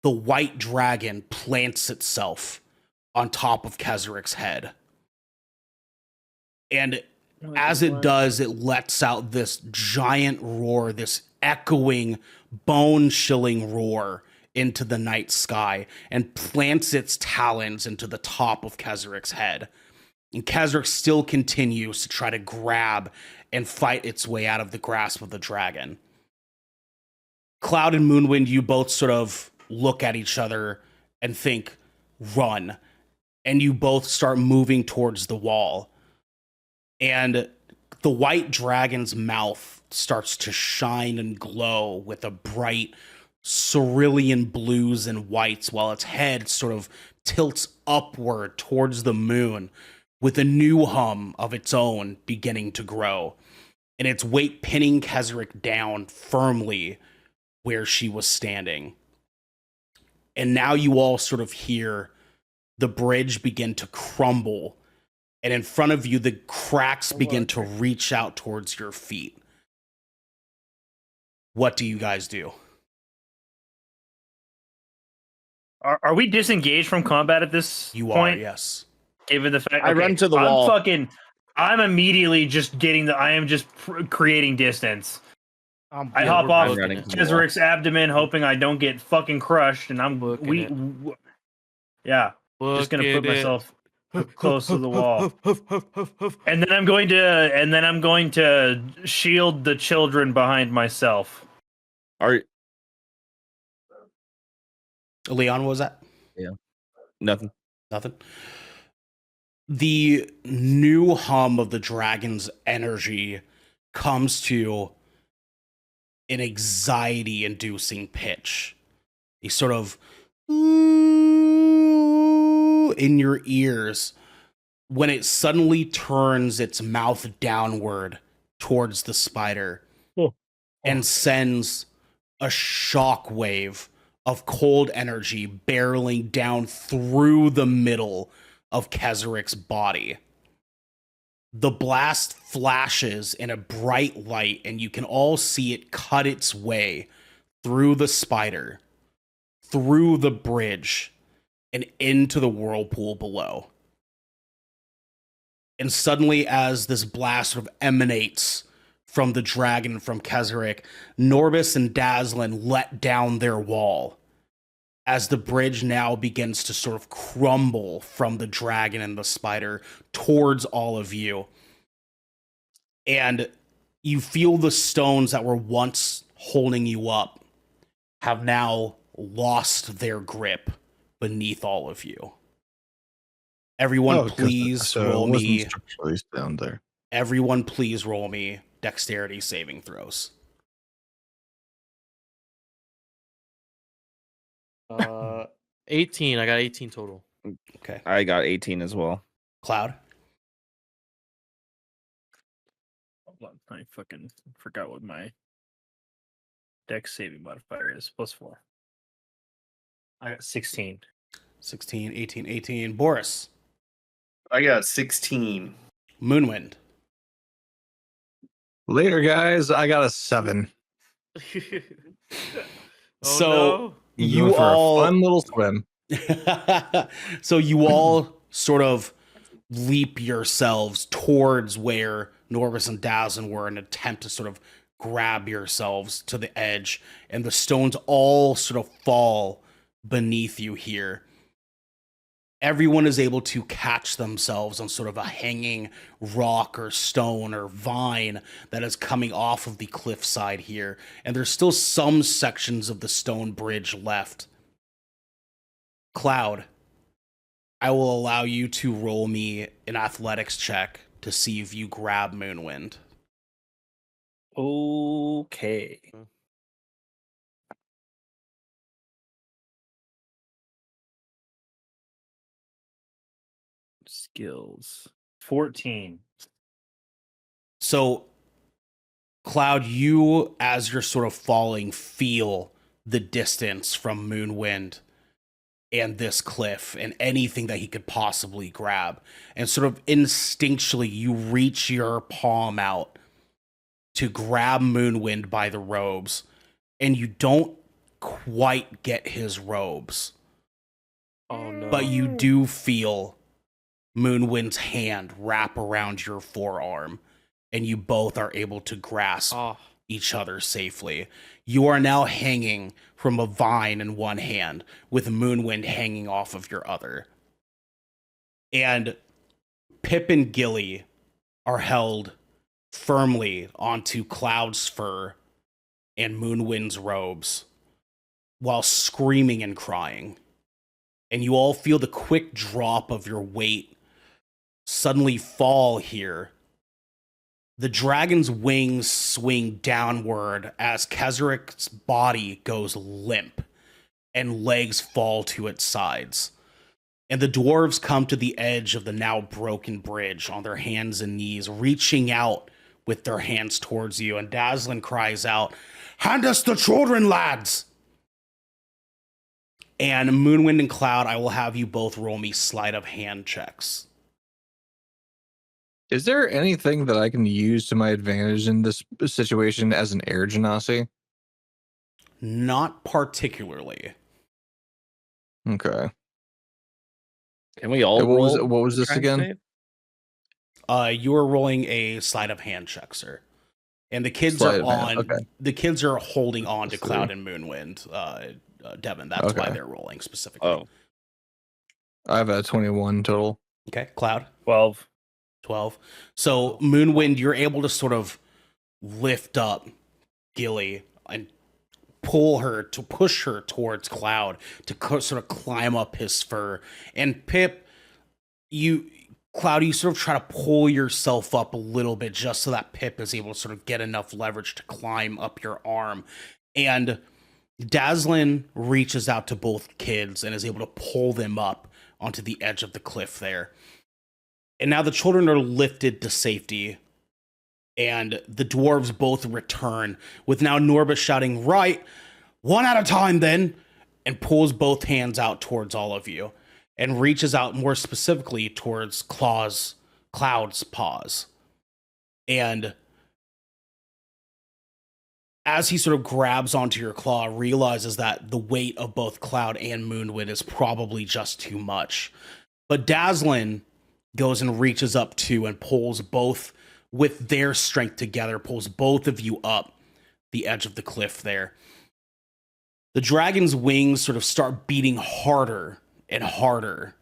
the white dragon plants itself on top of Kezerik's head. And as it does, it lets out this giant roar, this echoing, bone-chilling roar into the night sky and plants its talons into the top of Kezerik's head. And Kezerik still continues to try to grab and fight its way out of the grasp of the dragon. Cloud and Moonwind, you both sort of look at each other and think, run. And you both start moving towards the wall. And the white dragon's mouth starts to shine and glow with a bright cerulean blues and whites, while its head sort of tilts upward towards the moon, with a new hum of its own beginning to grow, and its weight pinning Kezerik down firmly where she was standing. And now you all sort of hear the bridge begin to crumble, and in front of you, the cracks begin to reach out towards your feet. What do you guys do? Are we disengaged from combat at this You point? are, yes. Given the fact I run to the wall. I'm immediately just I am just creating distance. I Yeah, hop we're off both running in it. to the wall. Kezerik's abdomen, hoping I don't get fucking crushed, and I'm Look at we, it. w- yeah, just Look gonna at put it. myself close to the wall, and then I'm going to shield the children behind myself. Are Leon, what was that? nothing. Nothing. The new hum of the dragon's energy comes to an anxiety-inducing pitch. A sort of in your ears when it suddenly turns its mouth downward towards the spider and sends a shock wave of cold energy barreling down through the middle of Kezerik's body. The blast flashes in a bright light, and you can all see it cut its way through the spider, through the bridge, and into the whirlpool below. And suddenly, as this blast sort of emanates from the dragon, from Kezerik, Norbis and Dazzlin let down their wall as the bridge now begins to sort of crumble from the dragon and the spider towards all of you. And you feel the stones that were once holding you up have now lost their grip beneath all of you. Everyone, please roll me. Down there. Everyone, please roll me dexterity saving throws. 18. I got 18 total. Okay. I got 18 as well. Cloud. Hold on, I fucking forgot what my dex saving modifier is. +4. I got 16. 16, 18, 18. Boris. I got 16. Moonwind. Later, guys. I got a 7. So you Going for all a fun little swim. so you all sort of leap yourselves towards where Norbis and Dazzlin were in an attempt to sort of grab yourselves to the edge, and the stones all sort of fall beneath you here. Everyone is able to catch themselves on sort of a hanging rock or stone or vine that is coming off of the cliffside here. And there's still some sections of the stone bridge left. Cloud, I will allow you to roll me an athletics check to see if you grab Moonwind. Okay. Skills. 14. So, Cloud, you, as you're sort of falling, feel the distance from Moonwind and this cliff and anything that he could possibly grab. And sort of instinctually, you reach your palm out to grab Moonwind by the robes, and you don't quite get his robes. Oh no. But you do feel Moonwind's hand wrap around your forearm, and you both are able to grasp Oh, each other safely. You are now hanging from a vine in one hand, with Moonwind hanging off of your other. And Pip and Gilly are held firmly onto Cloud's fur and Moonwind's robes while screaming and crying. And you all feel the quick drop of your weight suddenly fall here. The dragon's wings swing downward as Kezerik's body goes limp and legs fall to its sides. And the dwarves come to the edge of the now broken bridge on their hands and knees, reaching out with their hands towards you. And Dazzlin cries out, "Hand us the children, lads!" And Moonwind and Cloud, I will have you both roll me sleight of hand checks. Is there anything that I can use to my advantage in this situation as an air Jenesy? Not particularly. Okay. Can we all roll? What was this try and again? save? You are rolling a sleight of hand check, sir. And the kids Sleight are of hand, on. okay. The kids are holding on to Let's Cloud see. and Moonwind. Devin, that's why Okay. they're rolling specifically. Oh, I have a 21 total. Okay, Cloud. 12. 12. So, Moonwind, you're able to sort of lift up Gilly and push her towards Cloud to sort of climb up his fur. And Pip, Cloud, you sort of try to pull yourself up a little bit just so that Pip is able to sort of get enough leverage to climb up your arm. And Dazzlin reaches out to both kids and is able to pull them up onto the edge of the cliff there. And now the children are lifted to safety, and the dwarves both return, with now Norba shouting, "Right, one at a time then," and pulls both hands out towards all of you, and reaches out more specifically towards Cloud's paws. And as he sort of grabs onto your claw, realizes that the weight of both Cloud and Moonwind is probably just too much. But Dazzlin goes and reaches up to and pulls both with their strength together, pulls both of you up the edge of the cliff there. The dragon's wings sort of start beating harder and harder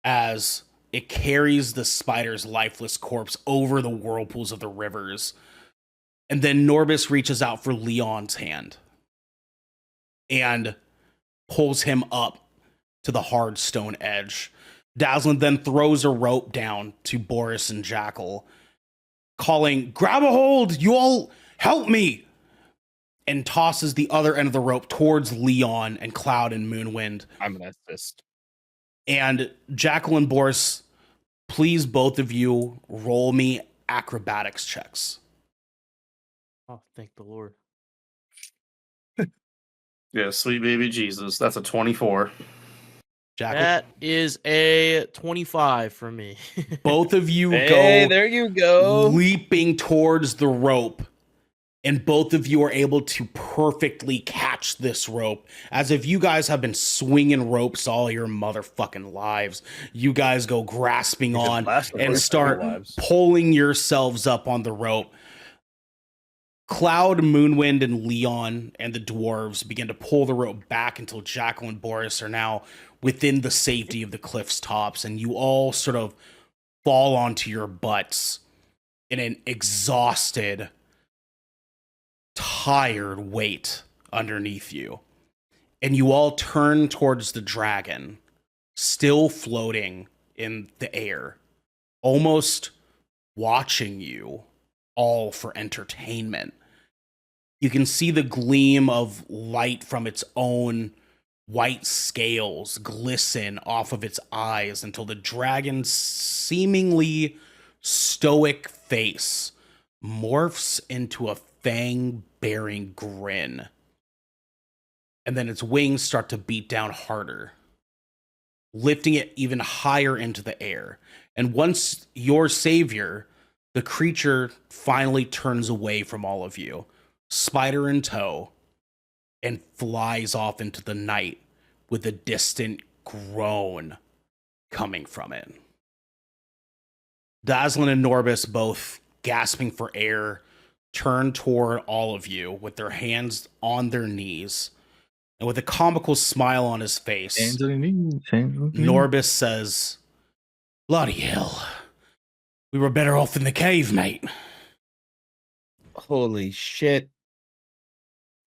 as it carries the spider's lifeless corpse over the whirlpools of the rivers. And then Norbis reaches out for Leon's hand and pulls him up to the hard stone edge. Dazzlin then throws a rope down to Boris and Jackal, calling, "Grab a hold! You all help me!" And tosses the other end of the rope towards Leon and Cloud and Moonwind. I'm an assist. And Jackal and Boris, please both of you roll me acrobatics checks. Oh, thank the Lord. Yeah, sweet baby Jesus. That's a 24. Jackal, That is a 25 for me. both of you Hey, go there you go. leaping towards the rope, and both of you are able to perfectly catch this rope, as if you guys have been swinging ropes all your motherfucking lives. You guys go grasping on and start pulling yourselves up on the rope. Cloud, Moonwind, and Leon and the dwarves begin to pull the rope back until Jackal and Boris are now within the safety of the cliff's tops, and you all sort of fall onto your butts in an exhausted, tired weight underneath you. And you all turn towards the dragon, still floating in the air, almost watching you all for entertainment. You can see the gleam of light from its own white scales glisten off of its eyes until the dragon's seemingly stoic face morphs into a fang-bearing grin. And then its wings start to beat down harder, lifting it even higher into the air. And once your savior, the creature finally turns away from all of you, spider in tow, and flies off into the night with a distant groan coming from it. Dazzlin and Norbis both gasping for air, turn toward all of you with their hands on their knees and with a comical smile on his face. Hands on your knees. Hands on your knees. Norbis says, "Bloody hell. We were better off in the cave, mate." Holy shit.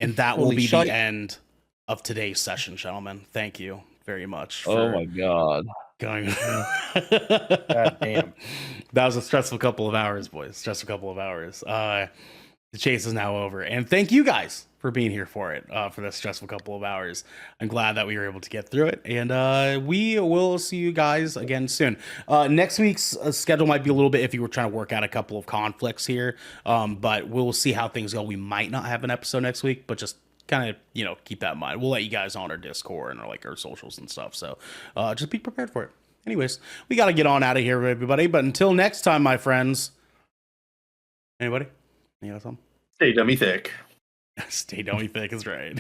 And that will Holy be shite. the end of today's session, gentlemen. Thank you very much Oh for my god. going. God damn. That was a stressful couple of hours, boys. Stressful couple of hours. The chase is now over. And thank you guys for being here for it, for this stressful couple of hours. I'm glad that we were able to get through it. And we will see you guys again soon. Next week's schedule might be a little bit if you were trying to work out a couple of conflicts here. But we'll see how things go. We might not have an episode next week, but just kind of, keep that in mind. We'll let you guys on our Discord and our socials and stuff. So just be prepared for it. Anyways, we got to get on out of here, everybody. But until next time, my friends. Anybody? You got something? Stay dummy thick. Stay dummy thick is right.